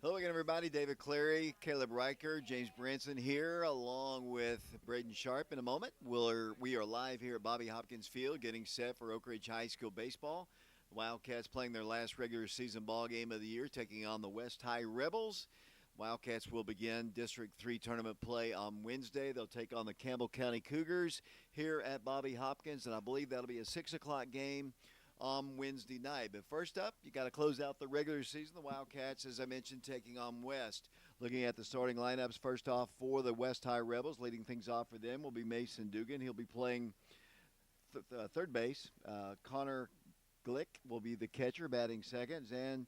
Hello again, everybody. David Clary, Caleb Riker, James Branson here, along with Braden Sharp. In a moment, we are live here at Bobby Hopkins Field, getting set for Oak Ridge High School baseball. The Wildcats playing their last regular season ball game of the year, taking on the West High Rebels. Wildcats will begin District 3 tournament play on Wednesday. They'll take on the Campbell County Cougars here at Bobby Hopkins, and I believe that'll be a 6 o'clock game on Wednesday night. But first up, you got to close out the regular season. The Wildcats, as I mentioned, taking on West. Looking at the starting lineups, first off for the West High Rebels, leading things off for them will be Mason Dugan. He'll be playing third base. Connor Glick will be the catcher, batting second. And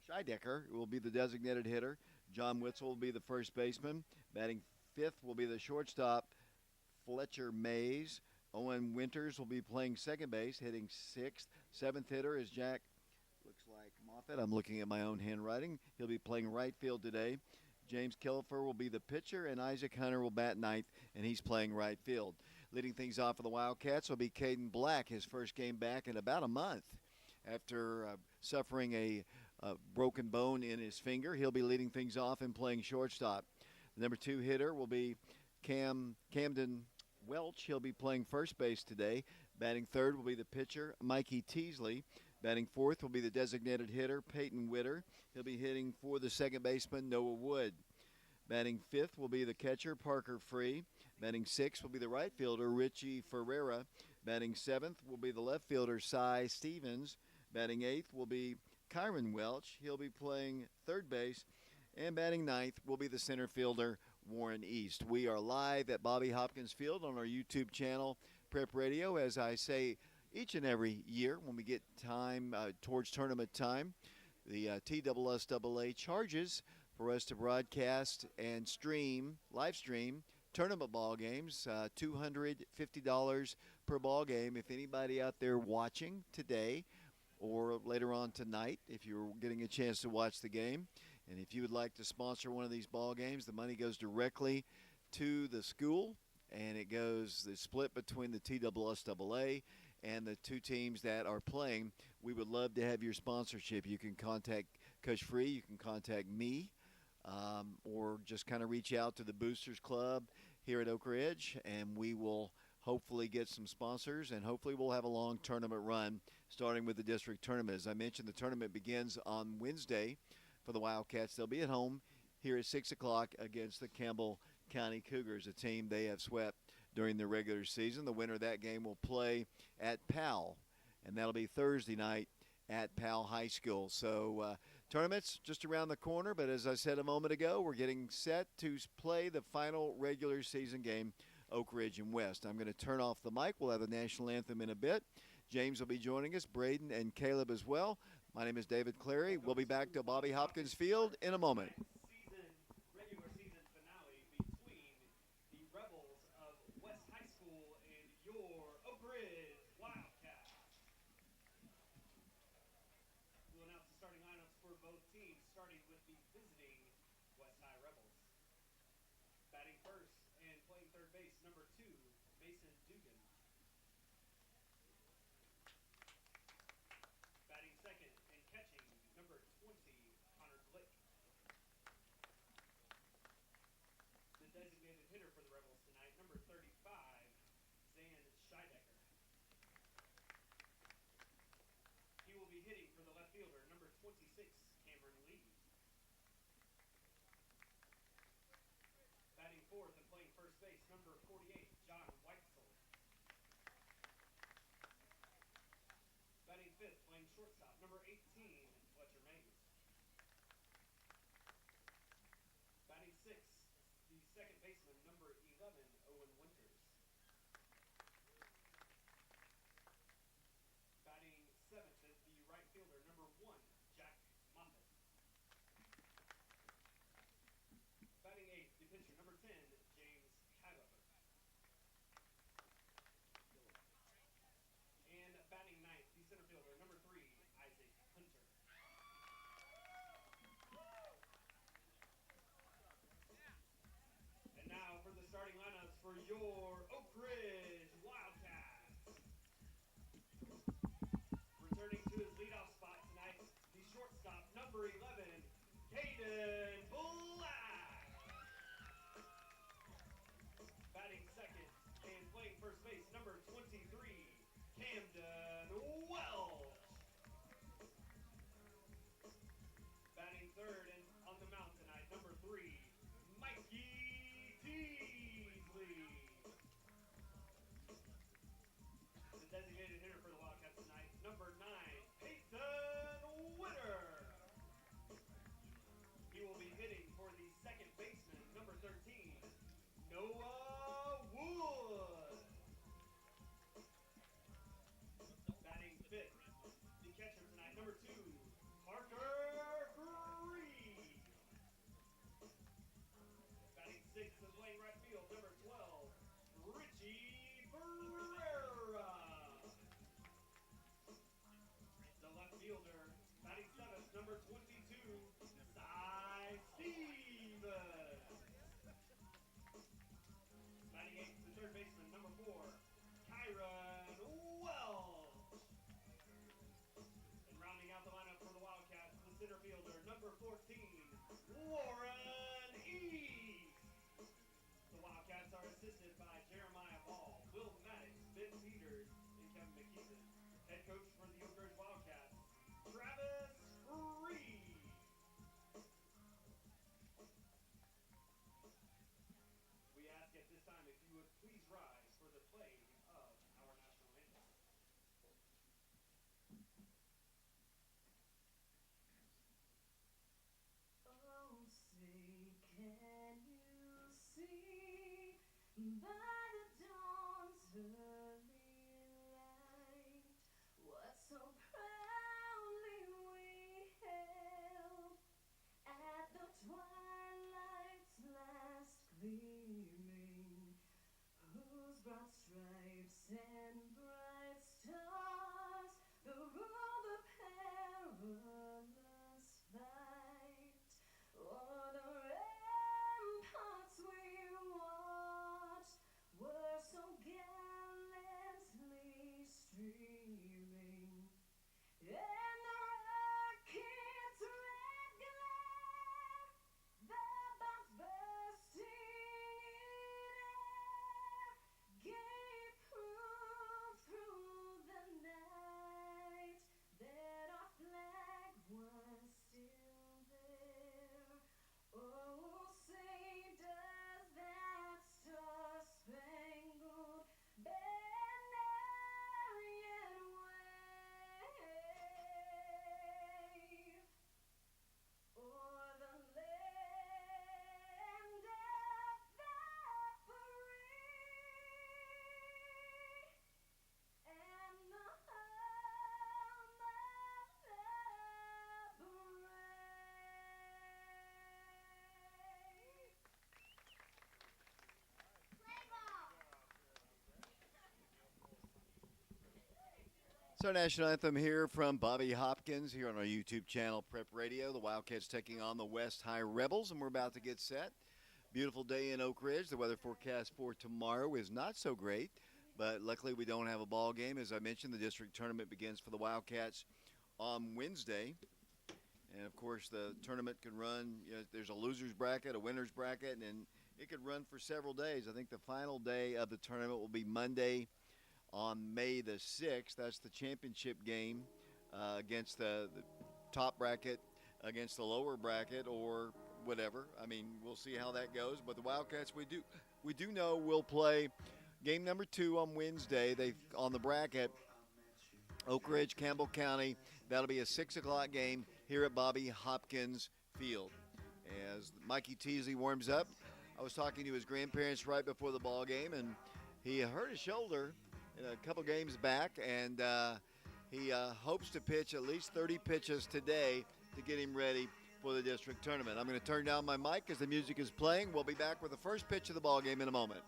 Scheidecker will be the designated hitter. John Witzel will be the first baseman. Batting fifth will be the shortstop, Fletcher Mays. Owen Winters will be playing second base, hitting sixth. Seventh hitter is Jack, looks like Moffitt. I'm looking at my own handwriting. He'll be playing right field today. James Killifer will be the pitcher, and Isaac Hunter will bat ninth, and he's playing right field. Leading things off for the Wildcats will be Caden Black, his first game back in about a month. After suffering a broken bone in his finger, he'll be leading things off and playing shortstop. The number two hitter will be Camden Welch. He'll be playing first base today. Batting third will be the pitcher, Mikey Teasley. Batting fourth will be the designated hitter, Peyton Witter. He'll be hitting for the second baseman, Noah Wood. Batting fifth will be the catcher, Parker Free. Batting sixth will be the right fielder, Richie Ferreira. Batting seventh will be the left fielder, Cy Stevens. Batting eighth will be Kyron Welch. He'll be playing third base. And batting ninth will be the center fielder, Warren East. We are live at Bobby Hopkins Field on our YouTube channel, Prep Radio, as I say each and every year when we get time towards tournament time. The TSSAA charges for us to broadcast and live stream tournament ball games, $250 per ball game. If anybody out there watching today or later on tonight, if you're getting a chance to watch the game, and if you would like to sponsor one of these ball games, the money goes directly to the school, and it goes the split between the TSSAA and the two teams that are playing. We would love to have your sponsorship. You can contact Coach Free, you can contact me, or just kind of reach out to the Boosters Club here at Oak Ridge, and we will hopefully get some sponsors, and hopefully we'll have a long tournament run starting with the district tournament. As I mentioned, the tournament begins on Wednesday for the Wildcats. They'll be at home here at 6 o'clock against the Campbell County Cougars, a team they have swept during the regular season. The winner of that game will play at Powell, and that'll be Thursday night at Powell High School. So tournament's just around the corner, but as I said a moment ago, we're getting set to play the final regular season game, Oak Ridge and West. I'm going to turn off the mic. We'll have the national anthem in a bit. James will be joining us, Braden and Caleb as well. My name is David Clary. We'll be back to Bobby Hopkins Field in a moment. Regular season finale between the Rebels of West High School and your Oak Ridge Wildcats. We'll announce the starting lineups for both teams, starting with the visiting West High Rebels. Batting first and playing third base, number 2, Mason Dugan. Batting second and catching, number 20, Connor Glick. The designated hitter for the Rebels tonight, number 35, Zan Scheidecker. He will be hitting for the left fielder, number 26, Cameron Lee. Batting fourth and playing first base, number 48, John Weitzel. Batting fifth, playing shortstop, number 18, Fletcher Mays. Batting sixth, the second baseman, number 11, Owen Winters. Batting seventh is the right fielder, number 1, Jack Moffitt. Batting eighth, the pitcher, number 10, James Kylover. And batting ninth, the center fielder, number 3, Isaac Hunter. And now for the starting lineups for your Oak Ridge Wildcats. Returning to his leadoff spot tonight, the shortstop, number number 11, Caden Black. Batting second and playing first base, number 23, Camden Welch. Batting third and on the mound tonight, number 3, Mikey Teasley. The designated hitter for the Wildcats tonight, number 9, Peyton Witter. He will be hitting for the second baseman, number 13, Noah Wood. Batting fifth, the catcher tonight, number 2, Parker Green. Batting sixth and playing right field, number 12, Richie Ferreira. The left fielder, batting seventh, number 22, Cy Stevens. Batting eighth, the third baseman, number 4, Kyron Welch. And rounding out the lineup for the Wildcats, the center fielder, number 14, Warren East. The Wildcats are assisted by Jeremiah Ball, Will Maddox, Ben Peters, and Kevin McKeeson. Head coach for the Oak Ridge Wildcats, Travis Reed. We ask at this time if you would please rise for the playing of our national anthem. Oh, say, can you see by the dawn's early light what so proudly we hailed at the twilight's last gleaming, whose broad stripes and bright stars the rule the perilous fight o'er the ramparts we watched were so gallantly streaming, and the rocket's red glare, their bombs bursting in air, gave proof through the night that our flag was still there. Oh, say, does that star-spangled banner yet wave o'er the land of the free and the home of the brave? Play ball! It's our national anthem here from Bobby Hopkins here on our YouTube channel, Prep Radio. The Wildcats taking on the West High Rebels, and we're about to get set. Beautiful day in Oak Ridge. The weather forecast for tomorrow is not so great, but luckily we don't have a ball game. As I mentioned, the district tournament begins for the Wildcats on Wednesday. And, of course, the tournament can run, there's a loser's bracket, a winner's bracket, and it could run for several days. I think the final day of the tournament will be Monday on May the 6th. That's the championship game against the top bracket, against the lower bracket, or whatever. I mean, we'll see how that goes. But the Wildcats, we do know will play game number 2 on Wednesday. They on the bracket, Oak Ridge, Campbell County. That'll be a 6 o'clock game here at Bobby Hopkins Field. As Mikey Teasley warms up, I was talking to his grandparents right before the ball game, and he hurt his shoulder in a couple games back, and he hopes to pitch at least 30 pitches today to get him ready for the district tournament. I'm going to turn down my mic as the music is playing. We'll be back with the first pitch of the ball game in a moment.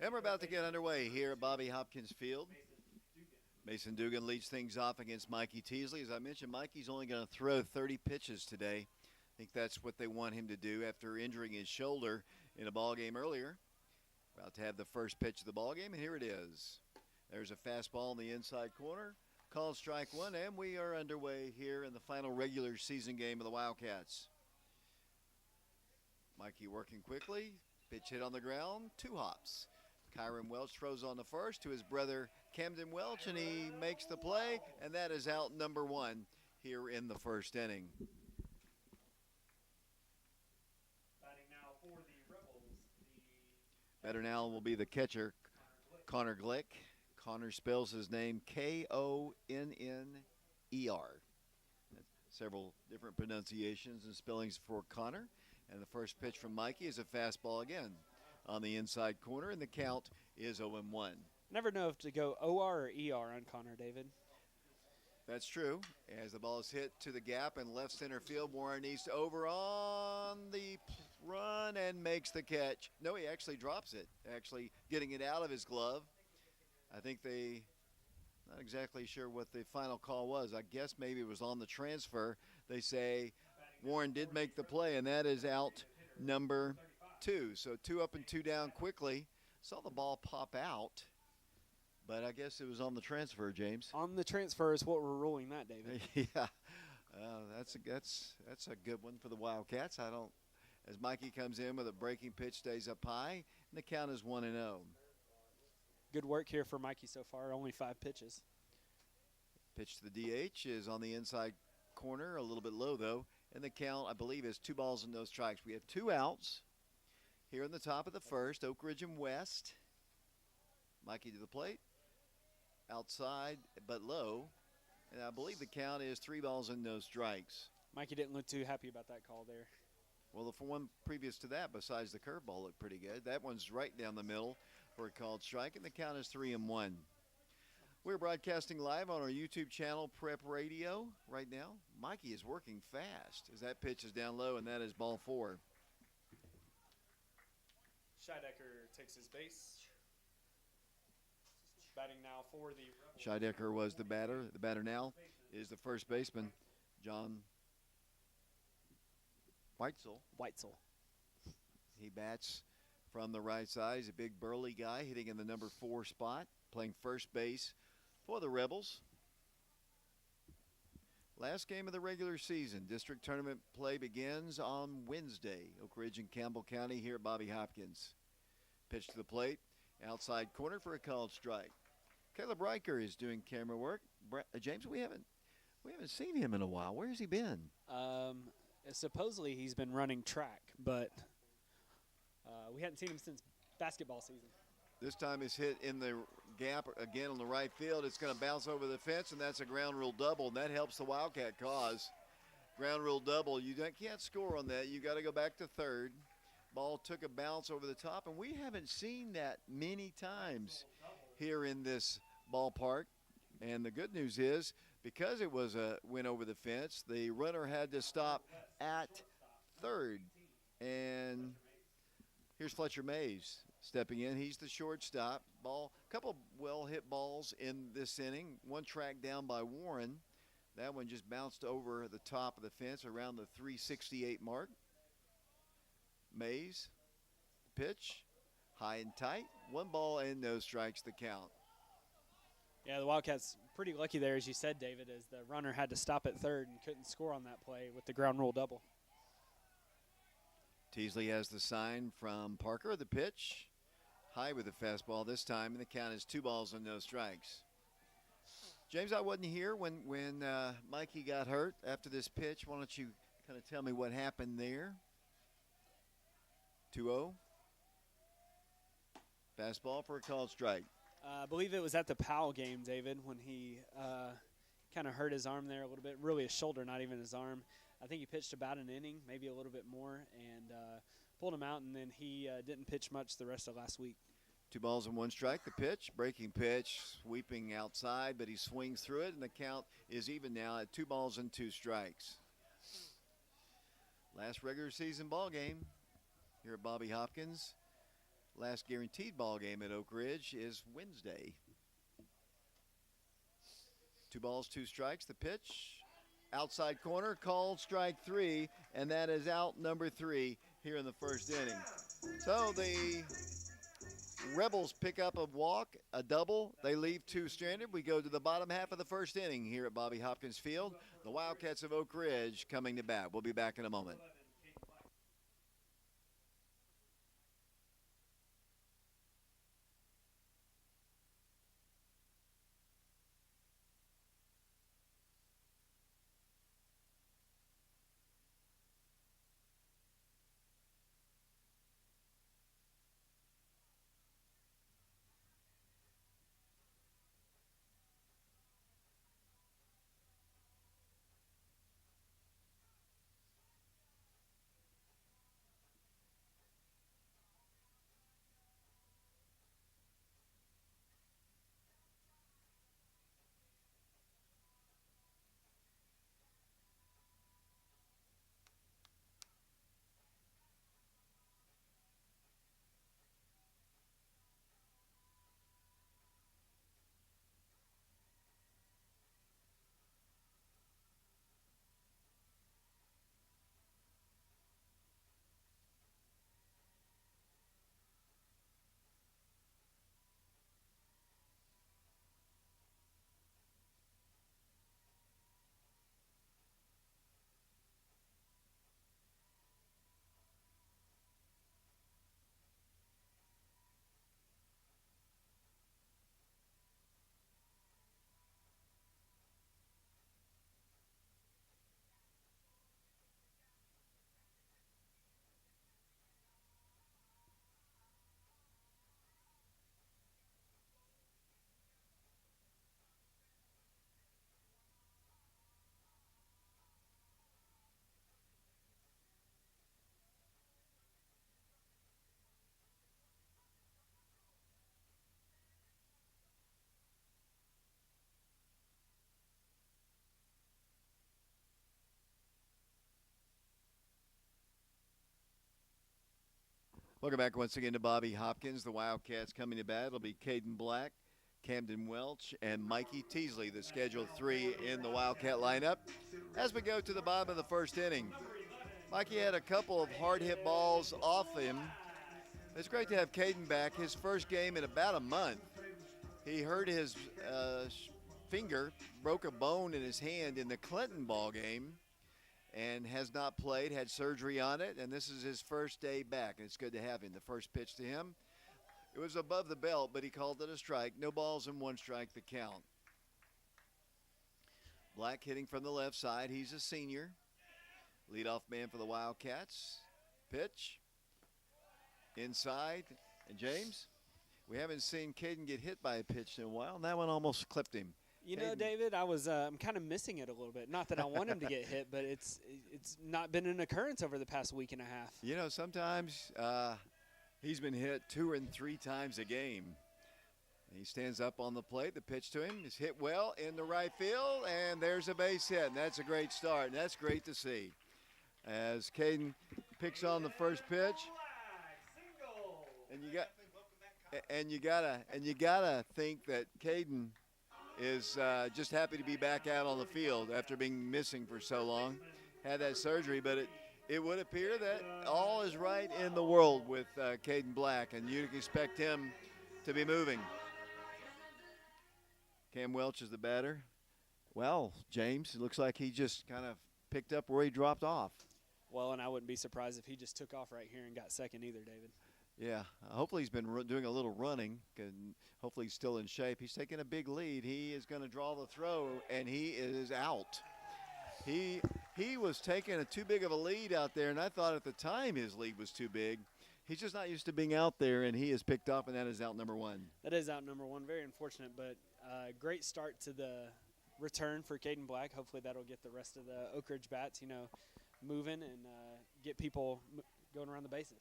And we're about to get underway here at Bobby Hopkins Field. Mason Dugan. Mason Dugan leads things off against Mikey Teasley. As I mentioned, Mikey's only going to throw 30 pitches today. I think that's what they want him to do after injuring his shoulder in a ball game earlier. About to have the first pitch of the ball game, and here it is. There's a fastball in the inside corner. Called strike one, and we are underway here in the final regular season game of the Wildcats. Mikey working quickly. Pitch hit on the ground, 2 hops. Kyron Welch throws on the first to his brother Camden Welch, and he makes the play, and that is out number 1 here in the first inning. Batting now for the Rebels, Better now will be the catcher, Connor Glick. Connor spells his name Konner. Several different pronunciations and spellings for Connor. And the first pitch from Mikey is a fastball again on the inside corner, and the count is 0-1. Never know if to go OR or ER on Connor, David. That's true. As the ball is hit to the gap in left center field, Warren East over on the run and makes the catch. No, he actually drops it, actually getting it out of his glove. I think not exactly sure what the final call was. I guess maybe it was on the transfer. They say Warren did make the play, and that is out number 2. So 2 up and 2 down quickly. Saw the ball pop out, but I guess it was on the transfer, James. On the transfer is what we're ruling that, David. Yeah, that's a good one for the Wildcats. As Mikey comes in with a breaking pitch, stays up high, and the count is 1-0. Good work here for Mikey so far, only 5 pitches. Pitch to the DH is on the inside corner, a little bit low though, and the count, I believe, is 2 balls and no strikes. We have 2 outs here in the top of the first, Oak Ridge and West. Mikey to the plate, outside but low, and I believe the count is 3 balls and no strikes. Mikey didn't look too happy about that call there. Well, the one previous to that, besides the curveball, looked pretty good. That one's right down the middle for a called strike, and the count is 3-1. We're broadcasting live on our YouTube channel, Prep Radio, right now. Mikey is working fast as that pitch is down low, and that is ball 4. Scheidecker takes his base. Batting now for the Rebels. Scheidecker was the batter. The batter now is the first baseman, John Weitzel. Weitzel. He bats from the right side. He's a big burly guy hitting in the number 4 spot, playing first base for the Rebels. Last game of the regular season. District tournament play begins on Wednesday. Oak Ridge and Campbell County here at Bobby Hopkins. Pitch to the plate, outside corner for a called strike. Caleb Riker is doing camera work. James, we haven't seen him in a while. Where has he been? Supposedly he's been running track, but we hadn't seen him since basketball season. This time it's hit in the gap again on the right field. It's going to bounce over the fence, and that's a ground rule double, and that helps the Wildcat cause. Ground rule double. You can't score on that. You got to go back to third. Ball took a bounce over the top, and we haven't seen that many times here in this ballpark. And the good news is, because it was a went over the fence, the runner had to stop at third. And here's Fletcher Mays stepping in. He's the shortstop. Couple well-hit balls in this inning. One tracked down by Warren. That one just bounced over the top of the fence around the 368 mark. Mays, pitch, high and tight. 1 ball and no strikes the count. Yeah, the Wildcats pretty lucky there, as you said, David, as the runner had to stop at third and couldn't score on that play with the ground rule double. Teasley has the sign from Parker. The pitch, high with the fastball this time, and the count is 2 balls and no strikes. James, I wasn't here when Mikey got hurt after this pitch. Why don't you kind of tell me what happened there? 2-0. Fastball for a called strike. I believe it was at the Powell game, David, when he kind of hurt his arm there a little bit. Really his shoulder, not even his arm. I think he pitched about an inning, maybe a little bit more, and pulled him out, and then he didn't pitch much the rest of last week. 2 balls and 1 strike. The pitch, breaking pitch, sweeping outside, but he swings through it, and the count is even now at 2 balls and 2 strikes. Last regular season ball game here at Bobby Hopkins. last guaranteed ball game at Oak Ridge is Wednesday. 2 balls, 2 strikes. The pitch, outside corner, called strike 3, and that is out number 3 here in the first inning. So the Rebels pick up a walk, a double. They leave 2 stranded. We go to the bottom half of the first inning here at Bobby Hopkins Field. The Wildcats of Oak Ridge coming to bat. We'll be back in a moment. Welcome back once again to Bobby Hopkins. The Wildcats coming to bat. It'll be Caden Black, Camden Welch, and Mikey Teasley, the scheduled 3 in the Wildcat lineup. As we go to the bottom of the first inning, Mikey had a couple of hard hit balls off him. It's great to have Caden back. His first game in about a month. He hurt his finger, broke a bone in his hand in the Clinton ball game, and has not played, had surgery on it, and this is his first day back, and it's good to have him. The first pitch to him, it was above the belt, but he called it a strike. No balls and 1 strike the count. Black hitting from the left side. He's a senior. Leadoff man for the Wildcats. Pitch. Inside. And James, we haven't seen Caden get hit by a pitch in a while, and that one almost clipped him. You know, David, I'm kind of missing it a little bit. Not that I want him to get hit, but it's not been an occurrence over the past week and a half. You know, sometimes he's been hit 2 and 3 times a game. He stands up on the plate. The pitch to him is hit well in the right field, and there's a base hit, and that's a great start, and that's great to see. As Caden picks on the first pitch, and you gotta think that Caden is just happy to be back out on the field after being missing for so long. Had that surgery, but it would appear that all is right in the world with Caden Black, and you'd expect him to be moving. Cam Welch is the batter. Well, James, it looks like he just kind of picked up where he dropped off. Well, and I wouldn't be surprised if he just took off right here and got second either, David. Yeah, hopefully he's been doing a little running, and hopefully he's still in shape. He's taking a big lead. He is going to draw the throw, and he is out. He was taking too big of a lead out there, and I thought at the time his lead was too big. He's just not used to being out there, and he is picked up, and that is out number 1. That is out number 1. Very unfortunate, but great start to the return for Caden Black. Hopefully that'll get the rest of the Oak Ridge bats, moving and get people going around the bases.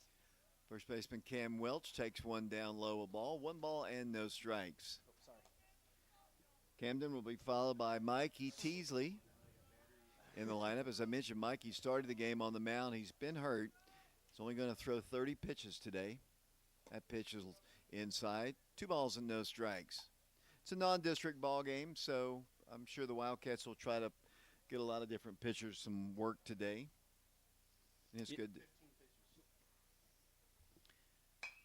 First baseman Cam Welch takes one down low, a ball. 1 ball and no strikes. Oh, sorry. Camden will be followed by Mikey Teasley in the lineup. As I mentioned, Mikey started the game on the mound. He's been hurt. He's only going to throw 30 pitches today. That pitch is inside. 2 balls and no strikes. It's a non-district ball game, so I'm sure the Wildcats will try to get a lot of different pitchers some work today. And it's good.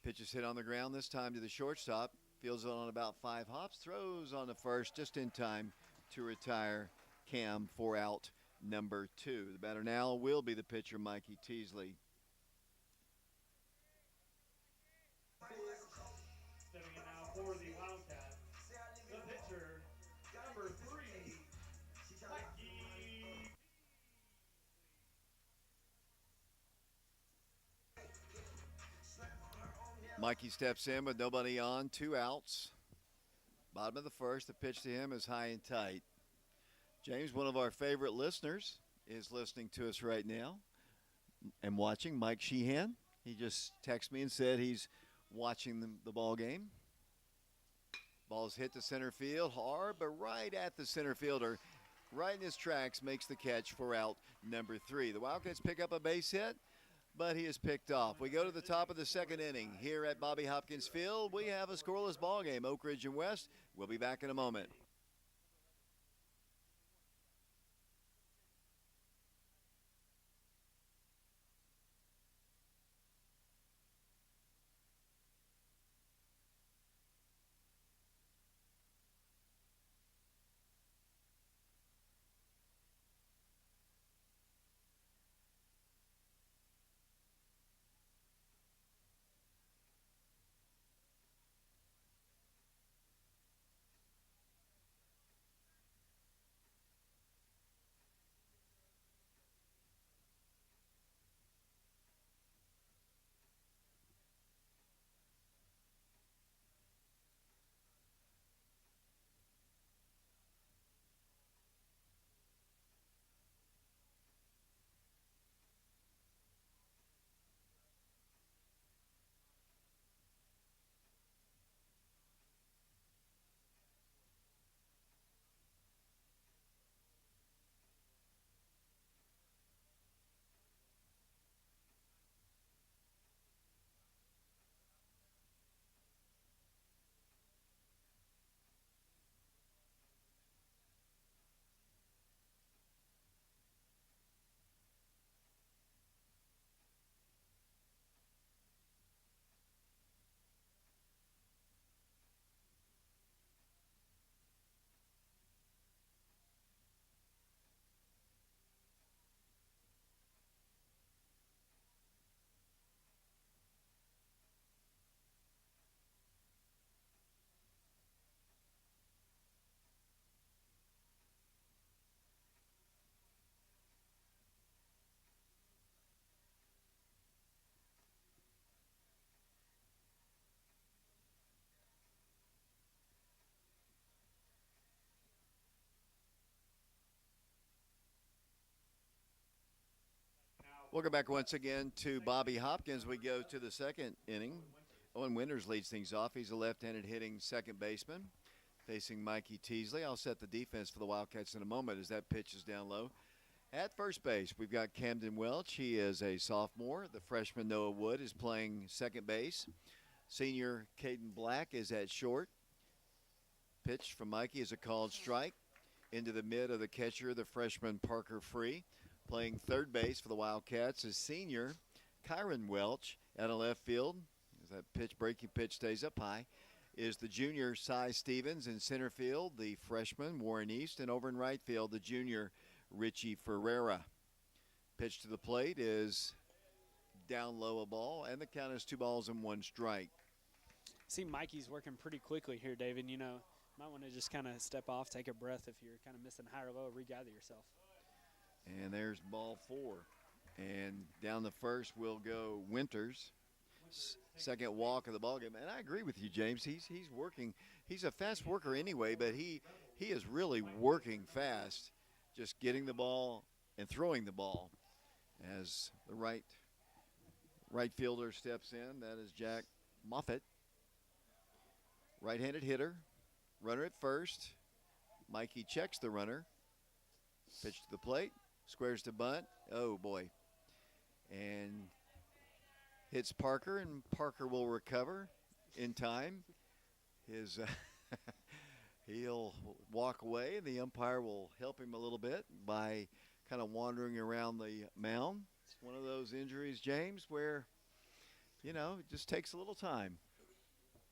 Pitch is hit on the ground this time to the shortstop. Fields it on about 5 hops. Throws on the first just in time to retire Cam for out number 2. The batter now will be the pitcher, Mikey Teasley. Stepping in now for the Wildcats, the pitcher, number 3, Mikey. Mikey steps in with nobody on, 2 outs. Bottom of the first, the pitch to him is high and tight. James, one of our favorite listeners, is listening to us right now and watching. Mike Sheehan. He just texted me and said he's watching the ball game. Ball's hit to center field hard, but right at the center fielder, right in his tracks, makes the catch for out number 3. The Wildcats pick up a base hit, but he is picked off. We go to the top of the second inning here at Bobby Hopkins Field. We have a scoreless ball game, Oak Ridge and West. We'll be back in a moment. Welcome back once again to Bobby Hopkins. We go to the second inning. Owen Winters leads things off. He's a left-handed hitting second baseman facing Mikey Teasley. I'll set the defense for the Wildcats in a moment as that pitch is down low. At first base, we've got Camden Welch. He is a sophomore. The freshman Noah Wood is playing second base. Senior Caden Black is at short. Pitch from Mikey is a called strike. Into the mid of the catcher, the freshman Parker Free. Playing third base for the Wildcats is senior Kyron Welch. Out of left field, as that breaking pitch stays up high, is the junior Cy Stevens. In center field, the freshman Warren East. And over in right field, the junior Richie Ferreira. Pitch to the plate is down low a ball, and the count is 2 balls and 1 strike. See, Mikey's working pretty quickly here, David. You know, might want to just kind of step off, take a breath if you're kind of missing high or low, regather yourself. And there's ball 4. And down the first will go Winters. Second walk of the ball game. And I agree with you, James. He's working. He's a fast worker anyway, but he is really working fast, just getting the ball and throwing the ball. As the right fielder steps in, that is Jack Moffitt. Right-handed hitter. Runner at first. Mikey checks the runner. Pitch to the plate. Squares to bunt. Oh, boy. And hits Parker, and Parker will recover in time. His he'll walk away, and the umpire will help him a little bit by kind of wandering around the mound. It's one of those injuries, James, where it just takes a little time.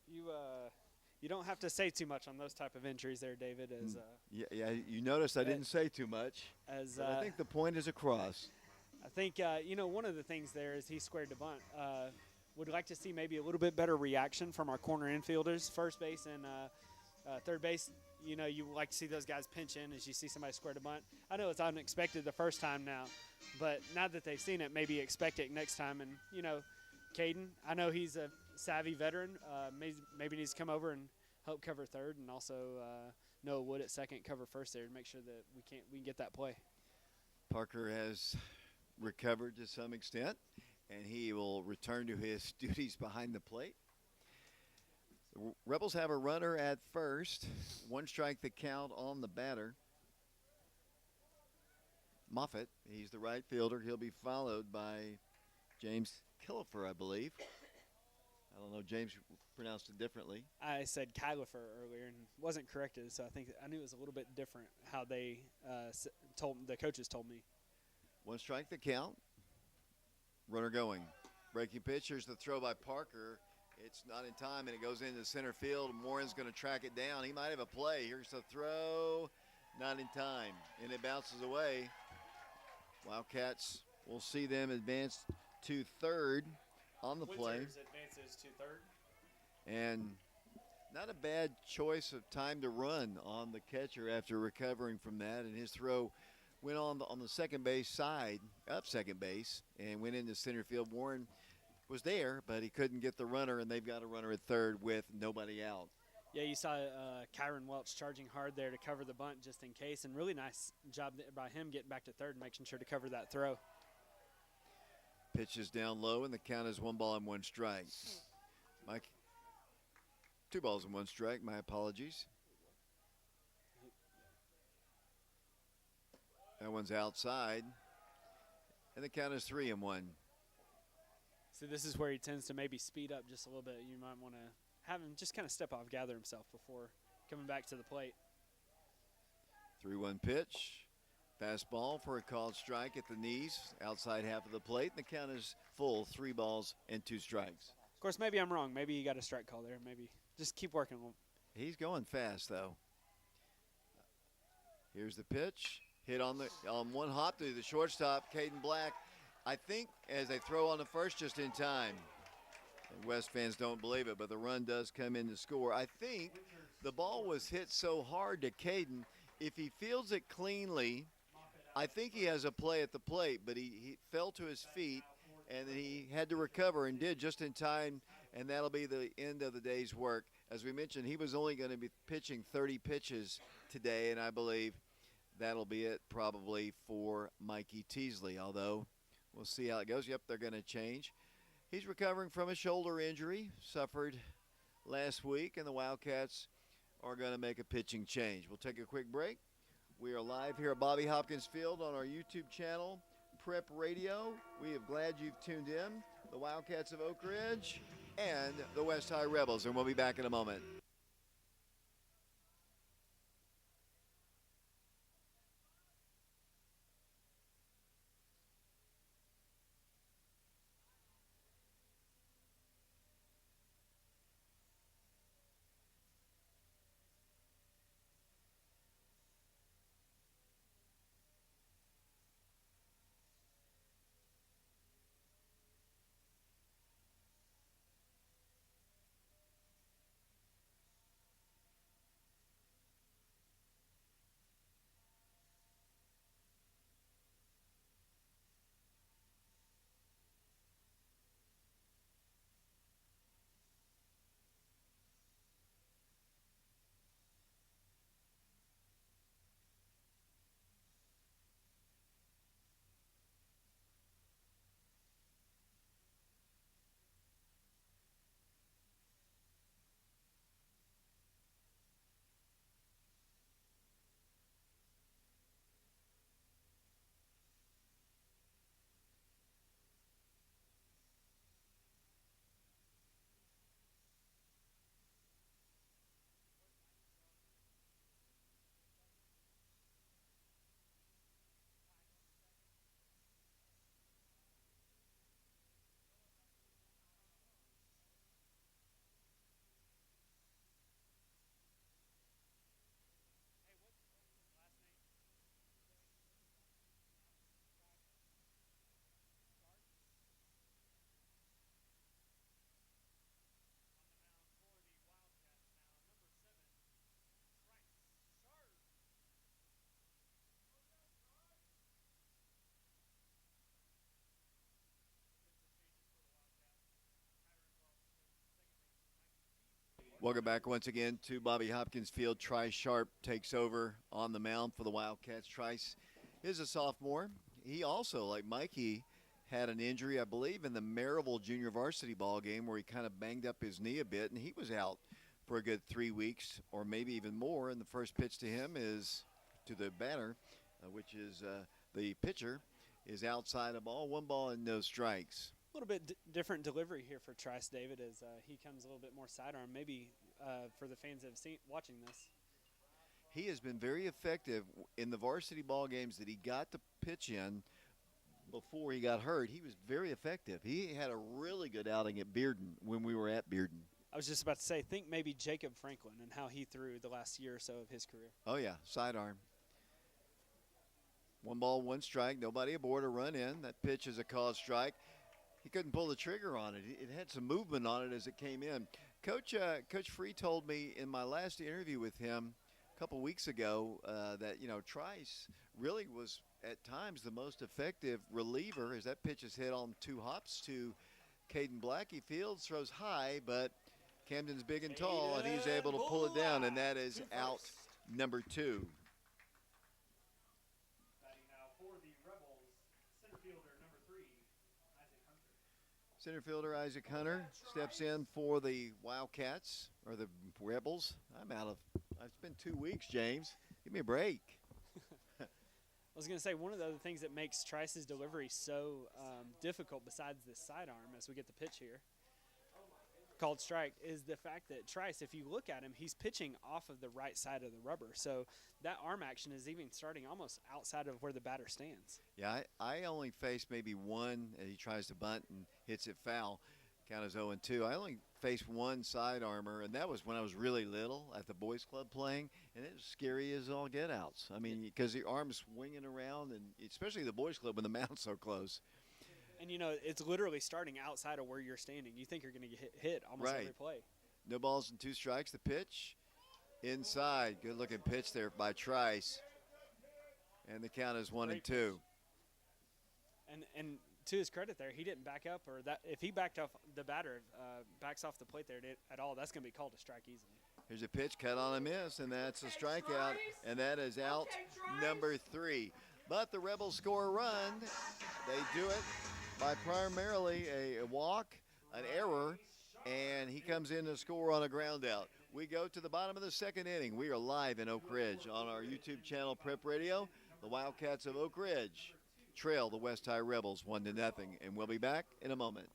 You don't have to say too much on those type of injuries there, David. As Yeah. You noticed I didn't say too much. But I think the point is across. I think one of the things there is he squared the bunt. Would like to see maybe a little bit better reaction from our corner infielders, first base and third base. You like to see those guys pinch in as you see somebody square the bunt. I know it's unexpected the first time now, but now that they've seen it, maybe expect it next time. And Caden, I know he's a savvy veteran. Maybe needs to come over and help cover third, and also Noah Wood at second, cover first there to make sure that we can get that play. Parker has recovered to some extent, and he will return to his duties behind the plate. The Rebels have a runner at first. One strike the count on the batter. Moffitt, he's the right fielder. He'll be followed by James Killefer, I believe. I don't know, James pronounced it differently. I said Kylifer earlier and wasn't corrected, so I knew it was a little bit different how they the coaches told me. One strike the count. Runner going. Breaking pitch. Here's the throw by Parker. It's not in time, and it goes into center field. Morin's going to track it down. He might have a play. Here's the throw. Not in time, and it bounces away. Wildcats, we'll see them advance to third on the play. Winters advances to third. And not a bad choice of time to run on the catcher after recovering from that, and his throw went on the second base side, up second base, and went into center field. Warren was there, but he couldn't get the runner, and they've got a runner at third with nobody out. Yeah, you saw Kyron Welch charging hard there to cover the bunt just in case, and really nice job by him getting back to third and making sure to cover that throw. Pitch is down low, and the count is 1-1 strike. Mike, 2-1 strike. My apologies. That one's outside, and the count is 3-1. So this is where he tends to maybe speed up just a little bit. You might want to have him just kind of step off, gather himself before coming back to the plate. 3-1 pitch. Fastball for a called strike at the knees, outside half of the plate. And the count is full, 3-2 strikes. Of course, maybe I'm wrong. Maybe you got a strike call there. Maybe just keep working on him. He's going fast, though. Here's the pitch. Hit on one hop to the shortstop, Caden Black. I think as they throw on the first just in time. And West fans don't believe it, but the run does come in to score. I think the ball was hit so hard to Caden. If he fields it cleanly, I think he has a play at the plate, but he fell to his feet, and then he had to recover and did just in time, and that'll be the end of the day's work. As we mentioned, he was only going to be pitching 30 pitches today, and I believe that'll be it probably for Mikey Teasley, although we'll see how it goes. Yep, they're going to change. He's recovering from a shoulder injury, suffered last week, and the Wildcats are going to make a pitching change. We'll take a quick break. We are live here at Bobby Hopkins Field on our YouTube channel, Prep Radio. We are glad you've tuned in. The Wildcats of Oak Ridge and the West High Rebels, and we'll be back in a moment. Welcome back once again to Bobby Hopkins Field. Trice Sharp takes over on the mound for the Wildcats. Trice is a sophomore. He also, like Mikey, had an injury, I believe, in the Maryville junior varsity ball game where he kind of banged up his knee a bit, and he was out for a good 3 weeks or maybe even more. And the first pitch to him is to the batter, which is the pitcher, is outside a ball. 1 ball and no strikes. A little bit different delivery here for Trice David as he comes a little bit more sidearm. Maybe for the fans that have seen watching this. He has been very effective in the varsity ball games that he got to pitch in before he got hurt. He was very effective. He had a really good outing at Bearden when we were at Bearden. I was just about to say, think maybe Jacob Franklin and how he threw the last year or so of his career. Oh, yeah, sidearm. 1 ball, 1 strike, nobody aboard, a run in. That pitch is a called strike. He couldn't pull the trigger on it. It had some movement on it as it came in. Coach Free told me in my last interview with him a couple weeks ago that, Trice really was at times the most effective reliever as that pitch is hit on 2 hops to Caden Blackie. Fields throws high, but Camden's big and tall, and he's able to pull it down, and that is out number 2. Batting now for the Rebels, center fielder number 3, Isaac Hunter. Center fielder Isaac Hunter steps in for the Wildcats, or the Rebels. It's been 2 weeks, James. Give me a break. I was going to say, one of the other things that makes Trice's delivery so difficult besides this sidearm as we get the pitch here, called strike, is the fact that Trice, if you look at him, he's pitching off of the right side of the rubber. So that arm action is even starting almost outside of where the batter stands. Yeah, I only faced maybe one as he tries to bunt and hits it foul. Count as 0-2. I only faced 1 side armor, and that was when I was really little at the boys club playing, and it was scary as all get outs. I mean, because the arm's swinging around, and especially the boys club when the mound's so close. And, it's literally starting outside of where you're standing. You think you're going to get hit almost every play. No balls and 2 strikes. The pitch inside. Good-looking pitch there by Trice. And the count is 1-2. And to his credit there, he didn't back up, or that if he backed off the batter, backs off the plate there at all, that's going to be called a strike easily. Here's a pitch, cut on a miss, and that's a strikeout, and that is out number 3. But the Rebels score a run. They do it by primarily a walk, an error, and he comes in to score on a ground out. We go to the bottom of the 2nd inning. We are live in Oak Ridge on our YouTube channel, Prep Radio. The Wildcats of Oak Ridge trail the West High Rebels 1-0, and we'll be back in a moment.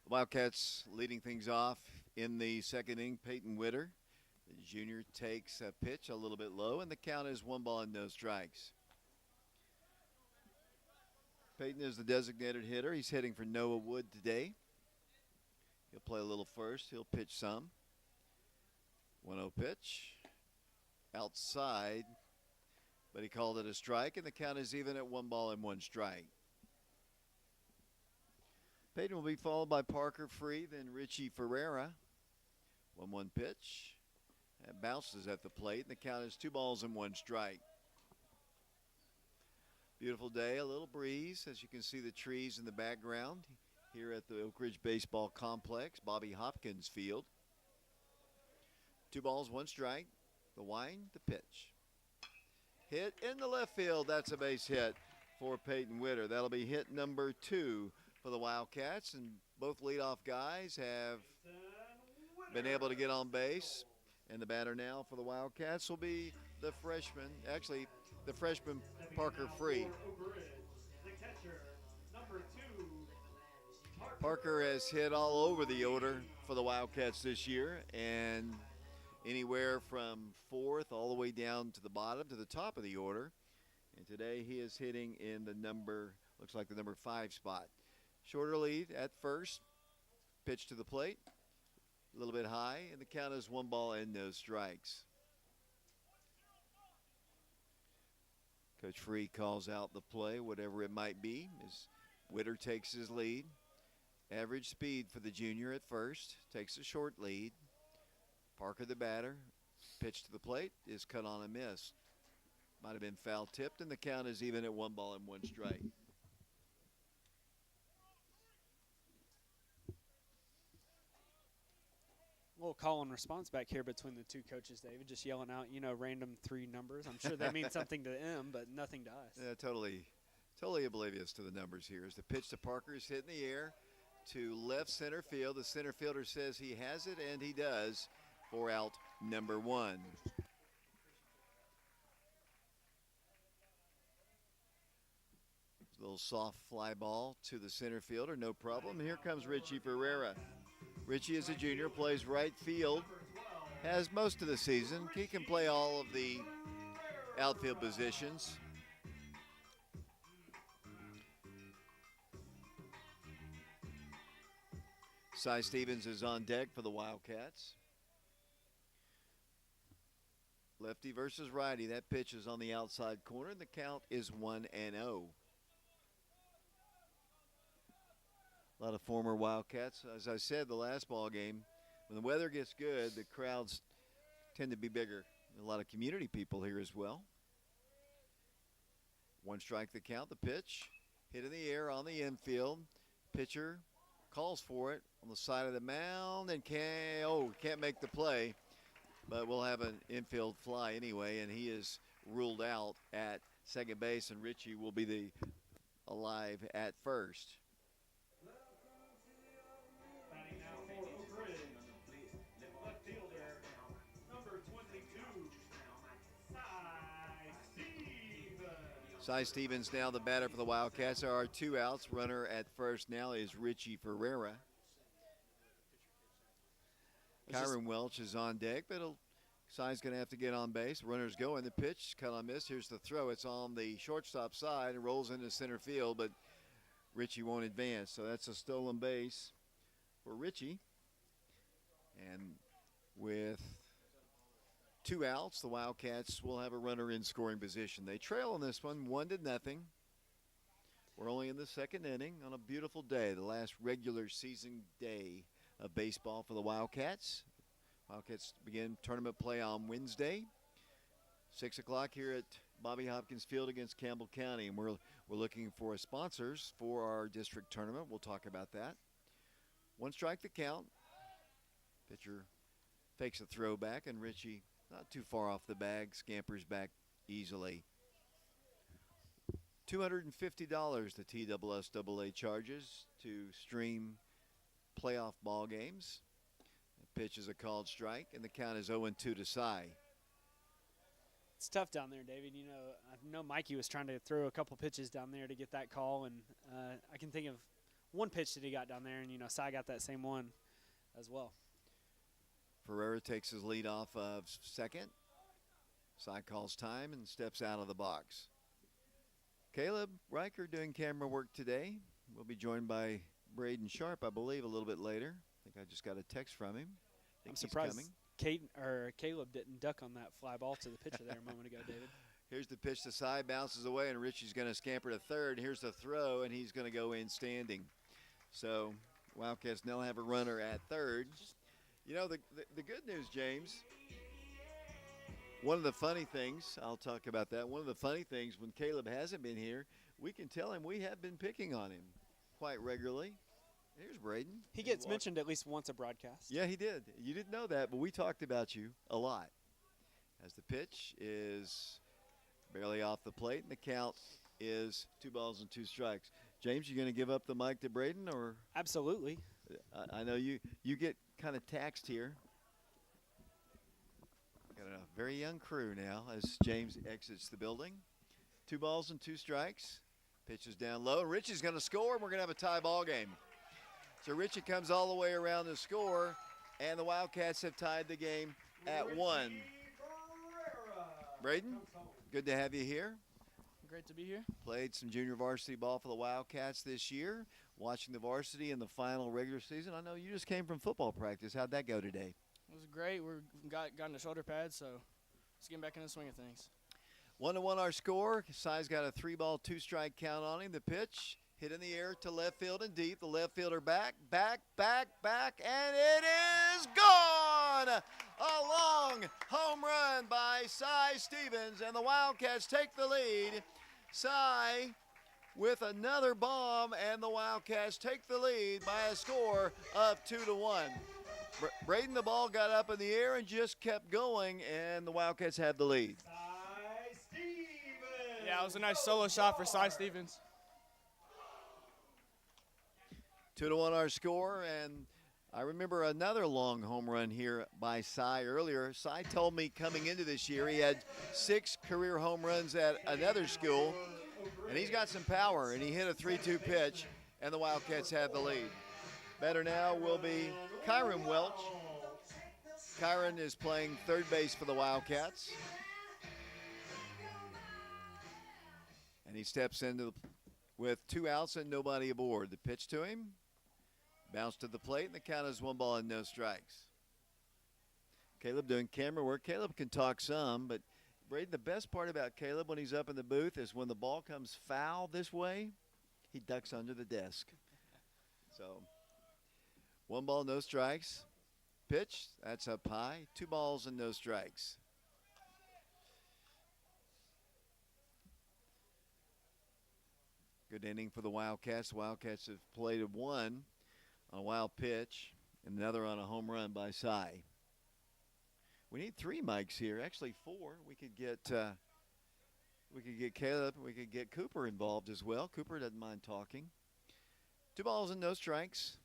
Wildcats leading things off in the 2nd inning. Peyton Witter, the junior, takes a pitch a little bit low, and the count is 1 ball and no strikes. Peyton is the designated hitter. He's hitting for Noah Wood today. He'll play a little first. He'll pitch some. 1-0 pitch. Outside, but he called it a strike, and the count is even at 1 ball and 1 strike. Peyton will be followed by Parker Free, then Richie Ferreira. 1-1 pitch. That bounces at the plate, and the count is 2 balls and 1 strike. Beautiful day, a little breeze, as you can see the trees in the background here at the Oak Ridge Baseball Complex, Bobby Hopkins Field. 2 balls, 1 strike. The wind, the pitch. Hit in the left field. That's a base hit for Peyton Witter. That'll be hit number 2 for the Wildcats, and both leadoff guys have been able to get on base. And the batter now for the Wildcats will be the freshman, actually the freshman Parker Free. The catcher, number 2, Parker has hit all over the order for the Wildcats this year, and anywhere from 4th all the way down to the bottom to the top of the order. And today he is hitting in the looks like the number 5 spot. Shorter lead at first. Pitch to the plate. A little bit high, and the count is 1 ball and no strikes. Coach Free calls out the play, whatever it might be, as Witter takes his lead. Average speed for the junior at first. Takes a short lead. Parker, the batter, pitch to the plate is cut on a miss. Might have been foul tipped, and the count is even at 1 ball and 1 strike. A little call and response back here between the 2 coaches, David, just yelling out, random 3 numbers. I'm sure they mean something to them, but nothing to us. Yeah, totally oblivious to the numbers here. As the pitch to Parker is hit in the air to left center field. The center fielder says he has it, and he does, for out number 1. Little soft fly ball to the center fielder, no problem. Here comes Richie Ferreira. Richie is a junior, plays right field, has most of the season. He can play all of the outfield positions. Cy Stevens is on deck for the Wildcats. Lefty versus righty. That pitch is on the outside corner, and the count is 1-0. A lot of former Wildcats. As I said, the last ball game, when the weather gets good, the crowds tend to be bigger. A lot of community people here as well. 1 strike the count. The pitch hit in the air on the infield. Pitcher calls for it on the side of the mound and can't make the play, but we'll have an infield fly anyway, and he is ruled out at second base, and Richie will be the alive at first. batting now for Oak Ridge. Left fielder, number 22, Cy Stevens. Cy Stevens now the batter for the Wildcats. There are 2 outs. Runner at first now is Richie Ferreira. Kyron Welch is on deck, but Cy's going to have to get on base. Runners going. The pitch, cut on miss. Here's the throw. It's on the shortstop side and rolls into center field, but Richie won't advance. So that's a stolen base for Richie. And with 2 outs, the Wildcats will have a runner in scoring position. They trail in this one, 1-0. We're only in the 2nd inning on a beautiful day, the last regular season day of baseball for the Wildcats. Wildcats begin tournament play on Wednesday, 6 o'clock here at Bobby Hopkins Field against Campbell County, and we're looking for sponsors for our district tournament. We'll talk about that. 1 strike the count. Pitcher fakes a throwback, and Richie, not too far off the bag, scampers back easily. $250 the TSSAA charges to stream playoff ball games. The pitch is a called strike, and the count is 0-2 to Cy. It's tough down there, David. I know Mikey was trying to throw a couple pitches down there to get that call, and I can think of one pitch that he got down there, and, Cy got that same one as well. Ferreira takes his lead off of second. Cy calls time and steps out of the box. Caleb Riker doing camera work today. We'll be joined by Braden Sharp, I believe, a little bit later. I think I just got a text from him. I'm surprised Caleb didn't duck on that fly ball to the pitcher there a moment ago, David. Here's the pitch to Cy, bounces away, and Richie's going to scamper to third. Here's the throw, and he's going to go in standing. So Wildcats now have a runner at third. The good news, James, One of the funny things, I'll talk about that. One of the funny things when Caleb hasn't been here, we can tell him we have been picking on him quite regularly. Here's Braden. He gets mentioned at least once a broadcast. Yeah, he did. You didn't know that, but we talked about you a lot. As the pitch is barely off the plate, and the count is 2 balls and 2 strikes. James, you going to give up the mic to Braden, or Absolutely. I know you get kind of taxed here. Got a very young crew now as James exits the building. 2 balls and 2 strikes. Pitch is down low. Richie's going to score, and we're going to have a tie ball game. So Richie comes all the way around to score, and the Wildcats have tied the game at 1. Braden, good to have you here. Great to be here. Played some junior varsity ball for the Wildcats this year. Watching the varsity in the final regular season. I know you just came from football practice. How'd that go today? It was great. We got the shoulder pads, so let's get back in the swing of things. 1-1 our score. Sai's got a 3-ball, 2-strike count on him. The pitch hit in the air to left field and deep. The left fielder back, and it is gone! A long home run by Sai Stevens, and the Wildcats take the lead. Sai with another bomb, and the Wildcats take the lead by a score of 2-1. Braden, the ball got up in the air and just kept going, and the Wildcats have the lead. Cy Stevens. Yeah, it was a nice solo shot for Cy Stevens. 2-1 our score, and I remember another long home run here by Cy earlier. Cy told me coming into this year he had 6 career home runs at another school, and he's got some power, and he hit a 3-2 pitch, and the Wildcats have the lead. Better now will be Kyron Welch. Kyron is playing third base for the Wildcats. And he steps into with 2 outs and nobody aboard. The pitch to him. Bounce to the plate, and the count is 1 ball and no strikes. Caleb doing camera work. Caleb can talk some, but Braden, the best part about Caleb when he's up in the booth is when the ball comes foul this way, he ducks under the desk. So 1 ball, no strikes. Pitch, that's up high. 2 balls and no strikes. Good inning for the Wildcats. The Wildcats have played a 1 on a wild pitch and another on a home run by Cy. We need 3 mics here, actually 4. We could get Caleb, we could get Cooper involved as well. Cooper doesn't mind talking. 2 balls and no strikes.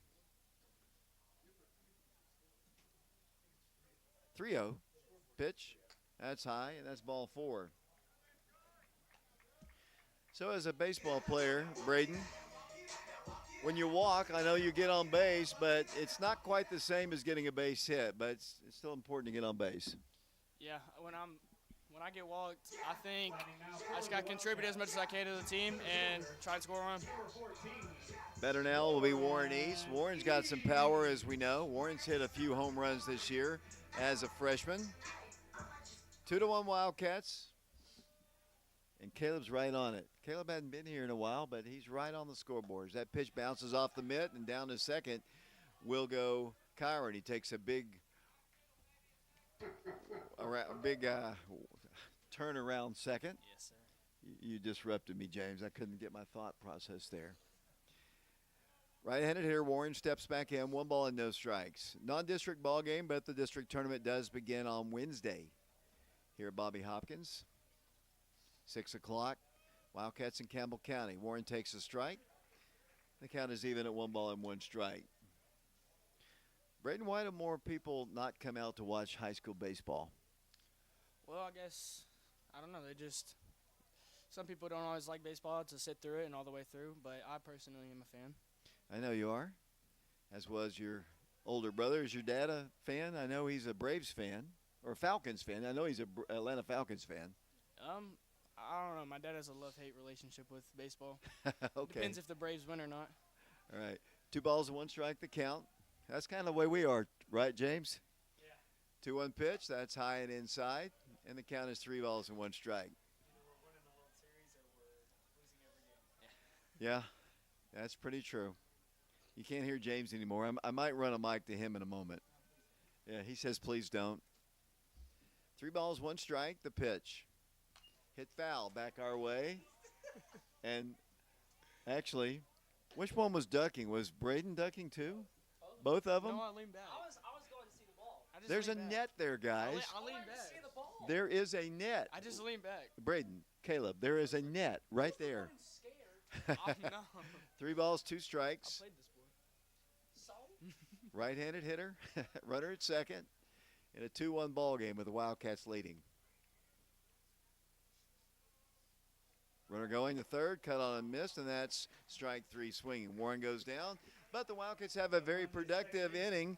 3-0. Pitch. That's high, and that's ball 4. So as a baseball player, Braden, when you walk, I know you get on base, but it's not quite the same as getting a base hit, but it's still important to get on base. Yeah, when I get walked, I think I just got to contribute as much as I can to the team and try to score a run. Better now will be Warren East. Warren's got some power, as we know. Warren's hit a few home runs this year as a freshman. 2-1 Wildcats. And Caleb's right on it. Caleb hadn't been here in a while, but he's right on the scoreboards. That pitch bounces off the mitt, and down to second will go Kyron. He takes a big turn around second. Yes, sir. You disrupted me, James. I couldn't get my thought process there. Right-handed here, Warren steps back in. 1 ball and no strikes. Non-district ball game, but the district tournament does begin on Wednesday here at Bobby Hopkins. 6 o'clock. Wildcats in Campbell County. Warren takes a strike. The count is even at 1 ball and 1 strike. Braden, why do more people not come out to watch high school baseball? Well, I guess, I don't know. Some people don't always like baseball to sit through it and all the way through, but I personally am a fan. I know you are, as was your older brother. Is your dad a fan? I know he's a Braves fan, or Falcons fan. I know he's a Atlanta Falcons fan. I don't know. My dad has a love-hate relationship with baseball. Okay. Depends if the Braves win or not. All right. 2 balls and 1 strike, the count. That's kind of the way we are, right, James? Yeah. 2-1 pitch. That's high and inside. And the count is 3 balls and 1 strike. Either we're winning the World Series or we're losing every game. Yeah, that's pretty true. You can't hear James anymore. I might run a mic to him in a moment. Yeah, he says please don't. 3 balls, 1 strike. The pitch. Hit foul back our way. And actually, which one was ducking? Was Braden ducking too? Both of them? No, I leaned back. I was going to see the ball. I just There's a leaned back. net there, guys. I leaned wanted to see back. the ball. There is a net. I just leaned back. Braden, Caleb, there is a net right there. I'm scared. Oh, no. 3 balls, 2 I strikes. played this sport. So Right-handed hitter. Runner at second. In a 2-1 ball game with the Wildcats leading. Runner going to third, cut on and missed, and that's strike 3 swinging. Warren goes down, but the Wildcats have a very productive inning,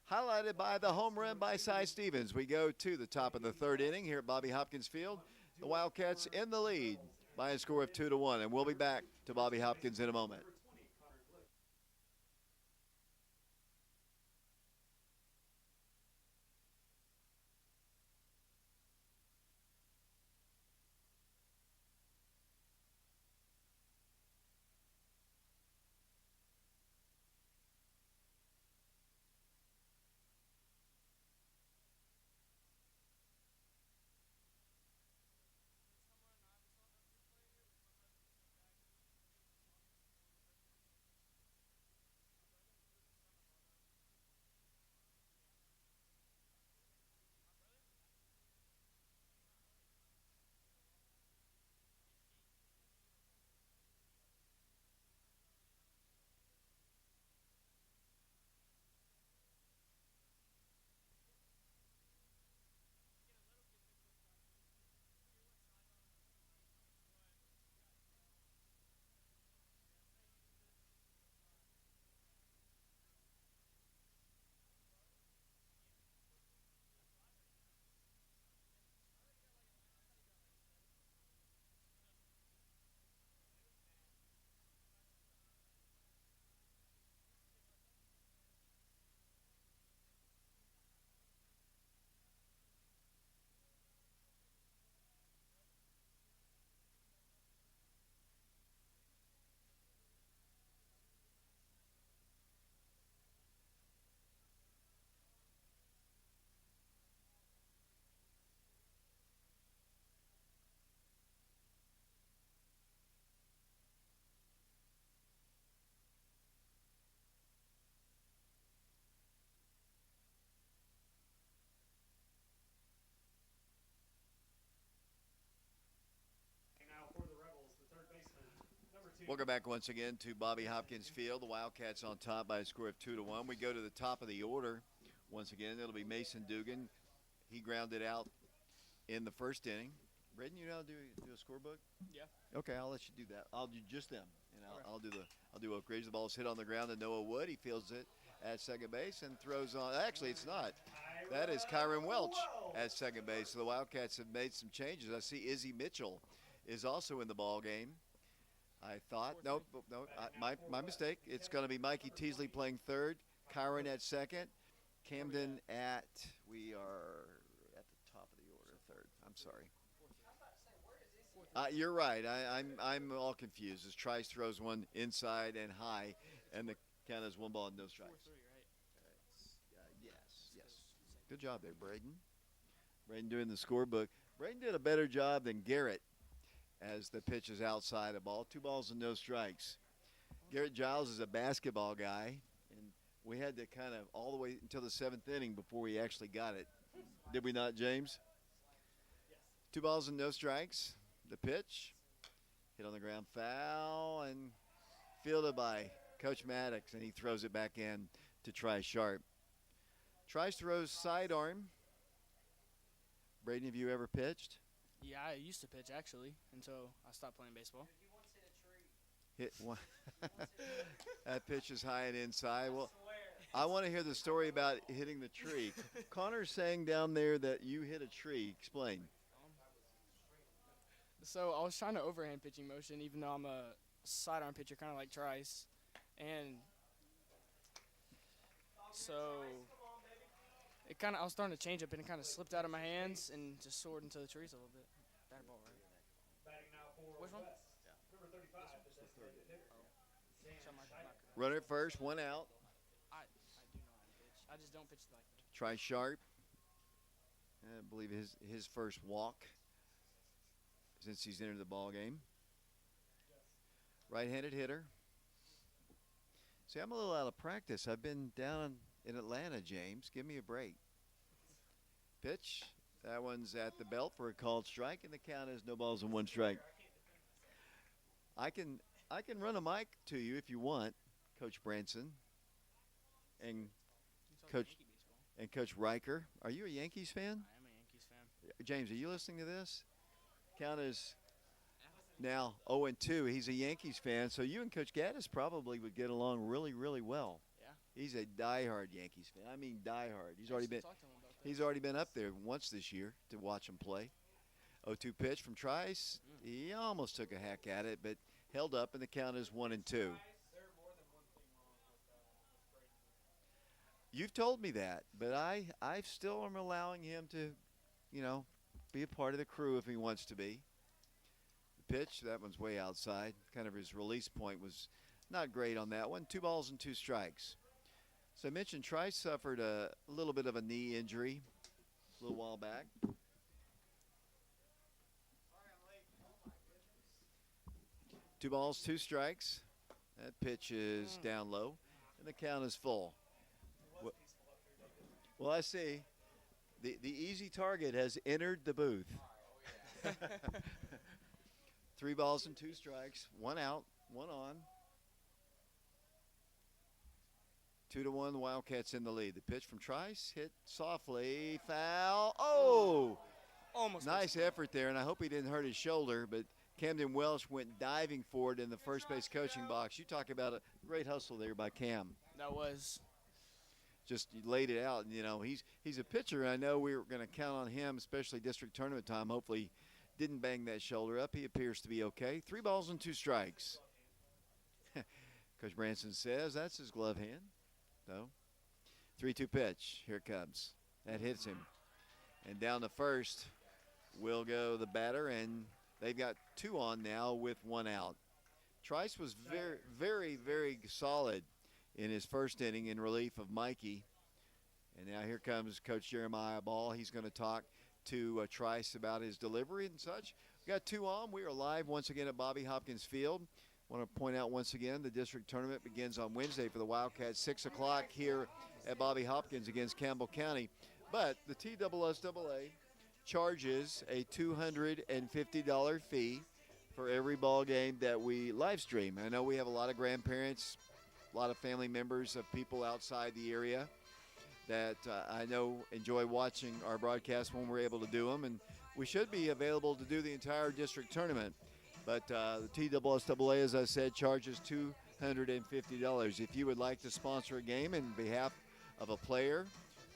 highlighted by the home run by Cy Stevens. We go to the top of the 3rd inning here at Bobby Hopkins Field. The Wildcats in the lead by a score of 2-1, and we'll be back to Bobby Hopkins in a moment. Now for the Rebels, the third baseman, number 2. Welcome back once again to Bobby Hopkins Field. The Wildcats on top by a score of 2-1. We go to the top of the order. Once again, it'll be Mason Dugan. He grounded out in the first inning. Braden, you know how to do a scorebook? Yeah. Okay, I'll let you do that. I'll do just them, and I'll do Oak Ridge. The ball's hit on the ground to Noah Wood. He fields it at second base and throws on. Actually, it's not. That is Kyron Welch at second base. So the Wildcats have made some changes. I see Izzy Mitchell is also in the ball game. I thought no, my mistake. It's going to be Mikey Teasley playing third, Kyron at second, Camden at we are at the top of the order, third. I'm sorry. You're right. I'm all confused as Trice throws one inside and high, and the count is 1 ball and no strikes. 4-3, right? Yes. Good job there, Braden. Braden doing the scorebook. Braden did a better job than Garrett as the pitch is outside a ball. 2 balls and no strikes. Garrett Giles is a basketball guy, and we had to kind of all the way until the 7th inning before we actually got it. Did we not, James? 2 balls and no strikes. The pitch, hit on the ground, foul, and fielded by Coach Maddox, and he throws it back in to Trice Sharp. Trice throws sidearm. Braden, have you ever pitched? Yeah, I used to pitch, actually, until I stopped playing baseball. Hit one. That pitch is high and inside. Well, I want to hear the story about hitting the tree. Connor's saying down there that you hit a tree. Explain. So I was trying to overhand pitching motion, even though I'm a sidearm pitcher, kind of like Trice. And so I was starting to change up, and it kind of slipped out of my hands and just soared into the trees a little bit. Bad ball, right? Batting now for Which one? West. Number 35, the designated hitter. So my Runner at first, 1 out. I do know how to pitch. I just don't pitch like that. Trice Sharp. I believe his first walk since he's entered the ball game. Right-handed hitter. See, I'm a little out of practice. I've been down in Atlanta, James. Give me a break. Pitch. That one's at the belt for a called strike, and the count is no balls and one strike. I can run a mic to you if you want, Coach Branson, and Coach Riker. Are you a Yankees fan? I am a Yankees fan. James, are you listening to this? Count is now 0-2. He's a Yankees fan, so you and Coach Gaddis probably would get along really, really well. Yeah. He's a diehard Yankees fan. I mean, diehard. He's already been Talk to him about that. He's already been up there once this year to watch him play. 0-2 pitch from Trice. He almost took a hack at it, but held up, and the count is 1-2. You've told me that, but I still am allowing him to, be a part of the crew if he wants to be. The pitch, that one's way outside. Kind of his release point was not great on that one. 2 balls and 2 strikes. So I mentioned Trice suffered a little bit of a knee injury a little while back. 2 balls, 2 strikes. That pitch is down low, and the count is full. Well, I see. The easy target has entered the booth. 3 balls and 2 strikes. 1 out, 1 on. 2-1, the Wildcats in the lead. The pitch from Trice hit softly, foul. Oh! Almost. Nice effort there, and I hope he didn't hurt his shoulder, but Camden Welsh went diving for it in the first base coaching box. You talk about a great hustle there by Cam. That was. Just laid it out, and he's a pitcher. I know we were going to count on him, especially district tournament time. Hopefully, didn't bang that shoulder up. He appears to be okay. 3 balls and 2 strikes. Coach Branson says that's his glove hand. So, 3-2 pitch. Here it comes. That hits him, and down the first will go the batter, and they've got 2 on now with 1 out. Trice was very, very, very solid in his first inning in relief of Mikey. And now here comes Coach Jeremiah Ball. He's going to talk to Trice about his delivery and such. We got 2 on. We are live once again at Bobby Hopkins Field. Want to point out once again the district tournament begins on Wednesday for the Wildcats, 6 o'clock here at Bobby Hopkins against Campbell County. But the TSSAA charges a $250 fee for every ball game that we live stream. I know we have a lot of grandparents, a lot of family members of people outside the area that I know enjoy watching our broadcasts when we're able to do them, and we should be available to do the entire district tournament. But the TSSAA, as I said, charges $250. If you would like to sponsor a game in behalf of a player,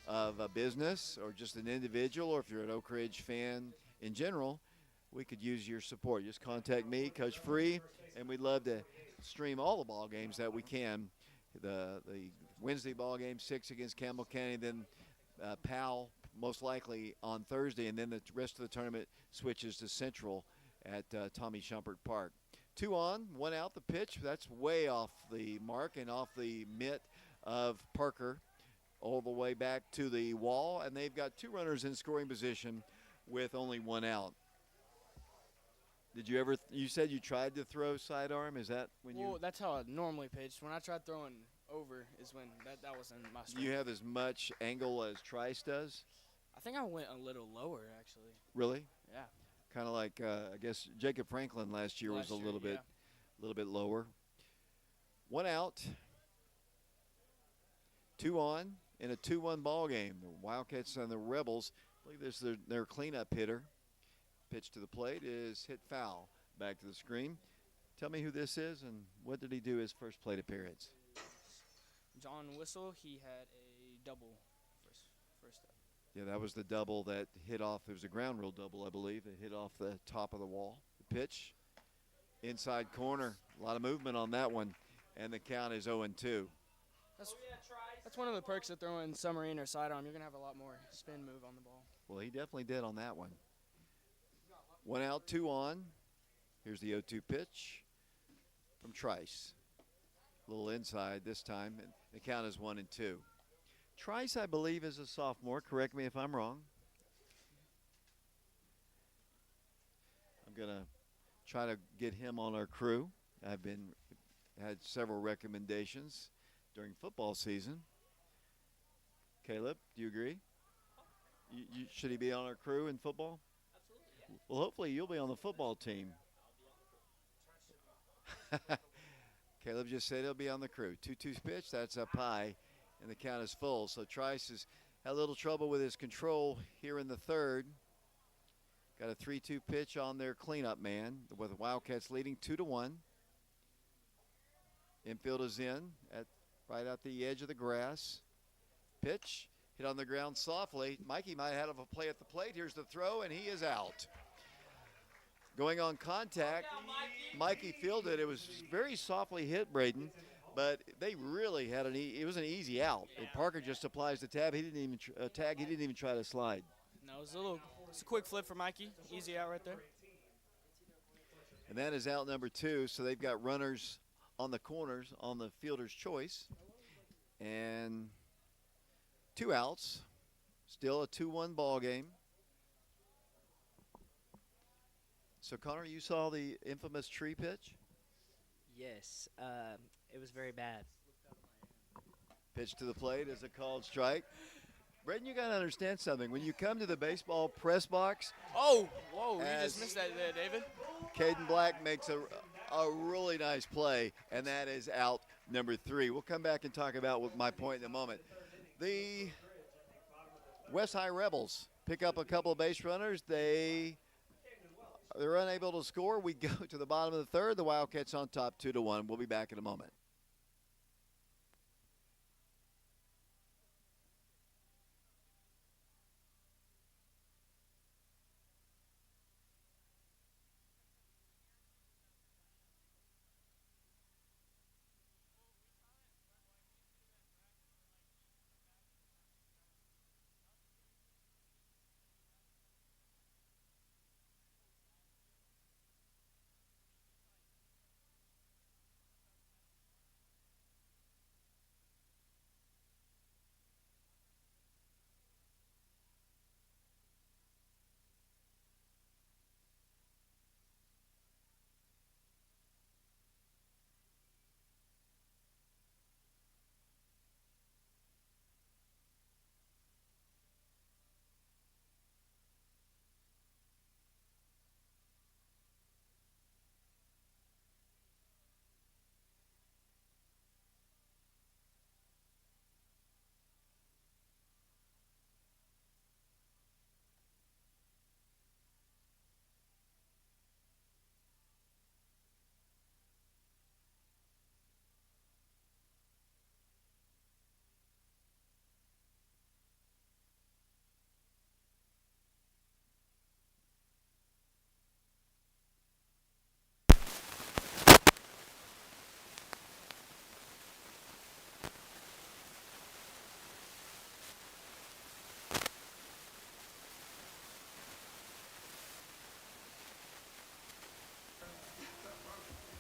of a business, or just an individual, or if you're an Oak Ridge fan in general, we could use your support. Just contact me, Coach Free, and we'd love to stream all the ball games that we can. The Wednesday ball game, 6 against Campbell County, then Powell most likely on Thursday, and then the rest of the tournament switches to Central at Tommy Shumpert Park. 2 on, 1 out. The pitch, that's way off the mark and off the mitt of Parker all the way back to the wall, and they've got 2 runners in scoring position with only 1 out. Did you ever? You said you tried to throw sidearm. Is that when Well, that's how I normally pitch. When I tried throwing over is when that wasn't my strength. you have as much angle as Trice does? I think I went a little lower actually. Really? Yeah. Kind of like I guess Jacob Franklin last year was a little bit lower. 1 out. 2 on in a 2-1 ball game. The Wildcats and the Rebels. I believe this is their cleanup hitter. Pitch to the plate is hit foul. Back to the screen. Tell me who this is and what did he do his first plate appearance? John Whistle, he had a double first up. Yeah, that was the double that hit off. It was a ground rule double, I believe. It hit off the top of the wall. The pitch, inside corner. A lot of movement on that one, and the count is 0-2. That's one of the perks of throwing submarine or sidearm. You're going to have a lot more spin move on the ball. Well, he definitely did on that one. 1 out, 2 on. Here's the 0-2 pitch from Trice. A little inside this time, and the count is 1-2. Trice, I believe, is a sophomore. Correct me if I'm wrong. I'm gonna try to get him on our crew. I've had several recommendations during football season. Caleb, do you agree? Should he be on our crew in football? Absolutely. Well, hopefully you'll be on the football team. Caleb just said he'll be on the crew. 2-2 pitch, that's up high, and the count is full. So Trice has had a little trouble with his control here in the third. Got a 3-2 pitch on their cleanup man with the Wildcats leading 2-1. Infield is in right at the edge of the grass. Pitch hit on the ground softly. Mikey might have a play at the plate. Here's the throw, and he is out. Going on contact, Mikey fielded. It was very softly hit, Braden, but they really had it was an easy out. And Parker just applies the tab. He didn't even He didn't even try to slide. No, it's a quick flip for Mikey. Easy out right there. And that is out number 2. So they've got runners on the corners on the fielder's choice, and 2 outs. Still a 2-1 ball game. So, Connor, you saw the infamous tree pitch? Yes, it was very bad. Pitch to the plate is a called strike. Braden, you got to understand something. When you come to the baseball press box, Oh, whoa, you As- just missed that there, David. Caden Black makes a really nice play, and that is out number 3. We'll come back and talk about my point in a moment. The West High Rebels pick up a couple of base runners. They're unable to score. We go to the bottom of the third. The Wildcats on top 2-1. We'll be back in a moment.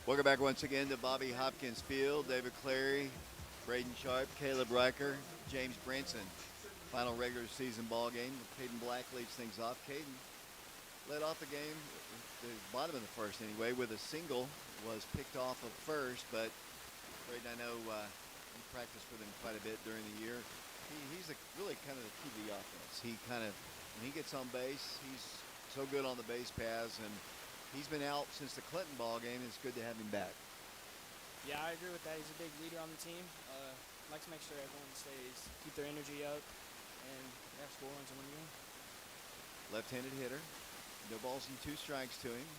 Welcome back once again to Bobby Hopkins Field. David Clary, Braden Sharp, Caleb Riker, James Branson. Final regular season ball game. Caden Black leads things off. Caden led off the game, the bottom of the first anyway, with a single. Was picked off of first, but Braden, I know you practiced with him quite a bit during the year. He's really kind of the key to the offense. When he gets on base, he's so good on the base paths, and he's been out since the Clinton ball game. It's good to have him back. Yeah, I agree with that. He's a big leader on the team. Likes to make sure everyone keep their energy up, and score runs and win the game. Left-handed hitter. No balls and 2 strikes to him.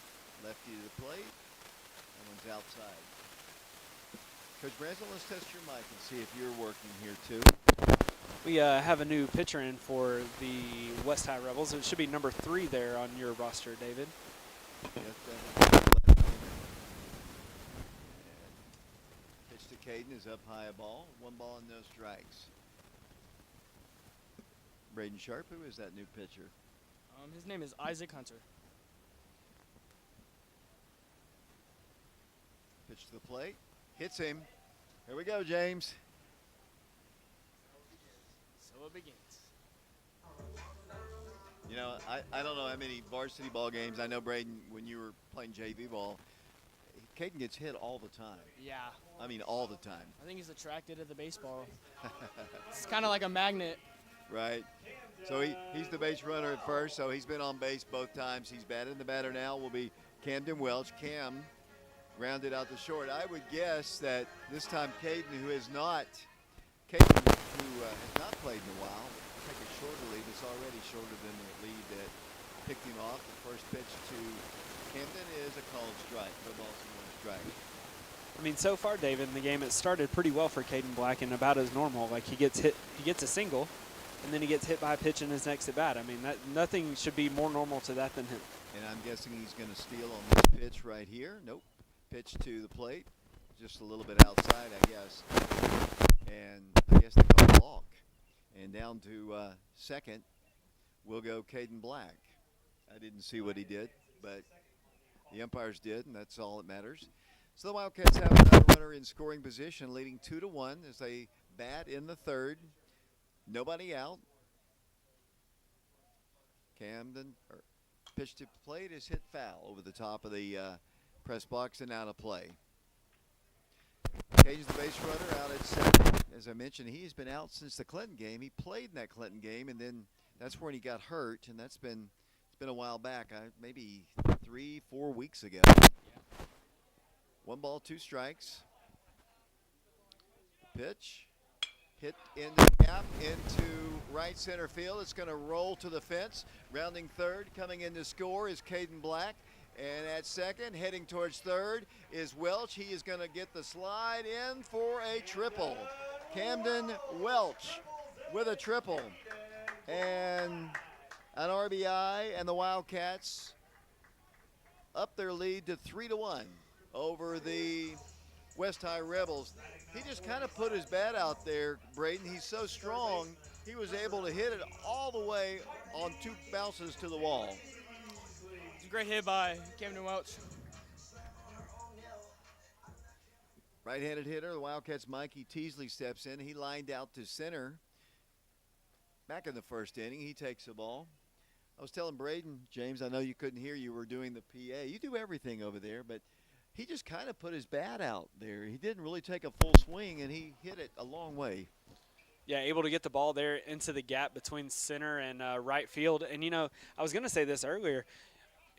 Lefty to the plate. That one's outside. Coach Branson, let's test your mic and see if you're working here too. We have a new pitcher in for the West High Rebels. It should be number 3 there on your roster, David. Yes, left-hander. Pitch to Caden is up high a ball. 1 ball and no strikes. Braden Sharp, who is that new pitcher? His name is Isaac Hunter. Pitch to the plate. Hits him. Here we go, James. So it begins. You know, I don't know how many varsity ball games. I know, Braden, when you were playing JV ball, Caden gets hit all the time. Yeah, I mean, all the time. I think he's attracted to the baseball. It's kind of like a magnet. Right. So he's the base runner at first, so he's been on base both times. He's batted. The batter now will be Camden Welch. Cam grounded out to short. I would guess that this time Caden, who has not played in a while, will take a shorter lead. It's already shorter than the lead that picked him off. The first pitch to Camden is a called strike. No balls and one strike. I mean, so far, David, in the game, it started pretty well for Caden Black and about as normal. Like, he gets a single, and then he gets hit by a pitch in his next at bat. I mean, nothing should be more normal to that than him. And I'm guessing he's going to steal on this pitch right here. Nope. Pitch to the plate. Just a little bit outside, I guess. And I guess they call it walk. And down to second will go Caden Black. I didn't see what he did, but the umpires did, and that's all that matters. So the Wildcats have another runner in scoring position, leading 2-1 as they bat in the third. Nobody out. Camden pitch to plate is hit foul over the top of the press box and out of play. Caden's the base runner out at second. As I mentioned, he's been out since the Clinton game. He played in that Clinton game, and then that's when he got hurt, and it's been a while back, maybe 3-4 weeks ago. 1 ball, 2 strikes. Pitch hit into the gap into right center field. It's going to roll to the fence. Rounding third, coming in to score is Caden Black. And at second, heading towards third, is Welch. He is going to get the slide in for a triple. Camden Welch with a triple. And an RBI, and the Wildcats up their lead to 3-1 over the West High Rebels. He just kind of put his bat out there, Braden. He's so strong, he was able to hit it all the way on 2 bounces to the wall. It's a great hit by Camden Welch. Right-handed hitter, the Wildcats' Mikey Teasley steps in. He lined out to center. Back in the first inning, he takes the ball. I was telling Braden, James, I know you couldn't hear, you were doing the PA. You do everything over there, but he just kind of put his bat out there. He didn't really take a full swing, and he hit it a long way. Yeah, able to get the ball there into the gap between center and right field. And, you know, I was going to say this earlier.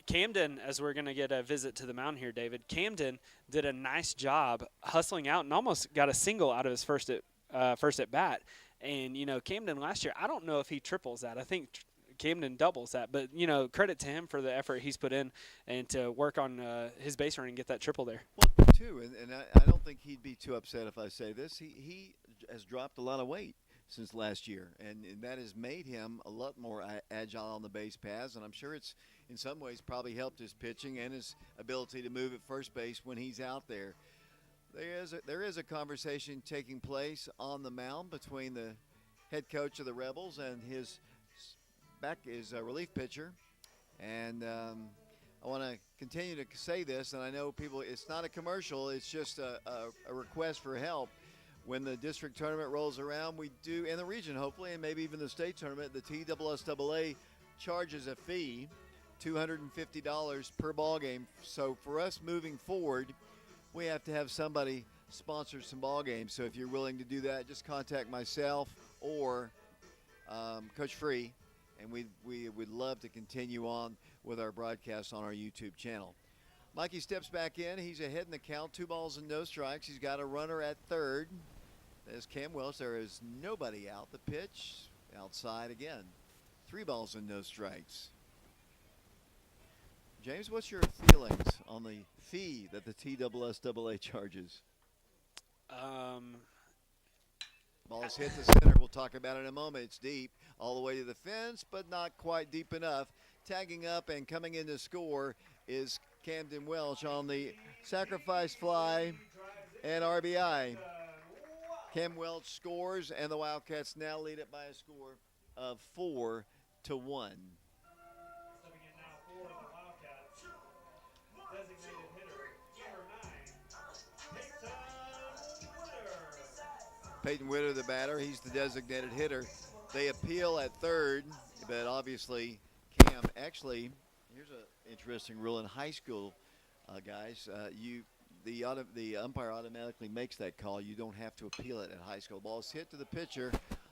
Camden, as we're going to get a visit to the mound here, David, Camden did a nice job hustling out and almost got a single out of his first at bat. And, you know, Camden last year, I don't know if he triples that. I think Camden doubles that. But, you know, credit to him for the effort he's put in and to work on his base running and get that triple there. Well, too, and I don't think he'd be too upset if I say this. He has dropped a lot of weight since last year, and that has made him a lot more agile on the base paths, and I'm sure it's in some ways probably helped his pitching and his ability to move at first base when he's out there. There is a conversation taking place on the mound between the head coach of the Rebels and his relief pitcher. And I want to continue to say this, and I know people, it's not a commercial, it's just a request for help. When the district tournament rolls around, we do, in the region hopefully, and maybe even the state tournament, the TSSAA charges a fee, $250 per ball game. So for us moving forward, we have to have somebody sponsor some ball games. So if you're willing to do that, just contact myself or Coach Free, and we would love to continue on with our broadcast on our YouTube channel. Mikey steps back in. He's ahead in the count, 2 balls and no strikes. He's got a runner at third. There's Cam Welch. There is nobody out. The pitch outside again. 3 balls and no strikes. James, what's your feelings on the fee that the TSSAA charges? Ball is hit to center. We'll talk about it in a moment. It's deep all the way to the fence, but not quite deep enough. Tagging up and coming in to score is Camden Welch on the sacrifice fly and RBI. Cam Welch scores, and the Wildcats now lead it by a score of 4-1. Stepping in now for the Wildcats, designated hitter, number 9, Peyton Witter, the batter. He's the designated hitter. They appeal at third, but obviously Actually, here's an interesting rule in high school, guys. The umpire automatically makes that call. You don't have to appeal it at high school. Ball is hit to the pitcher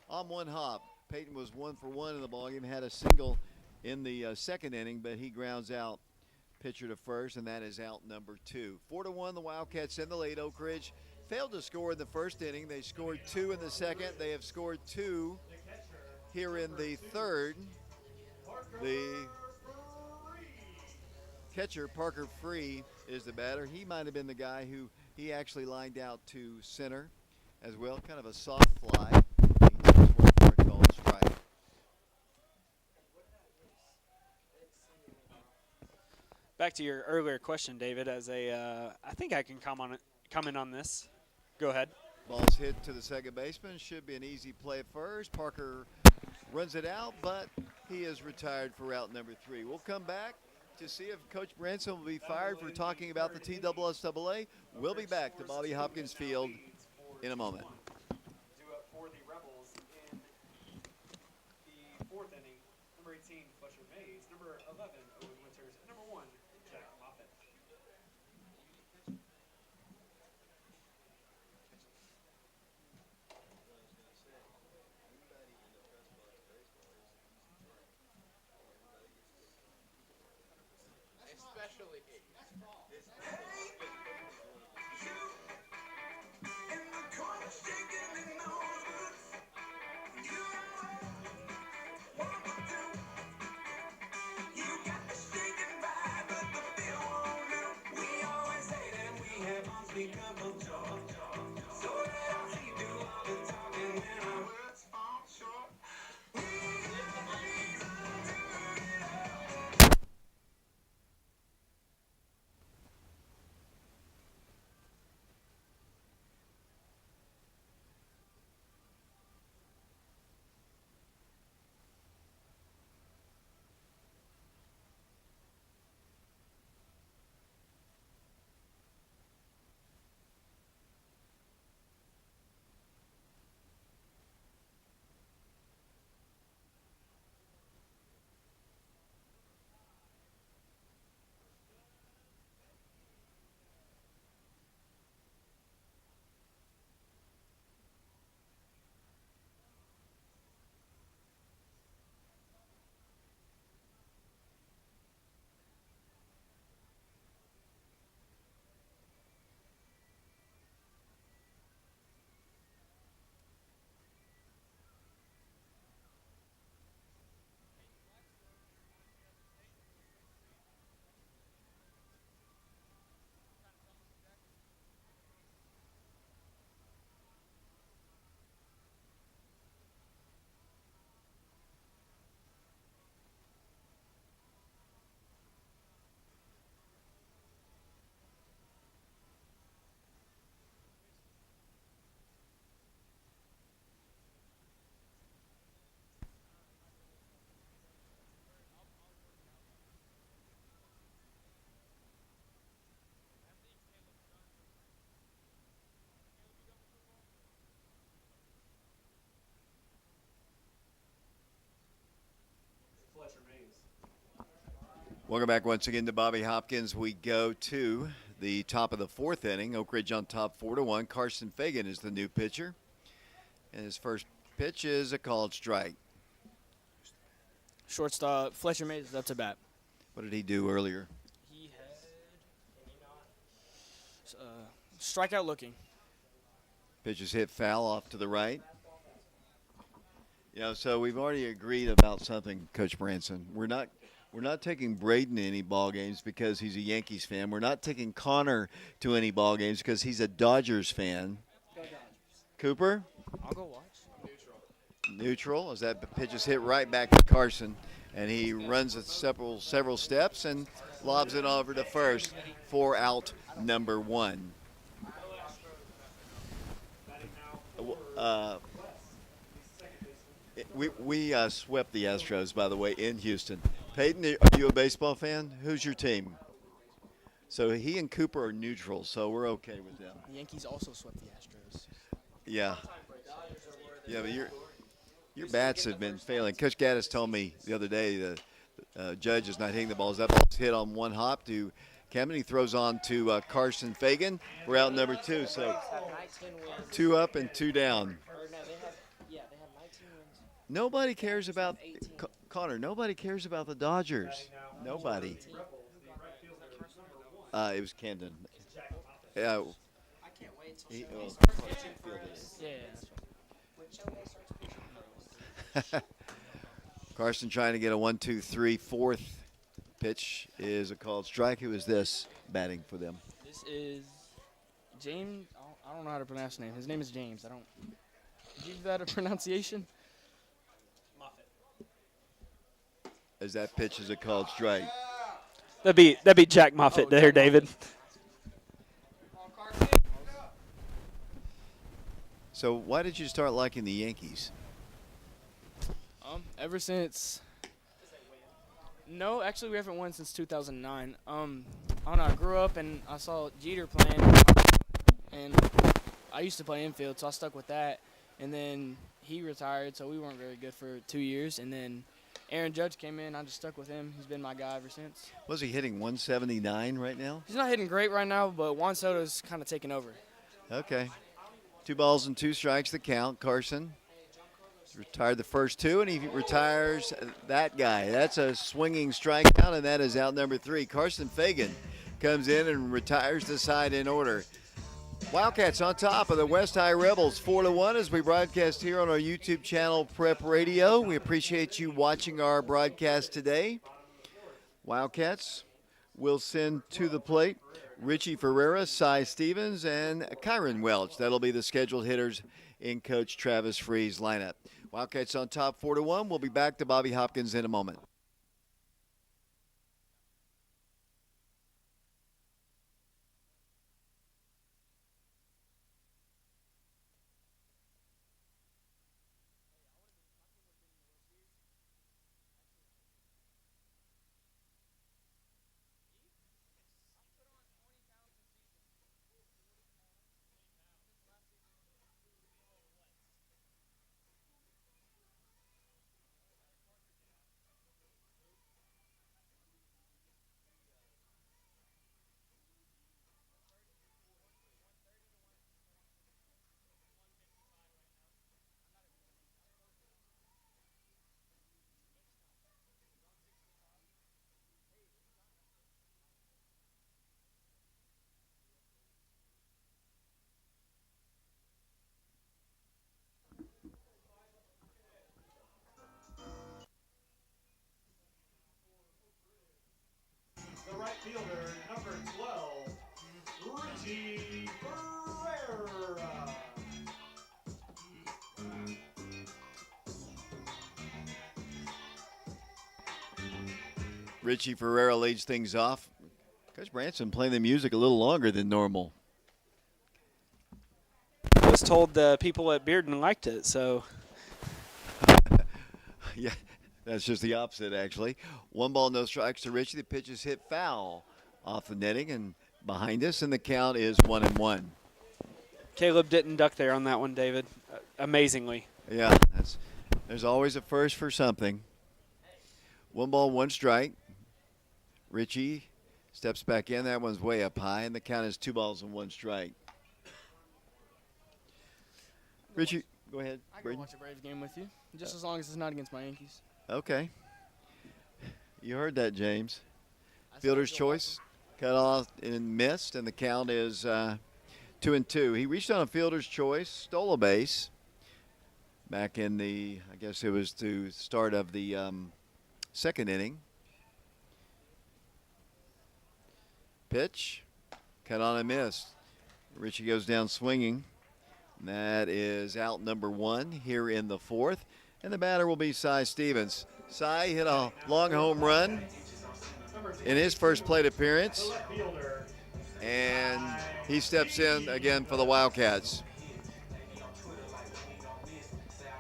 on one hop. Peyton was 1 for 1 in the ballgame. Had a single in the second inning, but he grounds out pitcher to first, and that is out number 2. 4-1, the Wildcats in the lead. Oak Ridge failed to score in the first inning. They scored 2 in the second. They have scored 2 here in the third. The catcher, Parker Free, is the batter. He might have been the guy who he actually lined out to center as well. Kind of a soft fly. He takes one for a called strike. Back to your earlier question, David. I think I can comment on this. Go ahead. Ball's hit to the second baseman. Should be an easy play at first. Parker runs it out, but he is retired for route number 3. We'll come back to see if Coach Branson will be fired for talking about the TSSAA. We'll be back to Bobby Hopkins Field in a moment. Due up for the Rebels in the fourth inning. Number 18, Fletcher Mays. Number 11, Owen Winters. And number 1, Jack Moffitt. Fletcher Mays. Welcome back once again to Bobby Hopkins. We go to the top of the fourth inning. Oak Ridge on top 4-1. Carson Fagan is the new pitcher. And his first pitch is a called strike. Shortstop Fletcher Mays is up to bat. What did he do earlier? He had strikeout looking. Pitch is hit foul off to the right. So we've already agreed about something, Coach Branson. We're not taking Braden to any ball games because he's a Yankees fan. We're not taking Connor to any ball games because he's a Dodgers fan. Go Dodgers. Cooper? I'll go watch. Neutral as that pitch is hit right back to Carson, and he runs it several steps and lobs it over to first for out number 1. We swept the Astros, by the way, in Houston. Peyton, are you a baseball fan? Who's your team? So he and Cooper are neutral, so we're okay with them. The Yankees also swept the Astros. Yeah. Yeah, but your bats have been failing. Coach Gaddis told me the other day the Judge is not hitting the balls. That ball's hit on one hop to Kemen. He throws on to Carson Fagan. We're out number 2, so Have 19 wins. 2 up and 2 down. Or no, they have 19 wins. Nobody cares about Connor. Nobody cares about the Dodgers. Nobody. It was Camden. Yeah. I can't wait till He- Shohei oh, starts pitching for us. Yeah. When Shohei starts pitching for us. Carson trying to get a 1-2-3 fourth pitch is a called strike. Who is this batting for them? This is James. I don't know how to pronounce his name. His name is James. I don't. Give that a pronunciation. As that pitch is a called strike. That'd be Jack Moffitt there, David. So why did you start liking the Yankees? Ever since. No, actually, we haven't won since 2009. I don't know. I grew up and I saw Jeter playing, and I used to play infield, so I stuck with that. And then he retired, so we weren't very good for 2 years. And then Aaron Judge came in. I just stuck with him. He's been my guy ever since. Was he hitting 179 right now? He's not hitting great right now, but Juan Soto's kind of taking over. Okay. 2 balls and 2 strikes the count. Carson retired the first 2, and he retires that guy. That's a swinging strikeout, and that is out number 3. Carson Fagan comes in and retires the side in order. Wildcats on top of the West High Rebels 4-1 as we broadcast here on our YouTube channel Prep Radio. We appreciate you watching our broadcast today. Wildcats will send to the plate Richie Ferreira, Cy Stevens, and Kyron Welch. That'll be the scheduled hitters in Coach Travis Free's lineup. Wildcats on top 4-1. We'll be back to Bobby Hopkins in a moment. The right fielder, number 12, Richie Ferreira. Richie Ferreira leads things off. Coach Branson playing the music a little longer than normal. I was told the people at Bearden liked it, so Yeah, that's just the opposite, actually. 1 ball, no strikes to Richie. The pitch is hit foul off the netting and behind us, and the count is 1-1. Caleb didn't duck there on that one, David. Amazingly. Yeah, there's always a first for something. 1 ball, 1 strike. Richie steps back in. That one's way up high, and the count is 2 balls and 1 strike. Richie, go ahead. I can Braden. watch a Braves game with you, just as long as it's not against my Yankees. Okay. You heard that, James. I said Fielder's go watch choice, cut off and missed, and the count is 2-2. He reached on a fielder's choice, stole a base back in the, I guess it was the start of the second inning. Pitch, cut on and missed. Richie goes down swinging. That is out number 1 here in the 4th. And the batter will be Cy Stevens. Cy hit a long home run in his first plate appearance. Left fielder, And he steps in again for the Wildcats.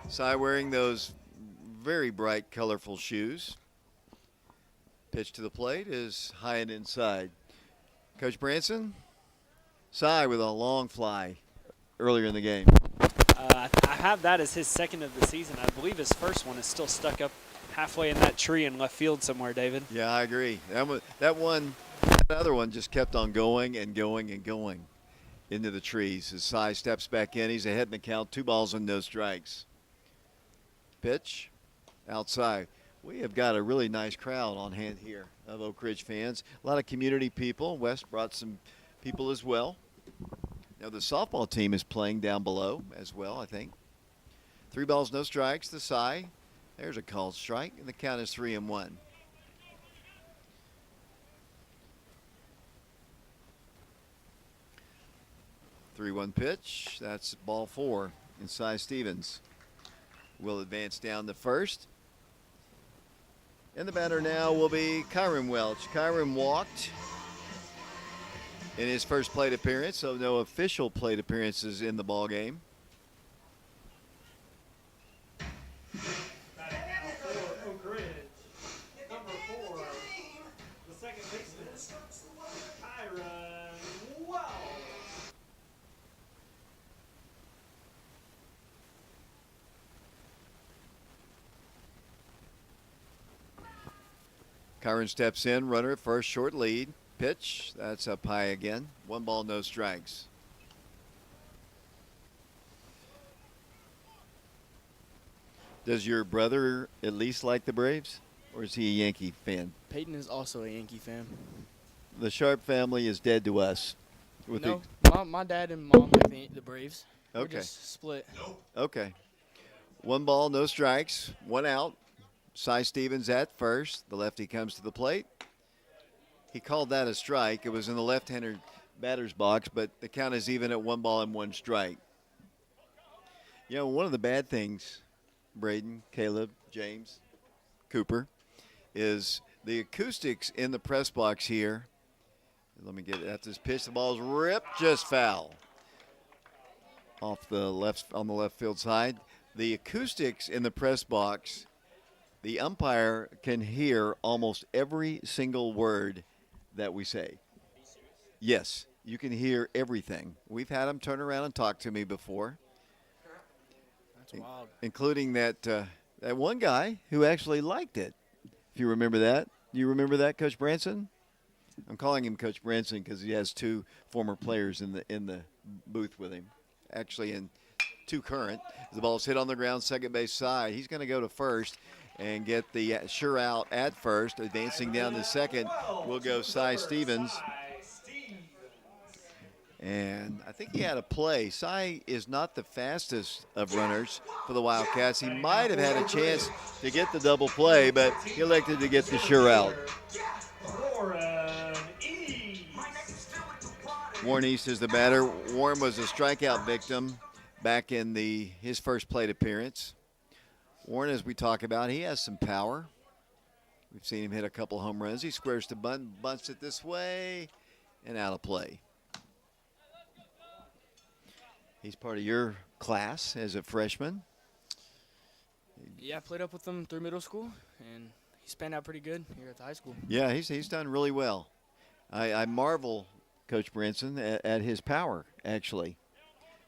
Cy wearing those very bright, colorful shoes. Pitch to the plate is high and inside. Coach Branson, Cy with a long fly earlier in the game. I have that as his second of the season. I believe his first one is still stuck up halfway in that tree in left field somewhere, David. Yeah, I agree. That other one just kept on going and going and going into the trees. As Cy steps back in, he's ahead in the count. 2 balls and no strikes. Pitch outside. We have got a really nice crowd on hand here of Oak Ridge fans. A lot of community people. West brought some people as well. Now the softball team is playing down below as well, I think. 3 balls, no strikes. The Cy. There's a called strike, and the count is 3-1. Three-one pitch. That's ball 4. And Cy Stevens will advance down to first. And the batter now will be Kyron Welch. Kyron walked in his first plate appearance, so no official plate appearances in the ball game. Batting now for Oak Ridge. Number 4, the second baseman, Kyron Welch. Kyron steps in, runner at first, short lead. Pitch, that's up high again. 1 ball, no strikes. Does your brother at least like the Braves, or is he a Yankee fan? Peyton is also a Yankee fan. The Sharp family is dead to us. No, my dad and mom like the Braves. We're Okay. just split. Okay. 1 ball, no strikes, 1 out. Cy Stevens at first. The lefty comes to the plate. He called that a strike. It was in the left-hander batter's box, but the count is even at 1 ball and 1 strike. You know, one of the bad things, Braden, Caleb, James, Cooper, is the acoustics in the press box here. Let me get it at this pitch. The ball's ripped, just foul. Off the left, on the left field side. The acoustics in the press box, the umpire can hear almost every single word that we say. Yes, you can hear everything. We've had him turn around and talk to me before, That's wild. including that that one guy who actually liked it. If you remember that. You remember that, Coach Branson? I'm calling him Coach Branson because he has 2 former players in the booth with him. Actually, in 2 current. The ball's hit on the ground, second base side. He's going to go to first and get the sure out at first. Advancing down to second will go Cy Stevens. And I think he had a play. Cy is not the fastest of runners for the Wildcats. He might have had a chance to get the double play, but he elected to get the sure out. Warren East. Warren East is the batter. Warren was a strikeout victim back in his first plate appearance. Warren, as we talk about, he has some power. We've seen him hit a couple home runs. He squares to bunt, bunts it this way, and out of play. He's part of your class as a freshman. Yeah, I played up with him through middle school, and he's panned out pretty good here at the high school. Yeah, he's done really well. I marvel, Coach Branson, at his power, actually,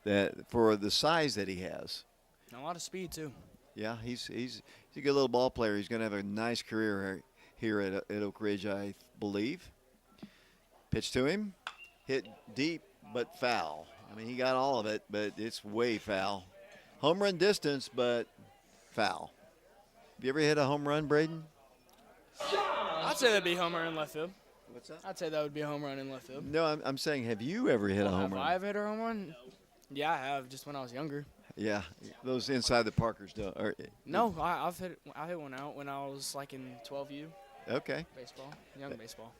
that for the size that he has. And a lot of speed, too. Yeah, he's a good little ball player. He's going to have a nice career here at Oak Ridge, I believe. Pitch to him, hit deep but foul. I mean, he got all of it, but it's way foul. Home run distance, but foul. Have you ever hit a home run, Braden? I'd say that'd be a home run in left field. What's that? I'd say that would be a home run in left field. No, I'm saying, have you ever hit a home Have run? I ever hit a home run? Yeah, I have, just when I was younger. Yeah, those inside the Parkers don't. No, I hit one out when I was like in 12U Okay. baseball, young baseball.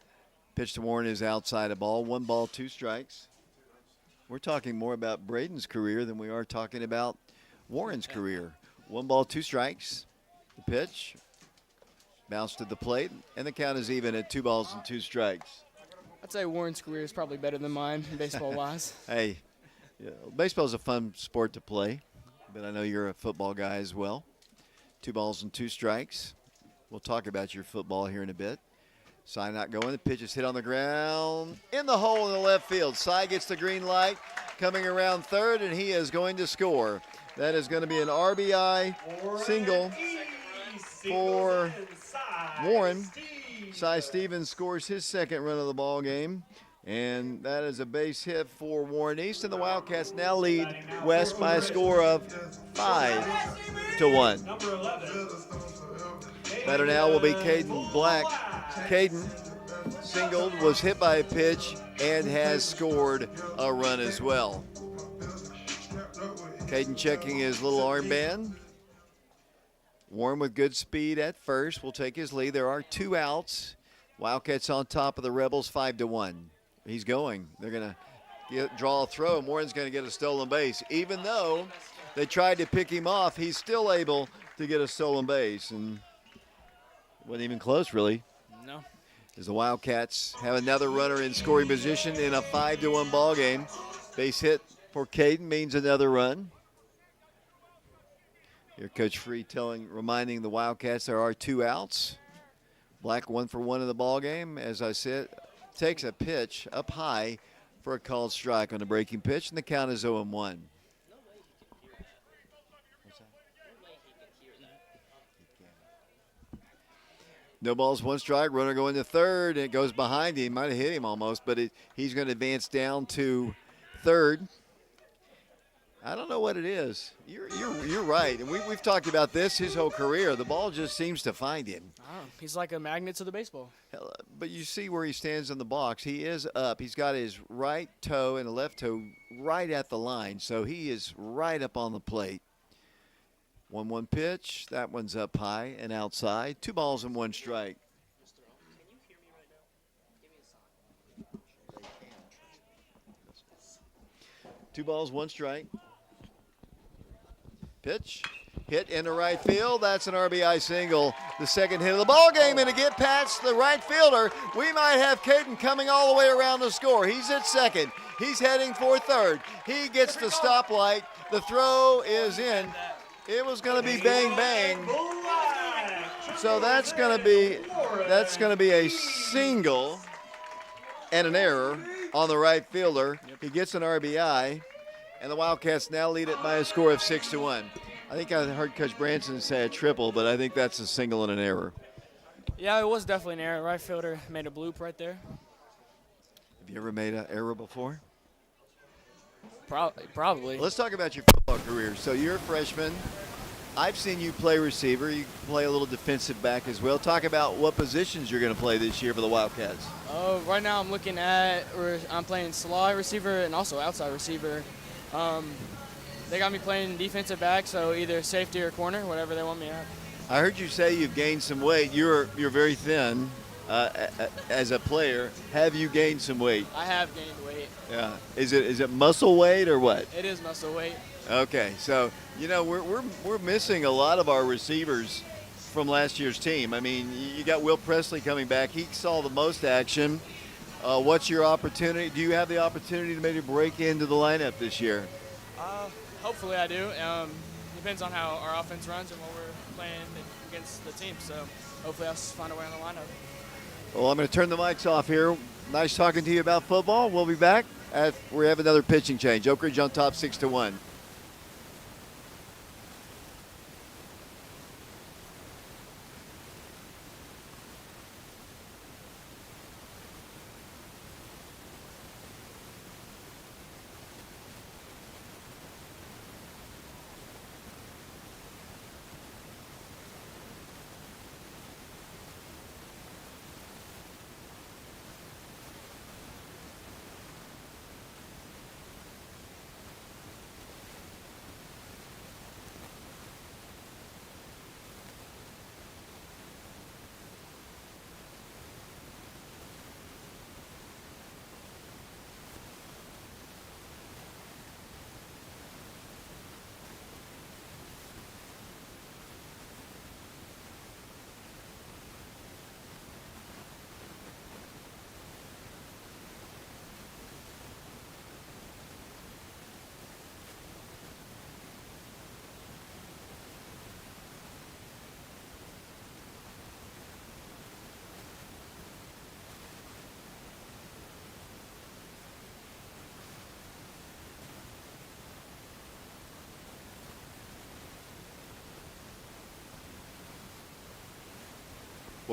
Pitch to Warren is outside a ball. 1 ball, 2 strikes. We're talking more about Braden's career than we are talking about Warren's career. 1 ball, 2 strikes. The pitch. Bounce to the plate. And the count is even at 2 balls and 2 strikes. I'd say Warren's career is probably better than mine, baseball-wise. Hey, yeah, baseball's a fun sport to play, but I know you're a football guy as well. 2 balls and 2 strikes. We'll talk about your football here in a bit. Cy not going. The pitch is hit on the ground in the hole in the left field. Cy gets the green light coming around third, and he is going to score. That is going to be an RBI Warren single. East. for Warren. Steve. Cy Stevens scores his second run of the ball game, and that is a base hit for Warren East, and the Wildcats now lead West by a score of 5-1. Number 11. Batter now will be Caden Black. Caden singled, was hit by a pitch, and has scored a run as well. Caden checking his little armband. Warren with good speed at first will take his lead. There are 2 outs. Wildcats on top of the Rebels 5-1. He's going. They're going to draw a throw, and Warren's going to get a stolen base. Even though they tried to pick him off, he's still able to get a stolen base. And it wasn't even close, really, No. as the Wildcats have another runner in scoring position in a 5-1 ball game. Base hit for Caden means another run. Here, Coach Free reminding the Wildcats there are 2 outs. Black 1 for 1 in the ball game. As I said, takes a pitch up high for a called strike on the breaking pitch, and the count is 0-1. No balls, 1 strike. Runner going to third, and it goes behind him. Might have hit him almost, but he's going to advance down to third. I don't know what it is. You're right, and we've talked about this his whole career. The ball just seems to find him. Oh, he's like a magnet to the baseball. But you see where he stands in the box. He is up. He's got his right toe and the left toe right at the line, so he is right up on the plate. 1-1 pitch. That one's up high and outside. 2 balls and 1 strike. 2 balls, 1 strike. Pitch. Hit into right field. That's an RBI single. The second hit of the ball game, and to get past the right fielder, we might have Caden coming all the way around the score. He's at second. He's heading for third. He gets the stoplight. The throw is in. It was going to be bang bang. So that's going to be a single and an error on the right fielder. He gets an RBI, and the Wildcats now lead it by a score of 6-1. I think I heard Coach Branson say a triple, but I think that's a single and an error. Yeah, it was definitely an error. Right fielder made a bloop right there. Have you ever made an error before? Probably. Let's talk about your football career. So you're a freshman. I've seen you play receiver. You play a little defensive back as well. Talk about what positions you're going to play this year for the Wildcats. Right now I'm looking at, I'm playing slot receiver and also outside receiver. They got me playing defensive back, so either safety or corner, whatever they want me at. I heard you say you've gained some weight. You're very thin as a player. Have you gained some weight? I have gained weight. Yeah. Is it muscle weight or what? It is muscle weight. Okay, so we're missing a lot of our receivers from last year's team. I mean, you got Will Presley coming back. He saw the most action. What's your opportunity? Do you have the opportunity to maybe break into the lineup this year? Hopefully I do. Depends on how our offense runs and what we're playing against the team. So hopefully I'll find a way in the lineup. Well, I'm going to turn the mics off here. Nice talking to you about football. We'll be back. We have another pitching change. Oak Ridge on top 6-1.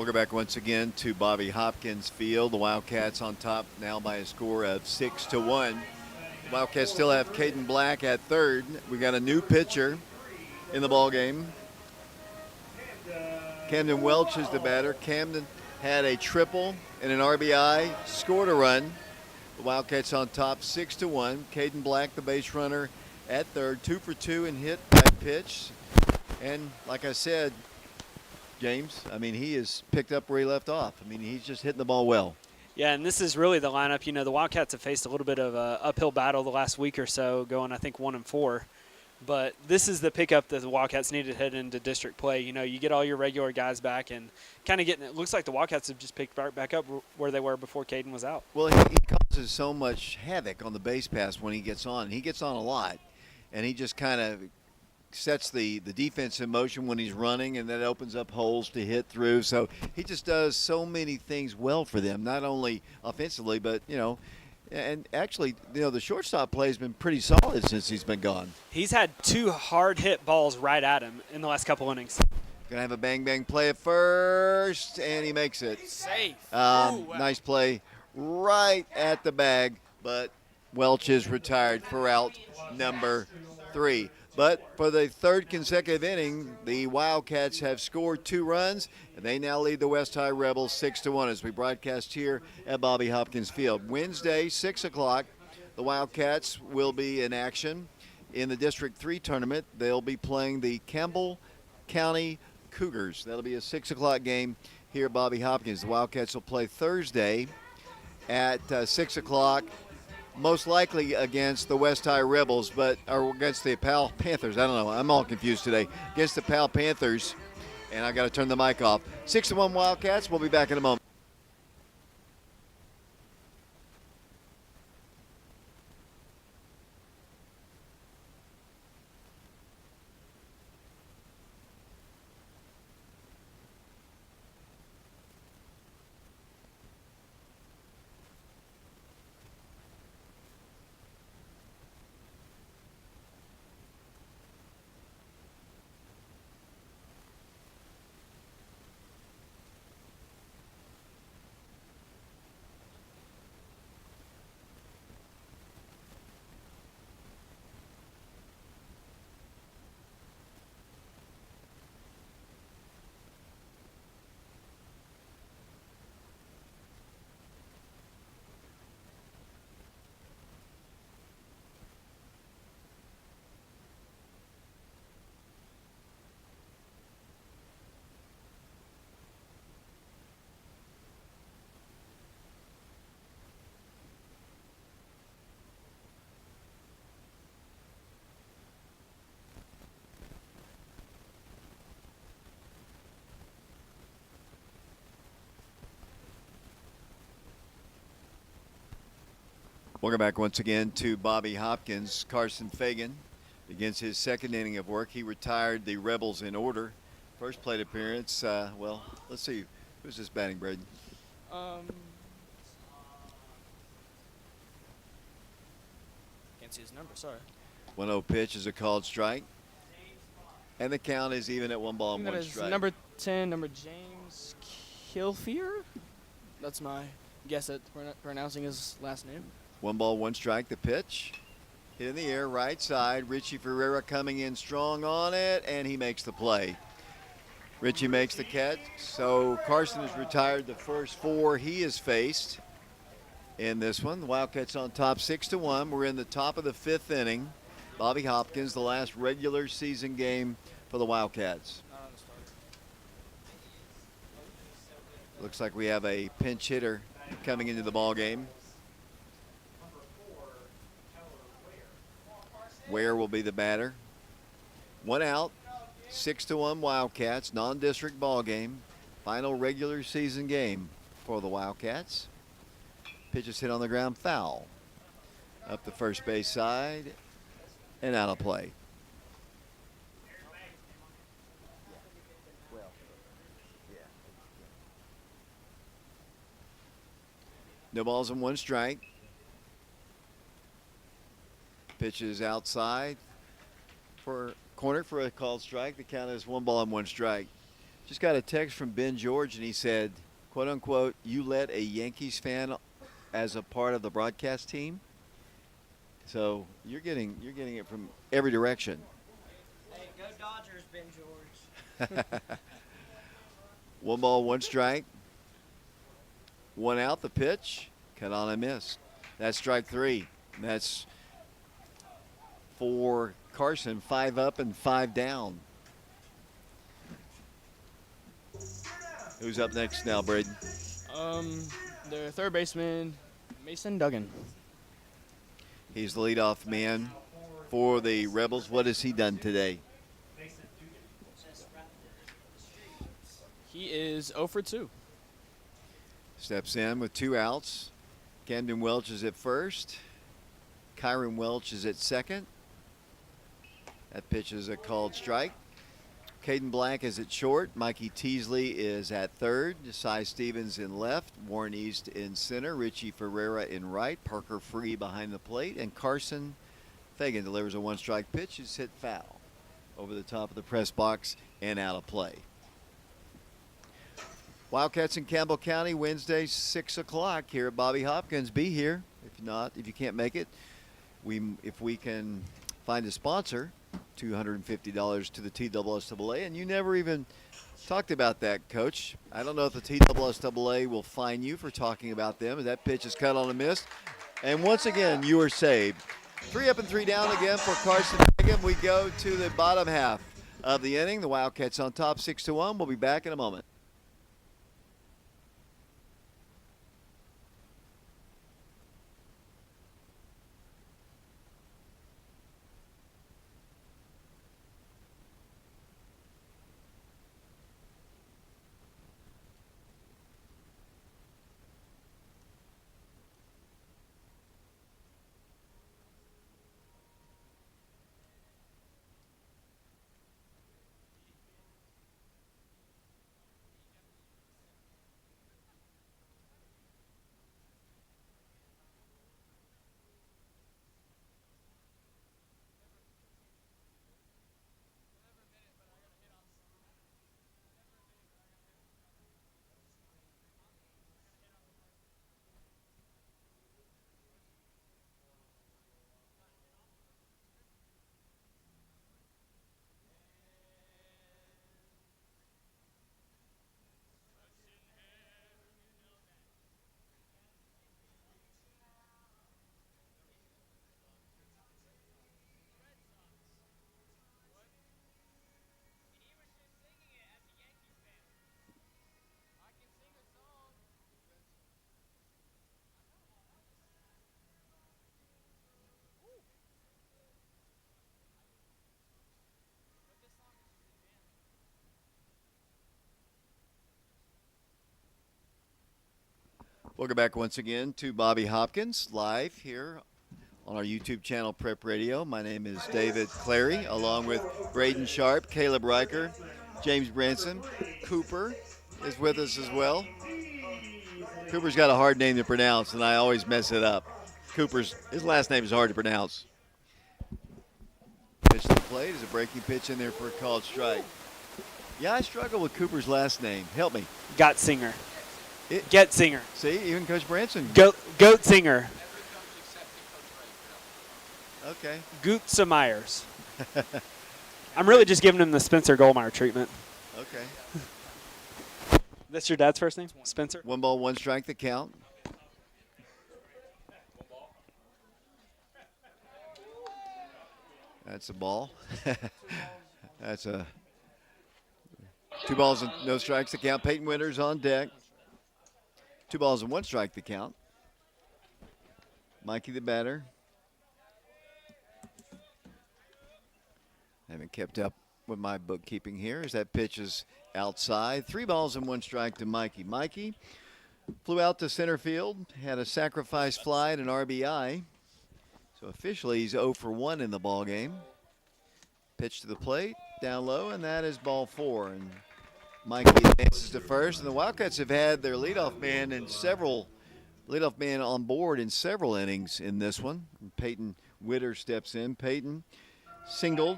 We'll go back once again to Bobby Hopkins Field. The Wildcats on top now by a score of 6-1. The Wildcats still have Caden Black at third. We got a new pitcher in the ball game. Camden Welch is the batter. Camden had a triple and an RBI, scored a run. The Wildcats on top 6-1. Caden Black, the base runner, at third, 2 for 2 and hit by pitch. And like I said, James, I mean, he has picked up where he left off. I mean, he's just hitting the ball well. Yeah, and this is really the lineup. You know, the Wildcats have faced a little bit of an uphill battle the last week or so, going, I think, 1-4. But this is the pickup that the Wildcats needed to head into district play. You know, you get all your regular guys back and kind of getting – it looks like the Wildcats have just picked back up where they were before Caden was out. Well, he causes so much havoc on the base pass when he gets on. He gets on a lot, and he just kind of sets the defense in motion when he's running, and that opens up holes to hit through. So he just does so many things well for them, not only offensively, but, you know, and actually, you know, the shortstop play has been pretty solid since he's been gone. He's had 2 hard hit balls right at him in the last couple innings. Gonna have a bang play at first, and he makes it. Safe. Nice play right at the bag, but Welch is retired for out number 3. But for the third consecutive inning, the Wildcats have scored 2 runs, and they now lead the West High Rebels 6-1 as we broadcast here at Bobby Hopkins Field. Wednesday, 6 o'clock, the Wildcats will be in action in the District 3 tournament. They'll be playing the Campbell County Cougars. That'll be a 6 o'clock game here at Bobby Hopkins. The Wildcats will play Thursday at 6 o'clock. Most likely against the West High Rebels, or against the Powell Panthers. I don't know. I'm all confused today. Against the Powell Panthers, and I got to turn the mic off. 6-1 Wildcats. We'll be back in a moment. Welcome back once again to Bobby Hopkins. Carson Fagan begins his second inning of work. He retired the Rebels in order. First plate appearance. Well, let's see. Who's this batting, Braden? Can't see his number, sorry. 1-0 pitch is a called strike. And the count is even at 1 ball and That 1 is strike. number 10, number James Kilfier. That's my guess at pronouncing his last name. 1 ball, 1 strike. The pitch hit in the air, right side. Richie Ferreira coming in strong on it, and he makes the play. Richie makes the catch. So Carson has retired the first 4 he has faced in this one. The Wildcats on top 6-1. We're in the top of the 5th inning. Bobby Hopkins, the last regular season game for the Wildcats. Looks like we have a pinch hitter coming into the ball game. Ware will be the batter. 1 out, 6-1 Wildcats, non-district ball game. Final regular season game for the Wildcats. Pitch is hit on the ground, foul. Up the first base side and out of play. No balls and 1 strike. Pitch is outside for corner for a called strike. The count is 1 ball and 1 strike. Just got a text from Ben George, and he said, "quote unquote," you let a Yankees fan as a part of the broadcast team. So you're getting it from every direction. Hey, go Dodgers, Ben George. 1 ball, 1 strike. 1 out. The pitch. Cut on and missed. That's strike 3. That's for Carson. 5 up and 5 down. Who's up next now, Braden? The third baseman, Mason Duggan. He's the leadoff man for the Rebels. What has he done today? He is 0 for 2. Steps in with 2 outs. Camden Welch is at first. Kyron Welch is at second. That pitch is a called strike. Caden Black is at short. Mikey Teasley is at third. Cy Stevens in left. Warren East in center. Richie Ferreira in right. Parker Free behind the plate. And Carson Fagan delivers a 1-strike pitch. It's hit foul over the top of the press box and out of play. Wildcats in Campbell County, Wednesday, 6 o'clock here at Bobby Hopkins. Be here. If you can't make it, if we can find a sponsor, $250 to the TSSAA. And you never even talked about that, Coach. I don't know if the TSSAA will fine you for talking about them. That pitch is cut on a miss. And once again, you are saved. 3 up and 3 down again for Carson Fagan. We go to the bottom half of the inning. The Wildcats on top 6-1. We'll be back in a moment. Welcome back once again to Bobby Hopkins, live here on our YouTube channel, Prep Radio. My name is David Clary, along with Braden Sharp, Caleb Riker, James Branson. Cooper is with us as well. Cooper's got a hard name to pronounce, and I always mess it up. His last name is hard to pronounce. Pitch to the plate is a breaking pitch in there for a called strike. Yeah, I struggle with Cooper's last name. Help me. Gottsinger. Getzinger. See, even Coach Branson. Goatsinger. Okay. Gootsa Myers. I'm really just giving him the Spencer Goldmeyer treatment. Okay. That's your dad's first name? Spencer? 1 ball, 1 strike, the count. That's a ball. That's a 2 balls and no strikes, the count. Peyton Winters on deck. 2 balls and 1 strike, the count. Mikey the batter. Haven't kept up with my bookkeeping here as that pitch is outside. 3 balls and 1 strike to Mikey. Mikey flew out to center field, had a sacrifice fly and an RBI. So officially he's 0 for 1 in the ball game. Pitch to the plate, down low, and that is ball 4. And Mikey advances to first, and the Wildcats have had their leadoff man on board in several innings in this one. And Peyton Witter steps in. Peyton singled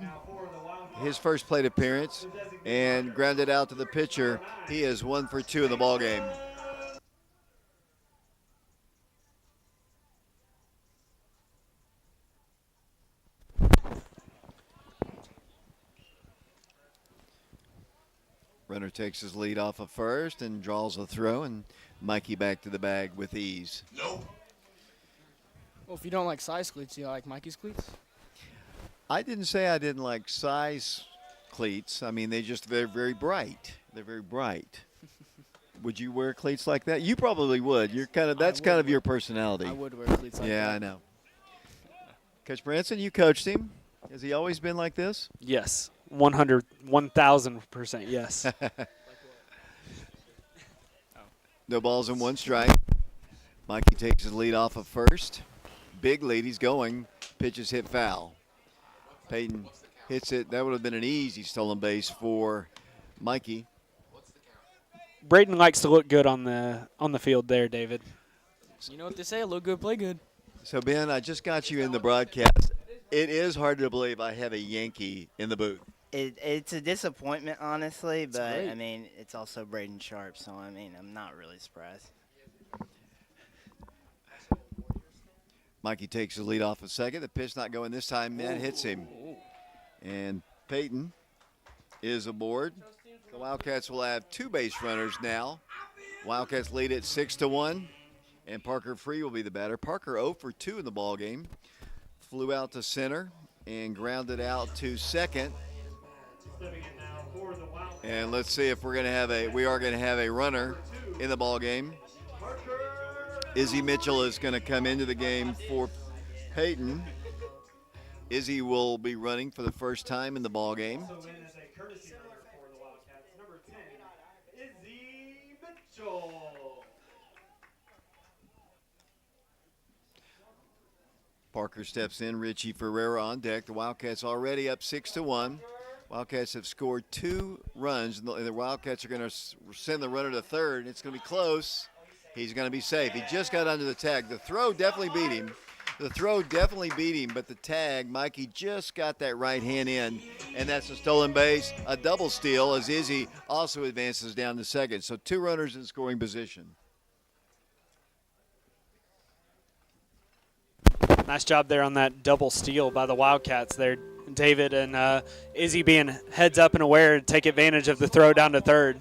his first plate appearance and grounded out to the pitcher. He is 1 for 2 in the ball game. Runner takes his lead off of first and draws a throw, and Mikey back to the bag with ease. Well, if you don't like size cleats, you like Mikey's cleats? I didn't say I didn't like size cleats. I mean, they're very bright. They're very bright. Would you wear cleats like that? You probably would. That's kind of your personality. I would wear cleats like that. Yeah, I know. Coach Branson, you coached him. Has he always been like this? Yes, 1,000% yes. No balls and 1 strike. Mikey takes his lead off of first. Big lead. He's going. Pitch is hit foul. Peyton hits it. That would have been an easy stolen base for Mikey. Brayton likes to look good on the field there, David. You know what they say, look good, play good. So, Ben, I just got you in the broadcast. It is hard to believe I have a Yankee in the booth. It's a disappointment, honestly, but, great. I mean, it's also Braden Sharp, so, I mean, I'm not really surprised. Mikey takes the lead off a second. The pitch not going this time. That hits him. And Peyton is aboard. The Wildcats will have 2 base runners now. Wildcats lead at 6-1. And Parker Free will be the batter. Parker 0 for 2 in the ball game. Flew out to center and grounded out to second. Stepping in now for the Wildcats. And let's see if we are going to have a runner in the ball game. Izzy Mitchell is going to come into the game for Peyton. Izzy will be running for the first time in the ball game. Also in as a courtesy runner for the Wildcats, number 10, Izzy Mitchell. Parker steps in. Richie Ferreira on deck. The Wildcats already up 6-1. Wildcats have scored 2 runs, and the Wildcats are going to send the runner to third, and it's going to be close. He's going to be safe. He just got under the tag. The throw definitely beat him. But the tag, Mikey just got that right hand in, and that's a stolen base, a double steal as Izzy also advances down to second. So 2 runners in scoring position. Nice job there on that double steal by the Wildcats there, David, and Izzy being heads up and aware to take advantage of the throw down to third.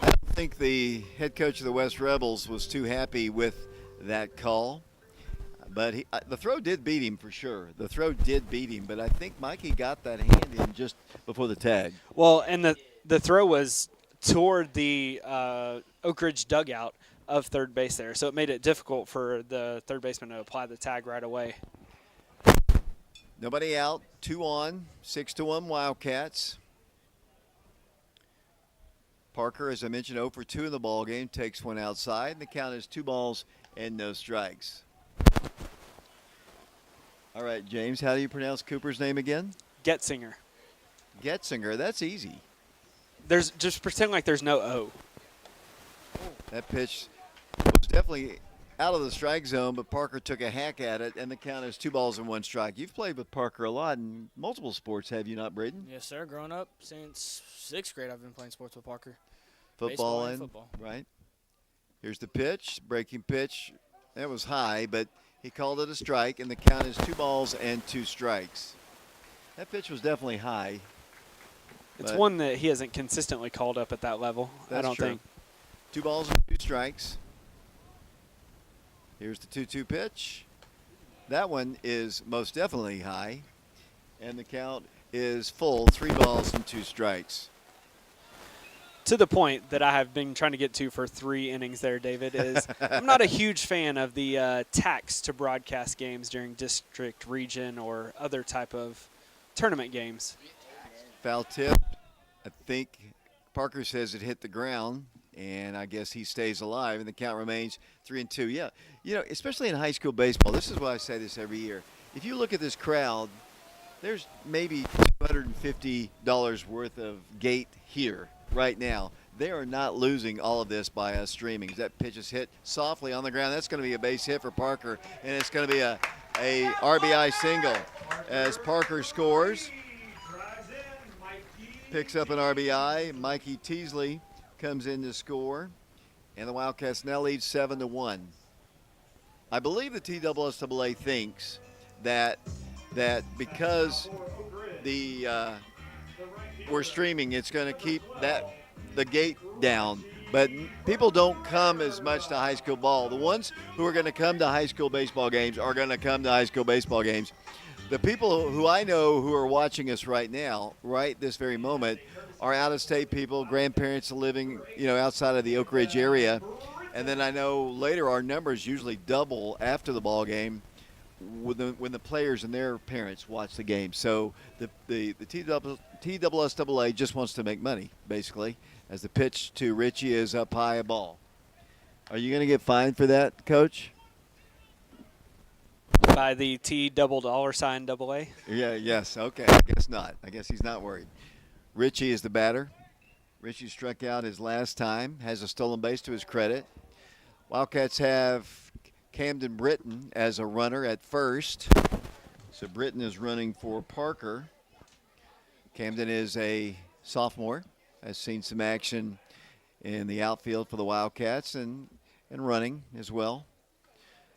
I think the head coach of the West Rebels was too happy with that call. But the throw did beat him for sure. But I think Mikey got that hand in just before the tag. Well, and the throw was toward the Oak Ridge dugout of third base there, so it made it difficult for the third baseman to apply the tag right away. Nobody out, 2 on, 6-1 Wildcats. Parker, as I mentioned, 0 for 2 in the ball game, takes one outside, and the count is 2 balls and no strikes. All right, James, how do you pronounce Cooper's name again? Getzinger. Getzinger, that's easy. There's just pretend like there's no O. That pitch was definitely out of the strike zone, but Parker took a hack at it, and the count is 2 balls and 1 strike. You've played with Parker a lot in multiple sports, have you not, Braden? Yes, sir. Growing up, since 6th grade, I've been playing sports with Parker. Football Baseball and and football. right. Here's the pitch, breaking pitch. That was high, but he called it a strike, and the count is 2 balls and 2 strikes. That pitch was definitely high. It's but one that he hasn't consistently called up at that level, I that's don't true. think. 2 balls and 2 strikes. Here's the 2-2 pitch. That one is most definitely high, and the count is full, 3 balls and 2 strikes. To the point that I have been trying to get to for 3 innings there, David, is I'm not a huge fan of the tax to broadcast games during district, region, or other type of tournament games. Foul tip. I think Parker says it hit the ground, and I guess he stays alive, and the count remains 3-2. Yeah, you know, especially in high school baseball, this is why I say this every year. If you look at this crowd, there's maybe $250 worth of gate here right now. They are not losing all of this by us streaming. That pitch is hit softly on the ground. That's going to be a base hit for Parker, and it's going to be a RBI single. as Parker scores. Drives in. Mikey. Picks up an RBI. Mikey Teasley comes in to score. And the Wildcats now lead 7-1. I believe the TSSAA thinks that because we're streaming, it's going to keep the gate down. But people don't come as much to high school ball. The ones who are going to come to high school baseball games are going to come to high school baseball games. The people who I know who are watching us right now, right this very moment, are out-of-state people, grandparents living, outside of the Oak Ridge area. And then I know later our numbers usually double after the ball game when the players and their parents watch the game. So the TSSAA just wants to make money, basically, as the pitch to Richie is up high a ball. Are you going to get fined for that, Coach? By the $$AA. Yeah, yes. Okay, I guess not. I guess he's not worried. Richie is the batter. Richie struck out his last time, has a stolen base to his credit. Wildcats have Camden Britton as a runner at first. So Britton is running for Parker. Camden is a sophomore, has seen some action in the outfield for the Wildcats and running as well.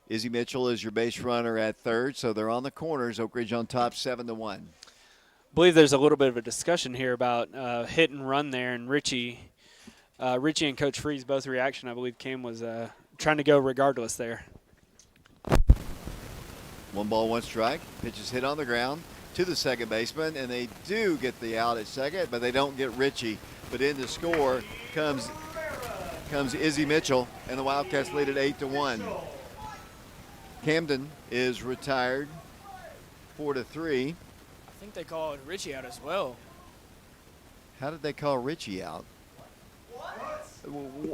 Izzy Mitchell is your base runner at third, so they're on the corners. Oak Ridge on top, 7-1. I believe there's a little bit of a discussion here about hit and run there, and Richie and Coach Freeze both reaction. I believe Cam was trying to go regardless there. 1 ball, 1 strike. Pitch is hit on the ground to the second baseman, and they do get the out at second, but they don't get Richie. But in to score comes Izzy Mitchell, and the Wildcats lead at 8-1. Camden is retired, 4-3. I think they called Richie out as well. How did they call Richie out?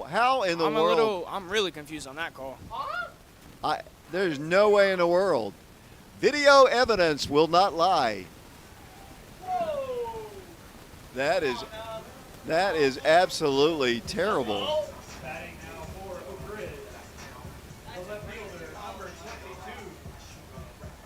How in the world? I'm really confused on that call. There's no way in the world. Video evidence will not lie. That is absolutely terrible. Batting now for Oak Ridge. The left fielder, number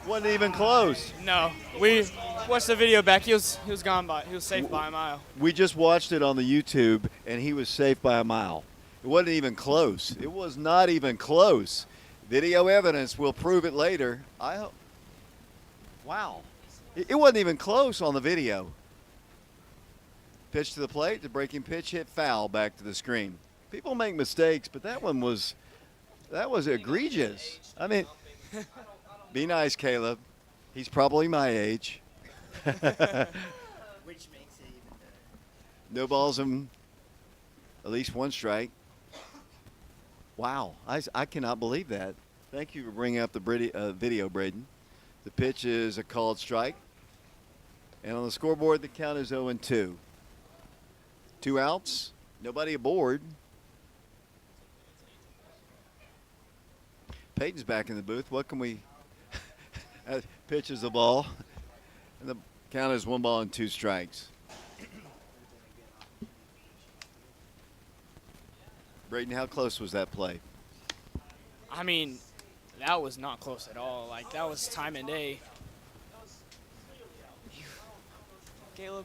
22. Wasn't even close. No, we watched the video back. He was gone by. He was safe by a mile. We just watched it on the YouTube, and he was safe by a mile. It wasn't even close. It was not even close. Video evidence will prove it later. Wow. It wasn't even close on the video. Pitch to the plate, the breaking pitch hit foul back to the screen. People make mistakes, but that was egregious. I mean, be nice, Caleb. He's probably my age. Which makes it even better. No balls and at least 1 strike. Wow, I cannot believe that. Thank you for bringing up the video, Braden. The pitch is a called strike. And on the scoreboard, the count is 0-2. 2 outs, nobody aboard. Peyton's back in the booth. What can we pitches the ball. And the count is 1 ball and 2 strikes. Braden, how close was that play? I mean, that was not close at all. Like, that was time and day. Caleb.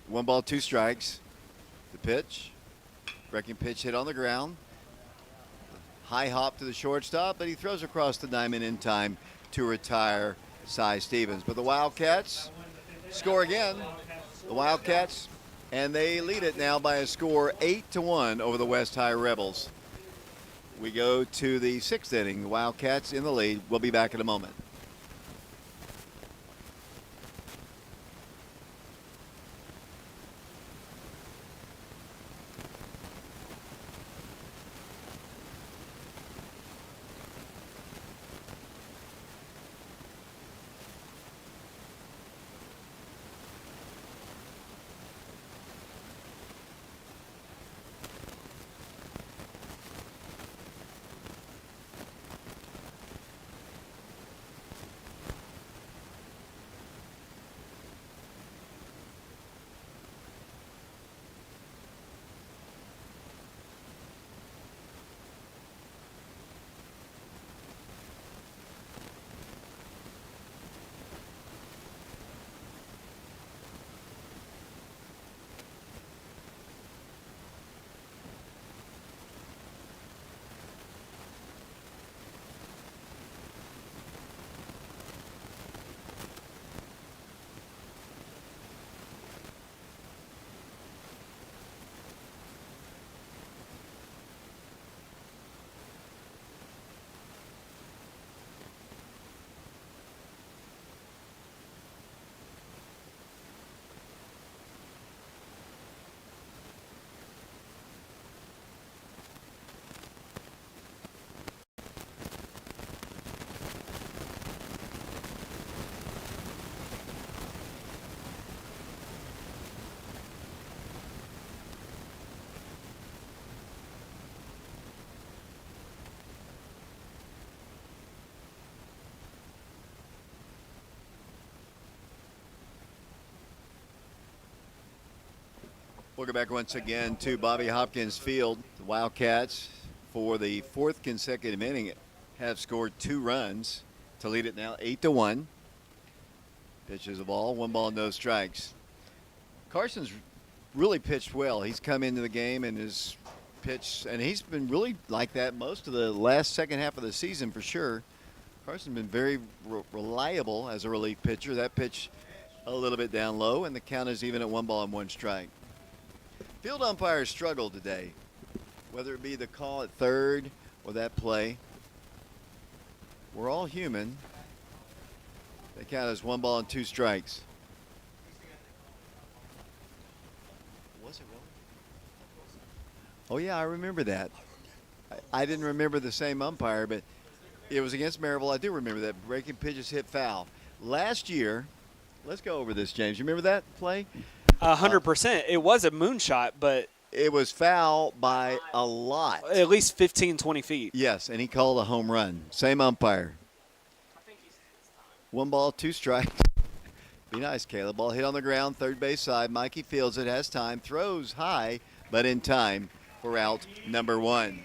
1 ball, 2 strikes. The pitch. Breaking pitch hit on the ground. High hop to the shortstop, but he throws across the diamond in time to retire Cy Stevens. But the Wildcats score again. The Wildcats, and they lead it now by a score 8-1 over the West High Rebels. We go to the 6th inning. The Wildcats in the lead. We'll be back in a moment. Welcome back once again to Bobby Hopkins Field. The Wildcats, for the fourth consecutive inning, have scored 2 runs to lead it now 8-1. Pitches a ball, 1 ball, no strikes. Carson's really pitched well. He's come into the game and has pitched, and he's been really like that most of the last second half of the season for sure. Carson's been very reliable as a relief pitcher. That pitch a little bit down low, and the count is even at 1 ball and 1 strike. Field umpires struggled today, whether it be the call at third or that play. We're all human. They count as 1 ball and 2 strikes. Was it really? Oh yeah, I remember that. I didn't remember the same umpire, but it was against Maryville. I do remember that. Breaking pitches hit foul. Last year, let's go over this, James. You remember that play? 100%. It was a moonshot, but It was foul by a lot. at least 15, 20 feet. Yes, and he called a home run. Same umpire. 1 ball, 2 strikes. Be nice, Caleb. Ball hit on the ground, third base side. Mikey fields it, has time, throws high, but in time for out number 1.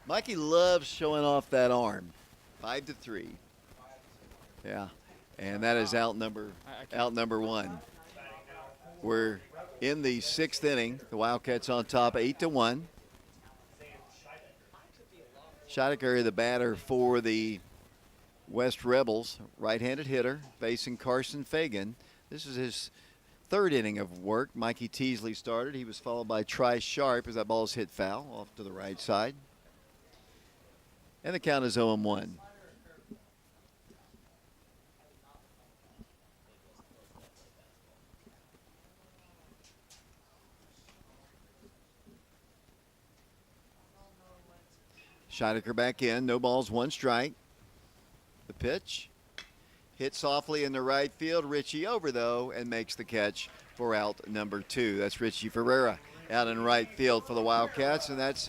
Mikey loves showing off that arm. 5-3. Yeah, and that is out number 1. We're in the 6th inning. The Wildcats on top, 8-1. Scheidegger, the batter for the West Rebels, right-handed hitter, facing Carson Fagan. This is his 3rd inning of work. Mikey Teasley started. He was followed by Tri Sharp as that ball's hit foul off to the right side. And the count is 0-1. Scheidegger back in. No balls, 1 strike. The pitch. Hit softly in the right field. Richie over, though, and makes the catch for out number 2. That's Richie Ferreira out in right field for the Wildcats, and that's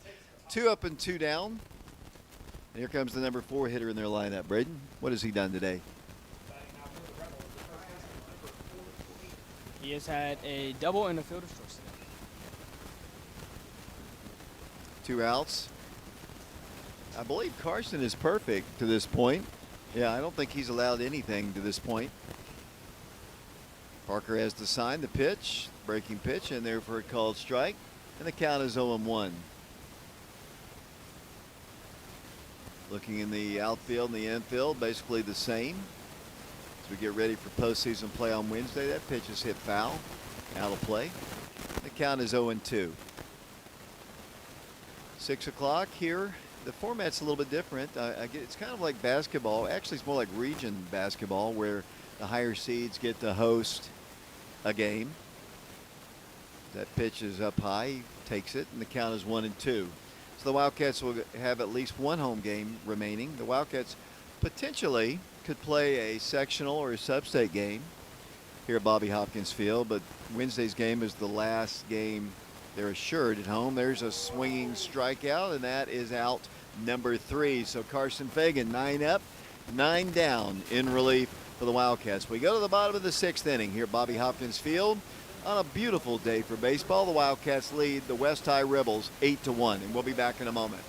2 up and 2 down. And here comes the number 4 hitter in their lineup. Braden, what has he done today? He has had a double and a fielder's choice today. 2 outs. I believe Carson is perfect to this point. Yeah, I don't think he's allowed anything to this point. Parker has the sign, the pitch, breaking pitch, and there for a called strike. And the count is 0-1. Looking in the outfield and the infield, basically the same. As we get ready for postseason play on Wednesday, that pitch is hit foul, out of play. The count is 0-2. 6 o'clock here. The format's a little bit different. It's kind of like basketball. Actually, it's more like region basketball, where the higher seeds get to host a game. That pitch is up high, he takes it, and the count is 1-2. So the Wildcats will have at least 1 home game remaining. The Wildcats potentially could play a sectional or a sub-state game here at Bobby Hopkins Field, but Wednesday's game is the last game they're assured at home. There's a swinging strikeout, and that is out number 3. So Carson Fagan, 9 up, 9 down in relief for the Wildcats. We go to the bottom of the 6th inning here at Bobby Hopkins Field. On a beautiful day for baseball, the Wildcats lead the West High Rebels 8-1, and we'll be back in a moment.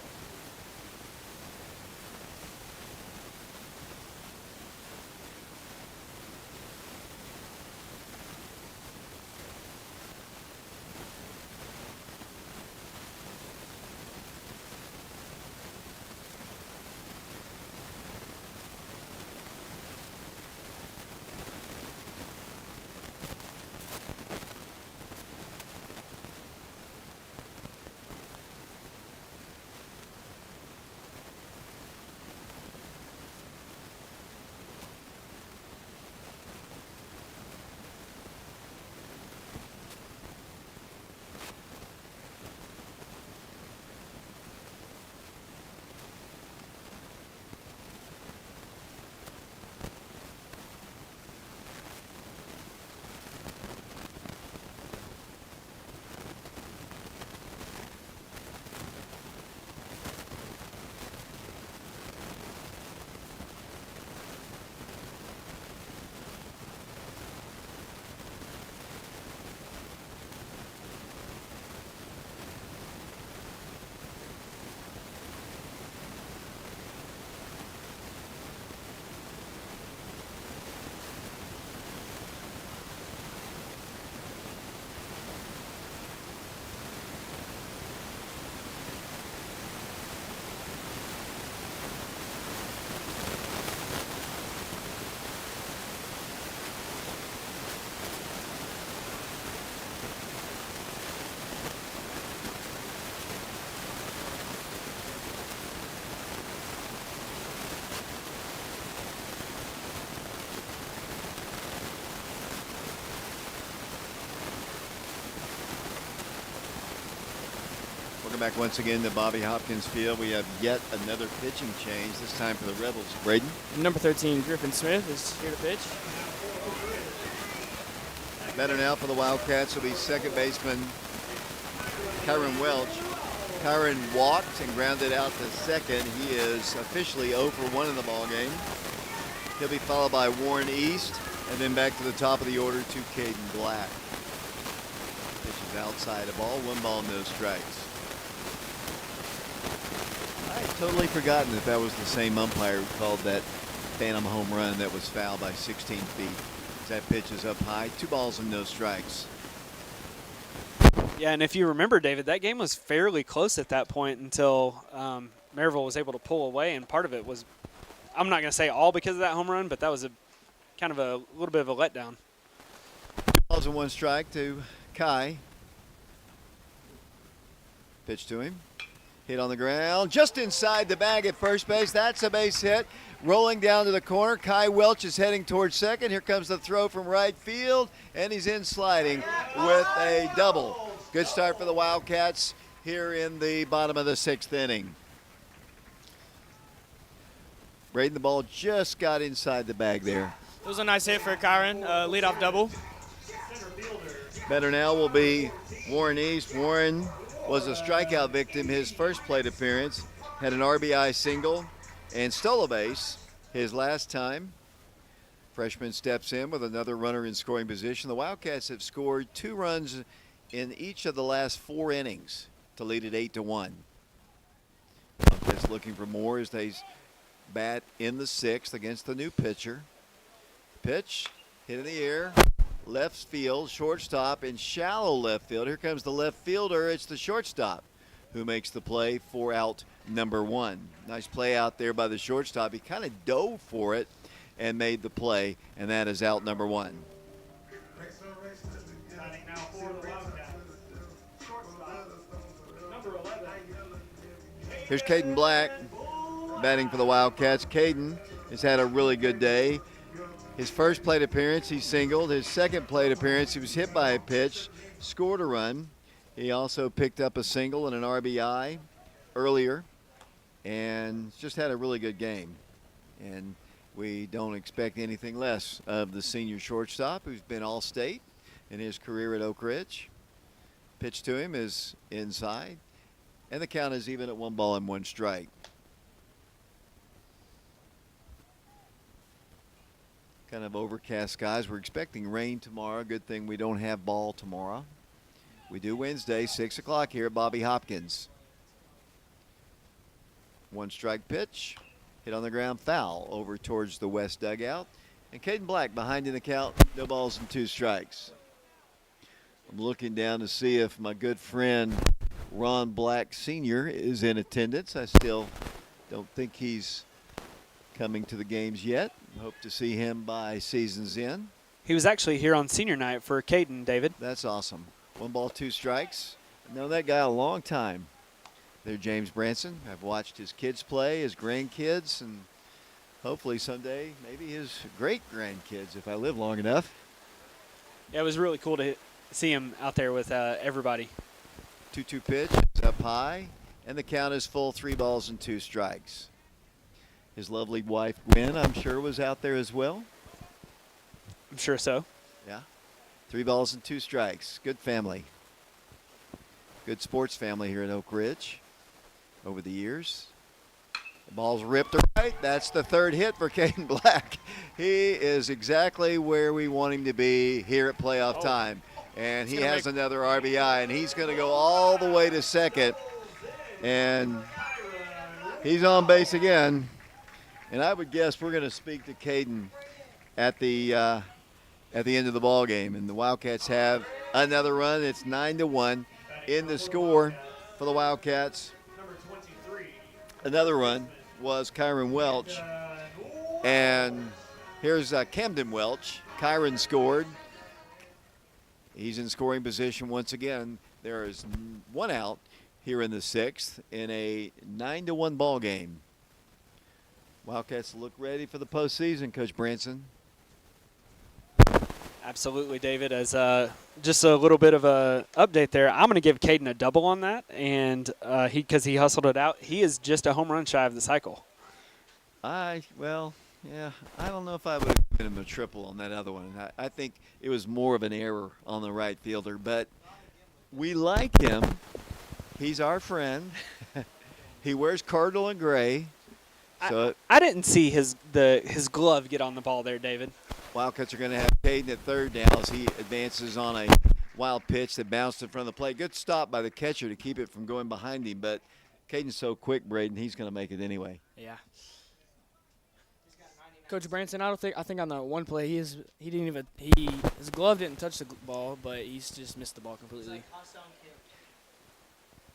Welcome back once again to Bobby Hopkins Field. We have yet another pitching change, this time for the Rebels. Braden? Number 13, Griffin Smith, is here to pitch. Better now for the Wildcats will be second baseman Kyron Welch. Kyron walked and grounded out to second. He is officially 0 for 1 in the ball game. He'll be followed by Warren East, and then back to the top of the order to Caden Black. Pitches outside a ball, 1 ball, no strikes. I had totally forgotten that was the same umpire who called that phantom home run that was fouled by 16 feet. That pitch is up high, 2 balls and no strikes. Yeah, and if you remember, David, that game was fairly close at that point until Maryville was able to pull away, and part of it was, I'm not going to say all because of that home run, but that was a kind of a little bit of a letdown. 2 balls and 1 strike to Kai. Pitch to him. Hit on the ground, just inside the bag at first base. That's a base hit. Rolling down to the corner, Kai Welch is heading towards second. Here comes the throw from right field, and he's in sliding with a double. Good start for the Wildcats here in the bottom of the 6th inning. Braden, the ball just got inside the bag there. It was a nice hit for Kyron, leadoff double. Better now will be Warren East. Warren was a strikeout victim his first plate appearance, had an RBI single and stole a base his last time. Freshman steps in with another runner in scoring position. The Wildcats have scored 2 runs in each of the last 4 innings to lead it 8-1. Wildcats looking for more as they bat in the 6th against the new pitcher. Pitch hit in the air. Left field, shortstop in shallow left field. Here comes the left fielder. It's the shortstop who makes the play for out number 1. Nice play out there by the shortstop. He kind of dove for it and made the play, and that is out number 1. Signing now for the Wildcats. Shortstop, number 11. Here's Caden Black batting for the Wildcats. Caden has had a really good day. His first plate appearance, he singled. His second plate appearance, he was hit by a pitch, scored a run. He also picked up a single and an RBI earlier, and just had a really good game. And we don't expect anything less of the senior shortstop, who's been All-State in his career at Oak Ridge. Pitch to him is inside, and the count is even at 1 ball and 1 strike. Kind of overcast skies. We're expecting rain tomorrow. Good thing we don't have ball tomorrow. We do Wednesday, 6 o'clock here at Bobby Hopkins. 1 strike pitch. Hit on the ground, foul over towards the west dugout. And Caden Black behind in the count. No balls and 2 strikes. I'm looking down to see if my good friend Ron Black Sr. is in attendance. I still don't think he's coming to the games yet. Hope to see him by season's end. He was actually here on senior night for Caden, David. That's awesome. 1 ball, 2 strikes. I've known that guy a long time. There's James Branson. I've watched his kids play, his grandkids, and hopefully someday maybe his great-grandkids if I live long enough. Yeah, it was really cool to see him out there with everybody. 2-2 pitch is up high, and the count is full, 3 balls and 2 strikes. His lovely wife, Gwen, I'm sure was out there as well. I'm sure so. Yeah. 3 balls and 2 strikes. Good family. Good sports family here in Oak Ridge over the years. The ball's ripped to right. That's the 3rd hit for Caden Black. He is exactly where we want him to be here at playoff time. And he has another RBI, and he's going to go all the way to second. And he's on base again. And I would guess we're going to speak to Caden at the end of the ball game. And the Wildcats have another run. It's 9-1 in the score for the Wildcats. Number 23. Another run was Kyron Welch. And here's Camden Welch. Kyron scored. He's in scoring position once again. There is 1 out here in the 6th in a 9-1 ball game. Wildcats look ready for the postseason, Coach Branson. Absolutely, David. As just a little bit of a update there, I'm going to give Caden a double on that, and because he hustled it out, he is just a home run shy of the cycle. Well, yeah, I don't know if I would have given him a triple on that other one. I think it was more of an error on the right fielder, but we like him. He's our friend. He wears cardinal and gray. So I didn't see his glove get on the ball there, David. Wildcats are going to have Caden at third now as he advances on a wild pitch that bounced in front of the plate. Good stop by the catcher to keep it from going behind him, but Caden's so quick, Braden, he's going to make it anyway. Yeah. Coach Branson, I think on the one play his glove didn't touch the ball, but he's just missed the ball completely.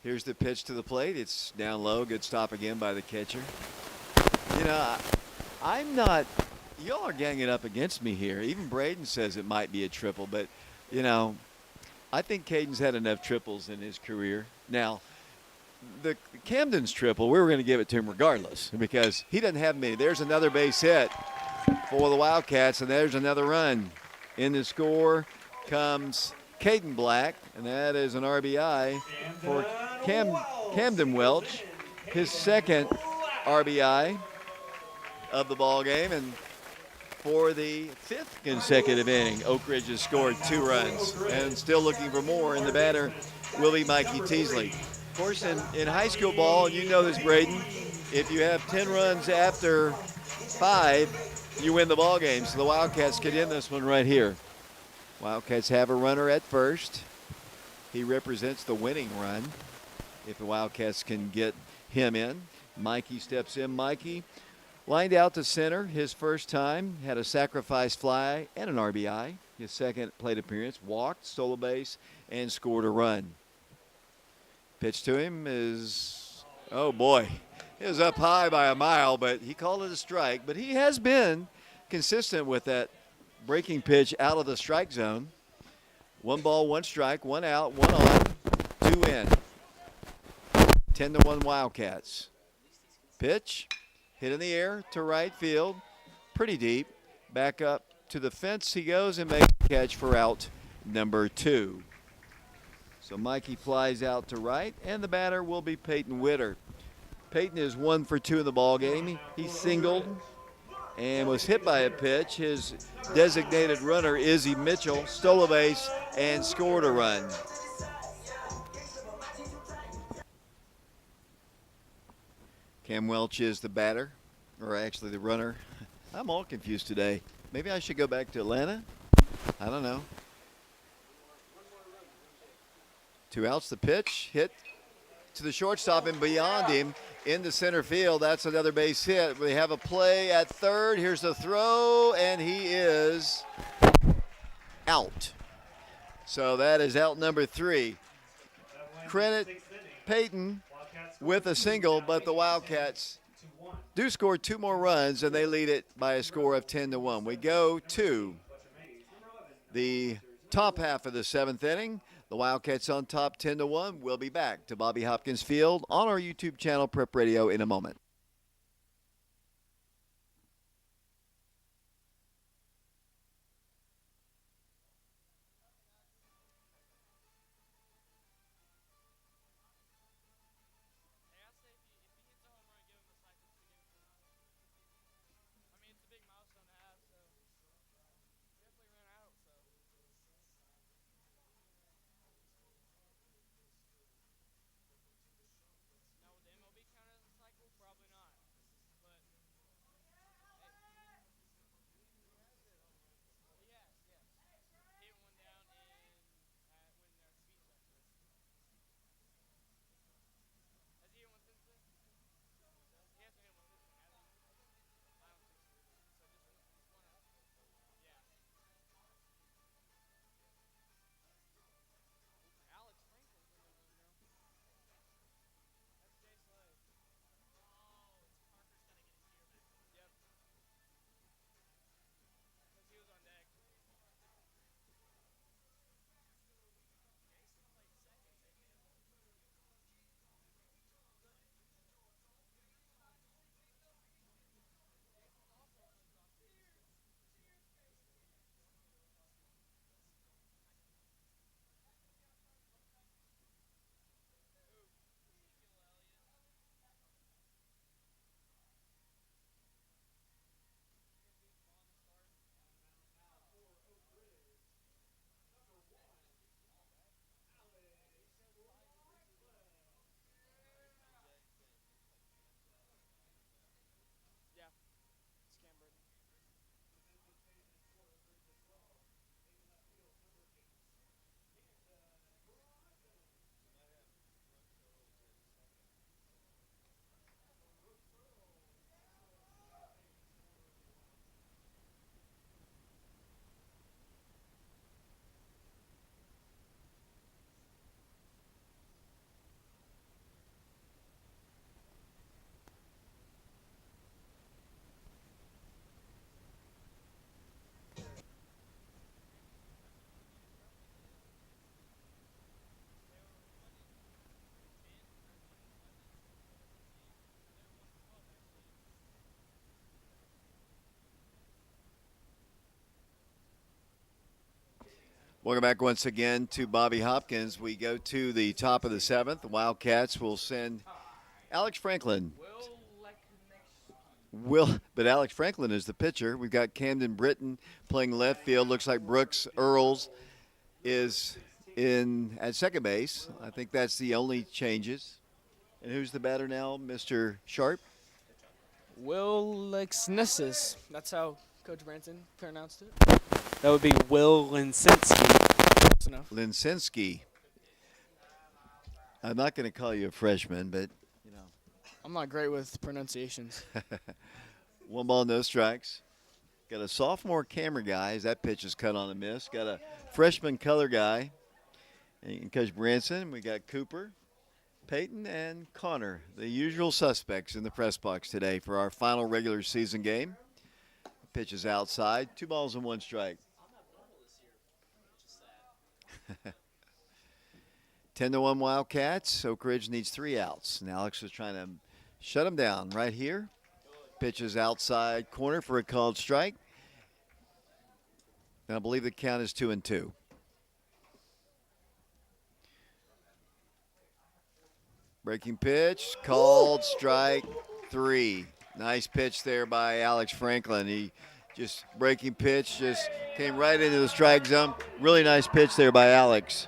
Here's the pitch to the plate. It's down low. Good stop again by the catcher. You know, I'm not – y'all are ganging up against me here. Even Braden says it might be a triple, but, you know, I think Caden's had enough triples in his career. Now, the Camden's triple, we were going to give it to him regardless because he doesn't have many. There's another base hit for the Wildcats, and there's another run. In the score comes Caden Black, and that is an RBI for Camden Welch, his second RBI of the ball game, and for the fifth consecutive inning, Oak Ridge has scored 2 runs and still looking for more, and the batter will be Mikey Teasley. Of course, in high school ball, you know this, Braden, if you have 10 runs after 5, you win the ball game. So the Wildcats could end this one right here. Wildcats have a runner at first. He represents the winning run if the Wildcats can get him in. Mikey steps in. Mikey lined out to center his first time, had a sacrifice fly and an RBI. His second plate appearance, walked, stole a base, and scored a run. Pitch to him is, oh boy, it was up high by a mile, but he called it a strike. But he has been consistent with that breaking pitch out of the strike zone. 1 ball, 1 strike, 1 out, 1 on, 2 in. 10-1 Wildcats. Pitch, hit in the air to right field, pretty deep. Back up to the fence he goes and makes the catch for out number 2. So Mikey flies out to right, and the batter will be Peyton Witter. Peyton is 1 for 2 in the ball game. He singled and was hit by a pitch. His designated runner, Izzy Mitchell, stole a base and scored a run. Cam Welch is the batter, or actually the runner. I'm all confused today. Maybe I should go back to Atlanta? I don't know. 2 outs, the pitch, hit to the shortstop and beyond him into center field. That's another base hit. We have a play at third. Here's the throw, and he is out. So that is out number 3. Credit Peyton with a single, but the Wildcats do score 2 more runs, and they lead it by a score of 10-1. We go to the top half of the 7th inning. The Wildcats on top 10-1. We'll be back to Bobby Hopkins Field on our YouTube channel, Prep Radio, in a moment. Welcome back once again to Bobby Hopkins. We go to the top of the 7th. The Wildcats will send Alex Franklin. But Alex Franklin is the pitcher. We've got Camden Britton playing left field. Looks like Brooks Earls is in at second base. I think that's the only changes. And who's the batter now, Mr. Sharp? Will Lexnessis. That's how Coach Branson pronounced it. That would be Will Linsinski. Close enough. Linsinski. I'm not going to call you a freshman, but, you know. I'm not great with pronunciations. 1 ball, no strikes. Got a sophomore camera guy as that pitch is cut on a miss. Got a freshman color guy. And Coach Branson, we got Cooper, Peyton, and Connor, the usual suspects in the press box today for our final regular season game. Pitch is outside. 2 balls and 1 strike. 10-1 Wildcats. Oak Ridge needs 3 outs. And Alex is trying to shut him down right here. Pitch is outside corner for a called strike. And I believe the count is 2-2. Breaking pitch, called strike 3. Nice pitch there by Alex Franklin. He just breaking pitch, just came right into the strike zone. Really nice pitch there by Alex.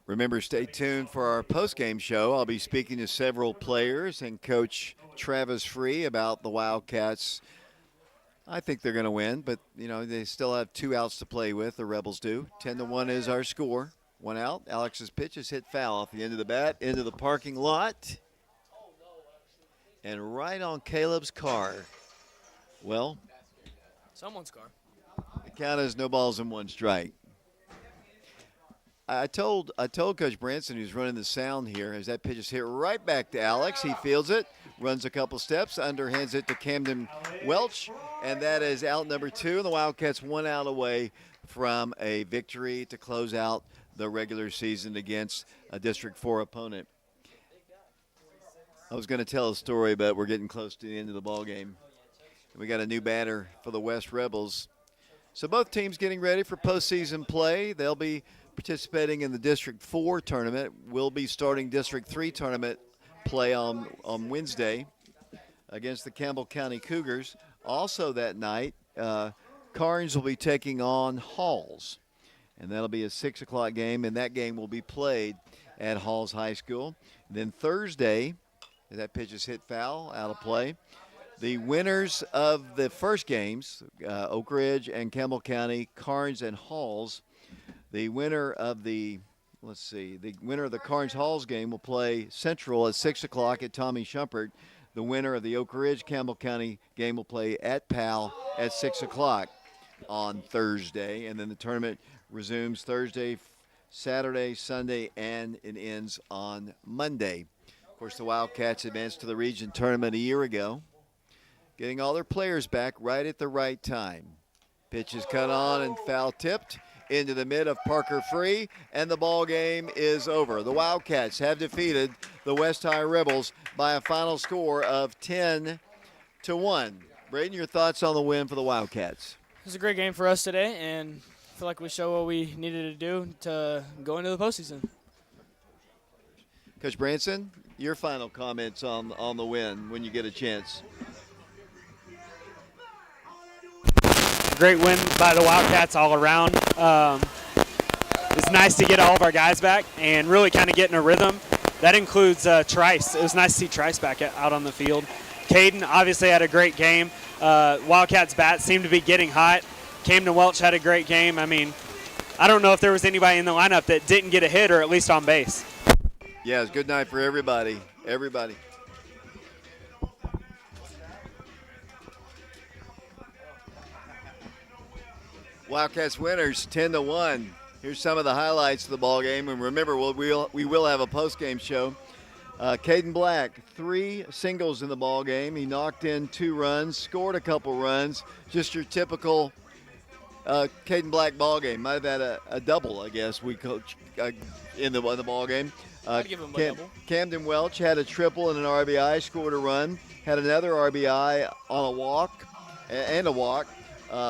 Remember, stay tuned for our post-game show. I'll be speaking to several players and Coach Travis Free about the Wildcats. I think they're going to win, but, you know, they still have 2 outs to play with. The Rebels do. 10-1 is our score. 1 out. Alex's pitch is hit foul off the end of the bat into the parking lot. And right on Caleb's car. Well, Someone's car. the count is no balls and 1 strike. I told Coach Branson, who's running the sound here, as that pitch is hit right back to Alex. He fields it, runs a couple steps, underhands it to Camden Welch, and that is out number 2. And the Wildcats 1 out away from a victory to close out the regular season against a District 4 opponent. I was going to tell a story, but we're getting close to the end of the ball game. We got a new batter for the West Rebels. So both teams getting ready for postseason play. They'll be participating in the District 4 tournament. We'll be starting District 3 tournament play on Wednesday against the Campbell County Cougars. Also that night, Carnes will be taking on Halls. And that'll be a 6 o'clock game, and that game will be played at Halls High School. And then Thursday, that pitch is hit foul, out of play. The winners of the first games, Oak Ridge and Campbell County, Carnes and Halls. The winner of the winner of the Carnes Halls game will play Central at 6 o'clock at Tommy Shumpert. The winner of the Oak Ridge Campbell County game will play at Powell at 6 o'clock on Thursday. And then the tournament resumes Thursday, Saturday, Sunday, and it ends on Monday. Of course, the Wildcats advanced to the region tournament a year ago, getting all their players back right at the right time. Pitch is cut on and foul tipped into the mid of Parker Free, and the ball game is over. The Wildcats have defeated the West High Rebels by a final score of 10-1. Braden, your thoughts on the win for the Wildcats? It was a great game for us today, and I feel like we showed what we needed to do to go into the postseason. Coach Branson, your final comments on the win when you get a chance. Great win by the Wildcats all around. It's nice to get all of our guys back and really kind of get in a rhythm. That includes Trice. It was nice to see Trice back out on the field. Caden obviously had a great game. Wildcats bats seemed to be getting hot. Camden Welch had a great game. I mean, I don't know if there was anybody in the lineup that didn't get a hit or at least on base. Yeah, it's a good night for everybody. Everybody. Wildcats winners 10-1. Here's some of the highlights of the ball game. And remember, we will have a post-game show. Caden Black, 3 singles in the ball game. He knocked in 2 runs, scored a couple runs. Just your typical Caden Black ball game. Might have had a double, I guess. We coach in the ball game. I'd give him a double. Camden Welch had a triple and an RBI, scored a run, had another RBI on a walk and a walk.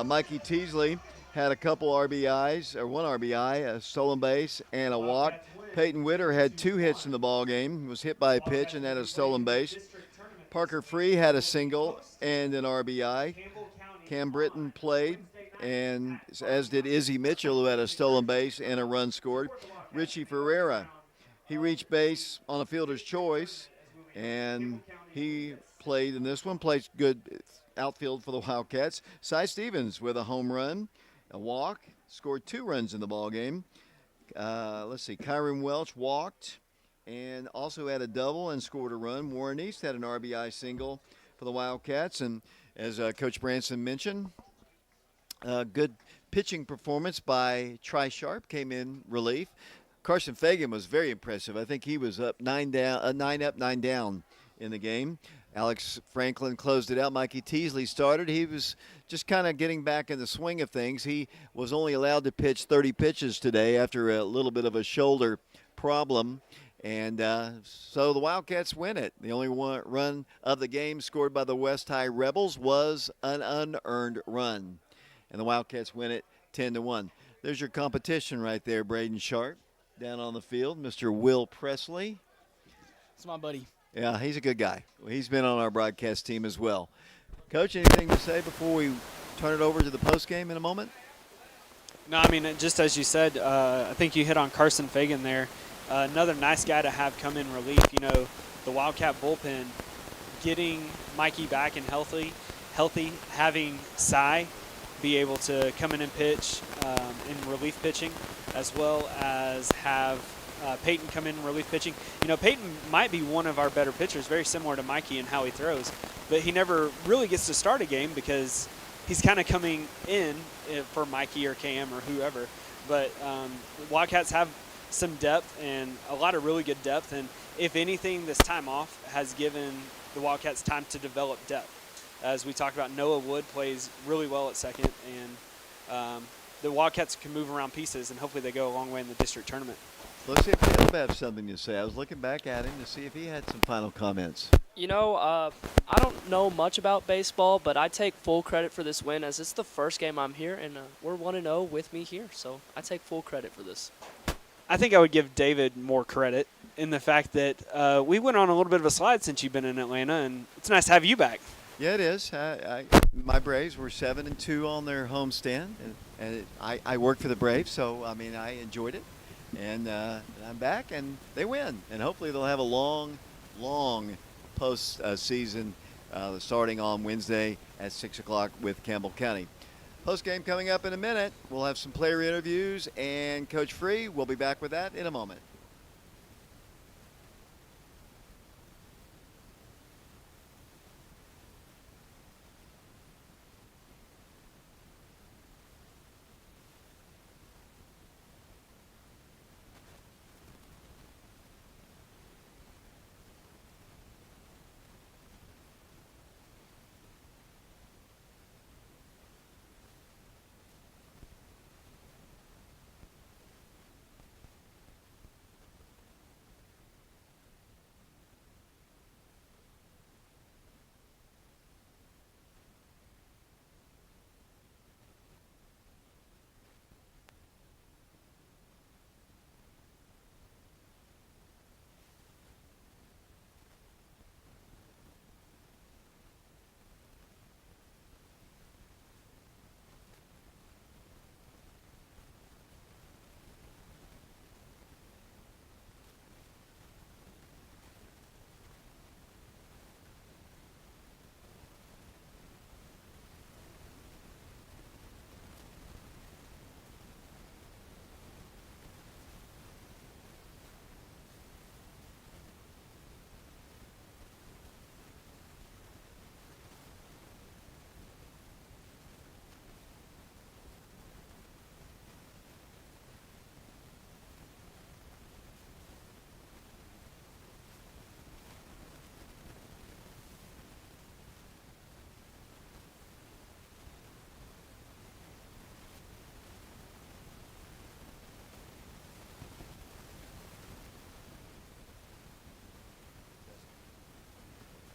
Mikey Teasley had a couple RBIs, or one RBI, a stolen base, and a walk. Peyton Witter had 2 hits in the ball game. Was hit by a pitch and had a stolen base. Parker Free had a single and an RBI. Cam Britton played, and as did Izzy Mitchell, who had a stolen base and a run scored. Richie Ferreira, he reached base on a fielder's choice, and he played in this one, played good outfield for the Wildcats. Cy Stevens with a home run, a walk, scored 2 runs in the ball game. Let's see, Kyron Welch walked and also had a double and scored a run. Warren East had an RBI single for the Wildcats, and as Coach Branson mentioned, good pitching performance by Tri Sharp came in relief. Carson Fagan was very impressive. I think he was up 9 up, 9 down in the game. Alex Franklin closed it out. Mikey Teasley started. He was just kind of getting back in the swing of things. He was only allowed to pitch 30 pitches today after a little bit of a shoulder problem. And so the Wildcats win it. The only one run of the game scored by the West High Rebels was an unearned run. And the Wildcats win it 10-1. There's your competition right there, Braden Sharp. Down on the field, Mr. Will Presley. It's my buddy. Yeah, he's a good guy. He's been on our broadcast team as well. Coach, anything to say before we turn it over to the postgame in a moment? No, I mean, just as you said, I think you hit on Carson Fagan there. Another nice guy to have come in relief. You know, the Wildcat bullpen, getting Mikey back and healthy, having Cy be able to come in and pitch in relief pitching, as well as have Peyton come in relief pitching. You know, Peyton might be one of our better pitchers, very similar to Mikey in how he throws, but he never really gets to start a game because he's kind of coming in for Mikey or Cam or whoever. But Wildcats have some depth and a lot of really good depth, and if anything, this time off has given the Wildcats time to develop depth. As we talked about, Noah Wood plays really well at second, and the Wildcats can move around pieces, and hopefully they go a long way in the district tournament. Let's see if Caleb has something to say. I was looking back at him to see if he had some final comments. You know, I don't know much about baseball, but I take full credit for this win as it's the first game I'm here, and we're 1-0 with me here, so I take full credit for this. I think I would give David more credit in the fact that we went on a little bit of a slide since you've been in Atlanta, and it's nice to have you back. Yeah, it is. My Braves were 7-2 on their homestand, and I worked for the Braves, so I mean I enjoyed it, and I'm back, and they win, and hopefully they'll have a long post season starting on Wednesday at 6 o'clock with Campbell County. Post game coming up in a minute. We'll have some player interviews and Coach Free. We'll be back with that in a moment.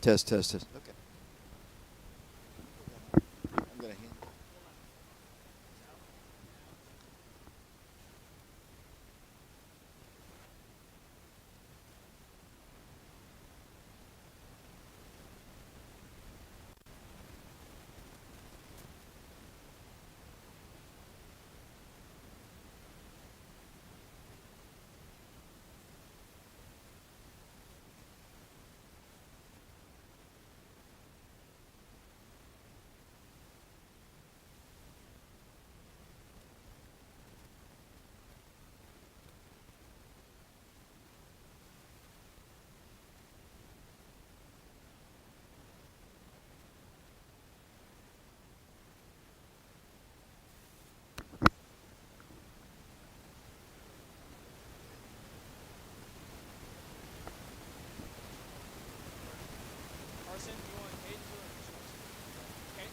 Test, test, test. Okay. I'm going to hand. Carson, you want Caden to okay?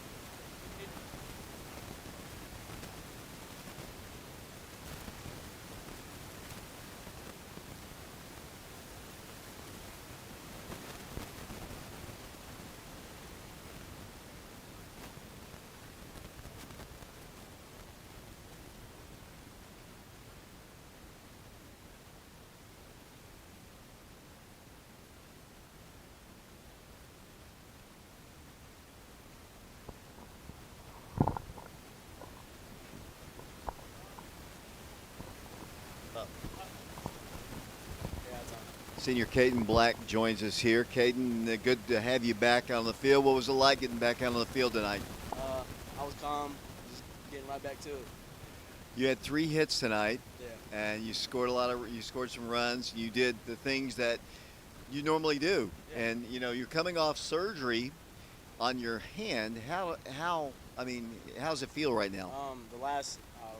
Senior Caden Black joins us here. Caden, good to have you back on the field. What was it like getting back out on the field tonight? I was calm, just getting right back to it. You had 3 hits tonight, Yeah. and you scored you scored some runs. You did the things that you normally do, Yeah. and you're coming off surgery on your hand. How's it feel right now?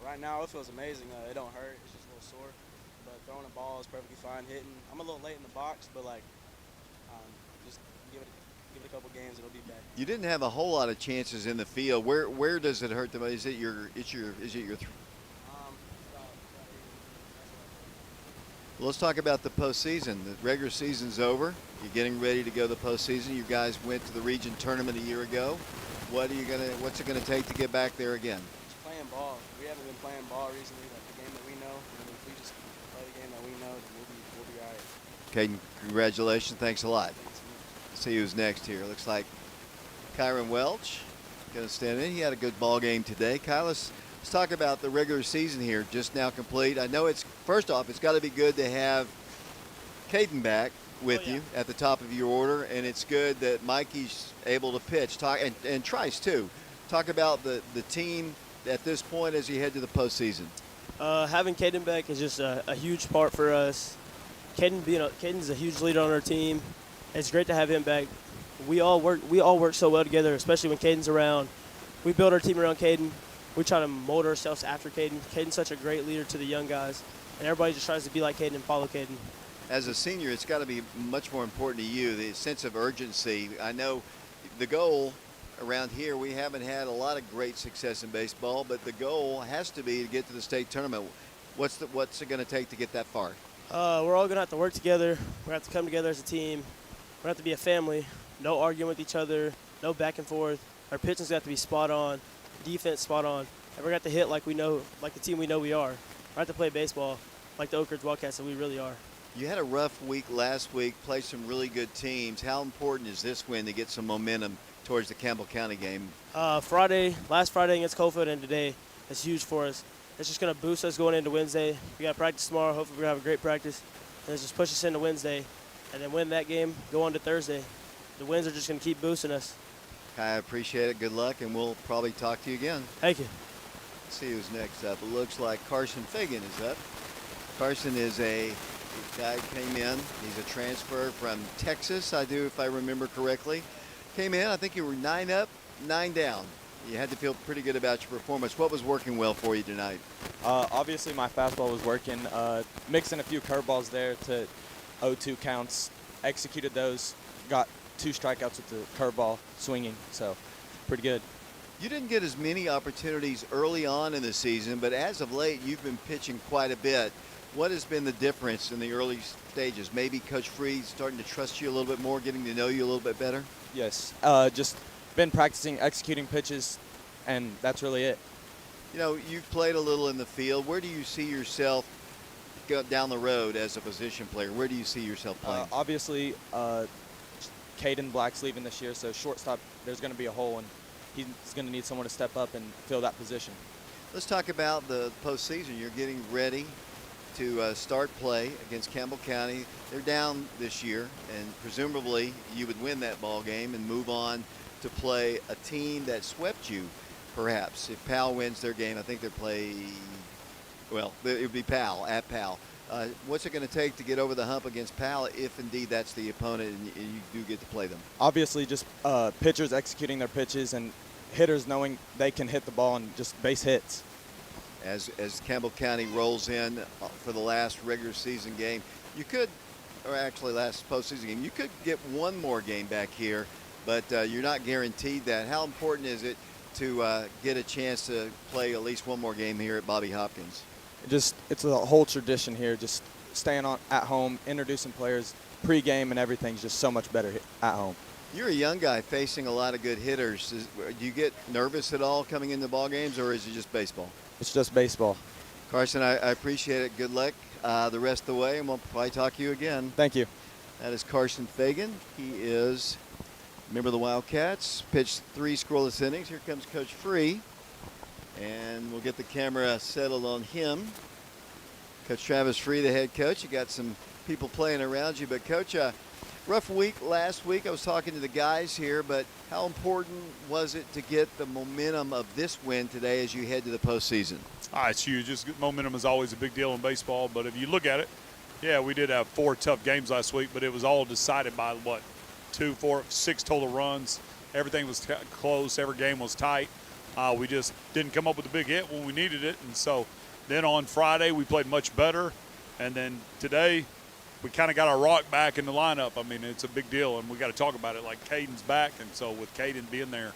Right now it feels amazing. It don't hurt. It's just a little sore. But throwing a ball is perfectly fine. Hitting, I'm a little late in the box, but just give it a couple games, it'll be back. You didn't have a whole lot of chances in the field. Where does it hurt the most? Is it your Well, let's talk about the postseason. The regular season's over. You're getting ready to go to the postseason. You guys went to the region tournament a year ago. What's it gonna take to get back there again? Just playing ball. We haven't been playing ball recently, like the game that we know. And if we just play the game that we know, then we'll be all right. Caden, congratulations. Thanks a lot. Thanks so much. See who's next here. Looks like Kyron Welch going to stand in. He had a good ball game today. Kyle, let's talk about the regular season here, just now complete. I know first off, it's got to be good to have Caden back with you at the top of your order, and it's good that Mikey's able to pitch. And Trice too. Talk about the team at this point as you head to the postseason. Having Caden back is just a huge part for us. Caden's a huge leader on our team. It's great to have him back. We all work so well together, especially when Caden's around. We build our team around Caden. We try to mold ourselves after Caden. Caden's such a great leader to the young guys, and everybody just tries to be like Caden and follow Caden. As a senior, it's got to be much more important to you, the sense of urgency. I know the goal around here, we haven't had a lot of great success in baseball, but the goal has to be to get to the state tournament. What's it going to take to get that far? We're all going to have to work together. We're going to have to come together as a team. We're going to have to be a family. No arguing with each other, no back and forth. Our pitching's got to be spot on, defense spot on. And we're going to have to hit like the team we know we are. We're going to have to play baseball like the Oak Ridge Wildcats that we really are. You had a rough week last week, played some really good teams. How important is this win to get some momentum towards the Campbell County game? Last Friday against Coalfield, and today, it's huge for us. It's just going to boost us going into Wednesday. We got practice tomorrow. Hopefully we're going to have a great practice. And it's just push us into Wednesday. And then win that game, go on to Thursday. The wins are just going to keep boosting us. I appreciate it. Good luck, and we'll probably talk to you again. Thank you. Let's see who's next up. It looks like Carson Fagan is up. Carson is a guy came in. He's a transfer from Texas, if I remember correctly. Came in, I think you were 9 up, 9 down. You had to feel pretty good about your performance. What was working well for you tonight? Obviously, my fastball was working. Mixing a few curveballs there to 0-2 counts. Executed those. Got 2 strikeouts with the curveball swinging, so pretty good. You didn't get as many opportunities early on in the season, but as of late, you've been pitching quite a bit. What has been the difference in the early stages? Maybe Coach Freed starting to trust you a little bit more, getting to know you a little bit better? Yes, just been practicing executing pitches, and that's really it. You know, you've played a little in the field. Where do you see yourself go down the road as a position player? Where do you see yourself playing? Obviously, Caden Black's leaving this year, so shortstop, there's going to be a hole, and he's going to need someone to step up and fill that position. Let's talk about the postseason. You're getting ready to start play against Campbell County. They're down this year, and presumably you would win that ball game and move on to play a team that swept you, perhaps. If Powell wins their game, I think they're well, it would be Powell, at Powell. What's it going to take to get over the hump against Powell if indeed that's the opponent and you do get to play them? Obviously, just pitchers executing their pitches and hitters knowing they can hit the ball and just base hits. As Campbell County rolls in for the last regular season game, you could, or actually last postseason game, you could get one more game back here, but you're not guaranteed that. How important is it to get a chance to play at least one more game here at Bobby Hopkins? It's a whole tradition here, just staying on at home, introducing players, pregame and everything's just so much better at home. You're a young guy facing a lot of good hitters. Do you get nervous at all coming into ball games, or is it just baseball? It's just baseball. Carson, I appreciate it. Good luck the rest of the way, and we'll probably talk to you again. Thank you. That is Carson Fagan. He is a member of the Wildcats. Pitched 3 scoreless innings. Here comes Coach Free, and we'll get the camera settled on him. Coach Travis Free, the head coach. You got some people playing around you, but Coach, rough week last week. I was talking to the guys here, but how important was it to get the momentum of this win today as you head to the postseason? It's huge. Momentum is always a big deal in baseball, but if you look at it, yeah, we did have 4 tough games last week, but it was all decided by, 2, 4, 6 total runs. Everything was close. Every game was tight. We just didn't come up with a big hit when we needed it, and so then on Friday we played much better, and then today we kind of got our rock back in the lineup. I mean, it's a big deal, and we got to talk about it. Like, Caden's back, and so with Caden being there,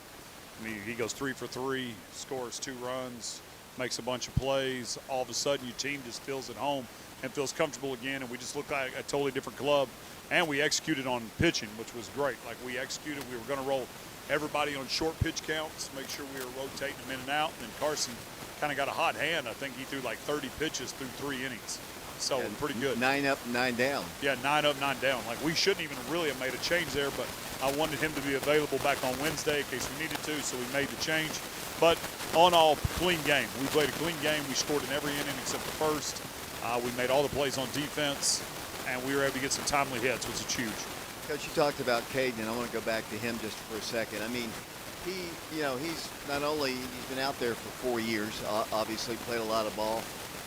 I mean, he goes 3 for 3, scores 2 runs, makes a bunch of plays. All of a sudden, your team just feels at home and feels comfortable again, and we just look like a totally different club. And we executed on pitching, which was great. Like, we executed. We were going to roll everybody on short pitch counts, make sure we were rotating them in and out. And then Carson kind of got a hot hand. I think he threw like 30 pitches through 3 innings. So pretty good. 9 up, 9 down. Yeah, 9 up, 9 down. Like, we shouldn't even really have made a change there, but I wanted him to be available back on Wednesday in case we needed to, so we made the change. But on all, clean game. We played a clean game. We scored in every inning except the first. We made all the plays on defense, and we were able to get some timely hits, which is huge. Coach, you talked about Caden, and I want to go back to him just for a second. I mean, he's not only, he's been out there for 4 years, obviously played a lot of ball.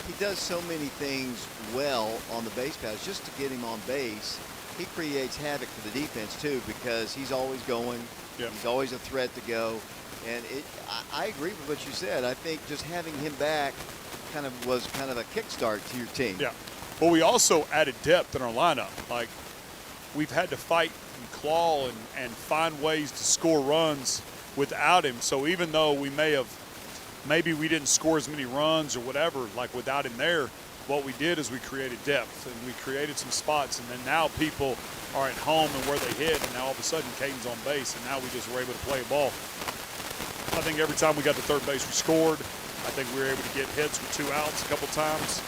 He does so many things well on the base paths. Just to get him on base, he creates havoc for the defense too, because he's always going. Yep. He's always a threat to go. And I agree with what you said. I think just having him back was kind of a kickstart to your team. Yeah. Well, we also added depth in our lineup. Like, we've had to fight and claw and find ways to score runs without him. So even though maybe we didn't score as many runs or whatever, like without him there, what we did is we created depth and we created some spots, and then now people are at home and where they hit, and now all of a sudden Caden's on base, and now we just were able to play a ball. I think every time we got to third base, we scored. I think we were able to get hits with 2 outs a couple times.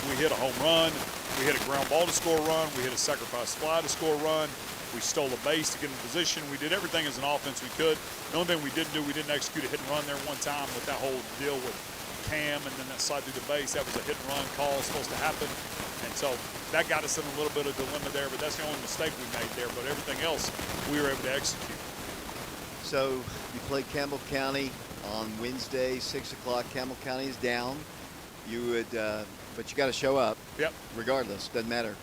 We hit a home run. We hit a ground ball to score a run. We hit a sacrifice fly to score a run. We stole a base to get in position. We did everything as an offense we could. The only thing we didn't do, we didn't execute a hit and run there one time with that whole deal with Cam and then that slide through the base. That was a hit and run call supposed to happen. And so that got us in a little bit of dilemma there, but that's the only mistake we made there. But everything else, we were able to execute. So you played Campbell County on Wednesday, 6 o'clock. Campbell County is down. You would, but you got to show up. Yep. Regardless, doesn't matter.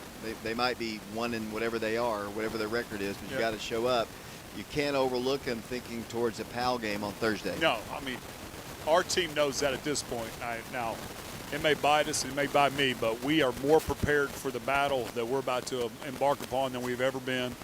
They might be 1 in whatever they are, or whatever their record is, but you got to show up. You can't overlook them thinking towards the Powell game on Thursday. No, I mean, our team knows that at this point. Now, it may bite us, it may bite me, but we are more prepared for the battle that we're about to embark upon than we've ever been.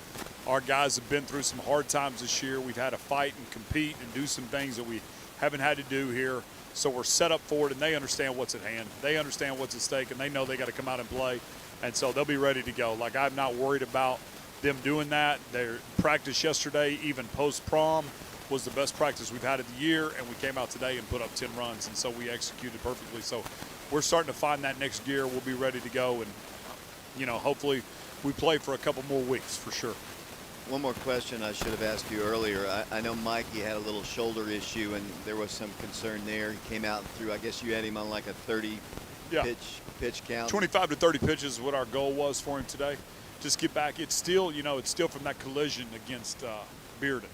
Our guys have been through some hard times this year. We've had to fight and compete and do some things that we haven't had to do here. So we're set up for it, and they understand what's at hand. They understand what's at stake, and they know they got to come out and play. And so they'll be ready to go. Like, I'm not worried about them doing that. Their practice yesterday, even post-prom, was the best practice we've had of the year, and we came out today and put up 10 runs, and so we executed perfectly. So we're starting to find that next gear. We'll be ready to go, and, hopefully we play for a couple more weeks for sure. One more question I should have asked you earlier. I know Mikey had a little shoulder issue, and there was some concern there. He came out and threw, I guess you had him on like a 30 pitch count. 25 to 30 pitches is what our goal was for him today. Just get back. It's still, it's still from that collision against Bearden.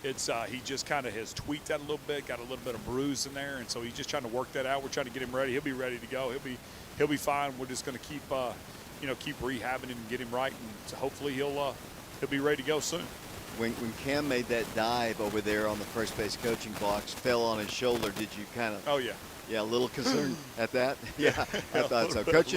It's he just kind of has tweaked that a little bit, got a little bit of bruise in there, and so he's just trying to work that out. We're trying to get him ready. He'll be ready to go. He'll be fine. We're just going to keep keep rehabbing him and get him right, and so hopefully he'll be ready to go soon. When Cam made that dive over there on the first base coaching box, fell on his shoulder, did you kind of? Oh yeah. Yeah, a little concerned at that. Yeah, I thought so. Coach,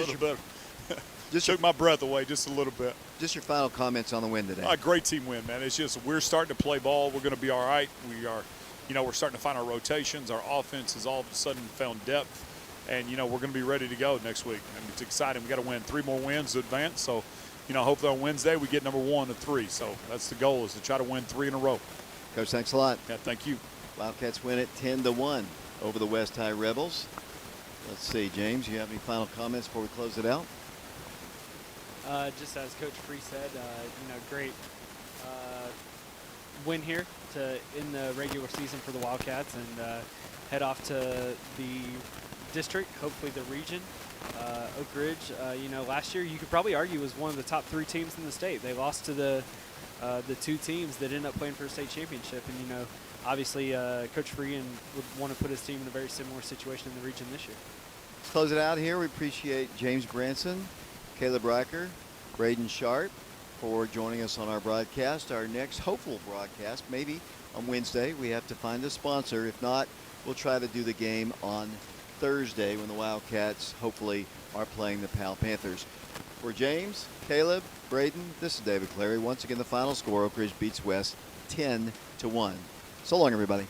just took my breath away just a little bit. Just your final comments on the win today. A great team win, man. It's just we're starting to play ball. We're going to be all right. We are, we're starting to find our rotations. Our offense has all of a sudden found depth, and we're going to be ready to go next week. I mean, it's exciting. We got to win 3 more wins to advance. So, hopefully on Wednesday we get number 1 of 3. So that's the goal, is to try to win 3 in a row. Coach, thanks a lot. Yeah, thank you. Wildcats win it 10-1 over the West High Rebels. Let's see, James, you have any final comments before we close it out? Just as Coach Free said, great win here to end the regular season for the Wildcats, and head off to the district, hopefully the region. Oak Ridge, last year you could probably argue was one of the top 3 teams in the state. They lost to the 2 teams that ended up playing for a state championship, and obviously Coach Freehan would want to put his team in a very similar situation in the region this year. Let's close it out here. We appreciate James Branson, Caleb Riker, Braden Sharp for joining us on our broadcast. Our next hopeful broadcast, maybe on Wednesday. We have to find a sponsor. If not, we'll try to do the game on Thursday when the Wildcats hopefully are playing the Pal Panthers. For James, Caleb, Braden, this is David Clary. Once again, the final score, Oak Ridge beats West 10-1. So long, everybody.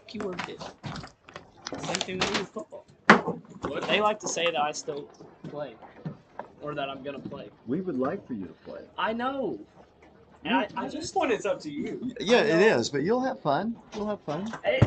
Keyword did. Same thing they do with football. They like to say that I still play, or that I'm gonna play. We would like for you to play. I know. And I just point it's up to you. Yeah, it is, but you'll have fun. You'll have fun. Hey,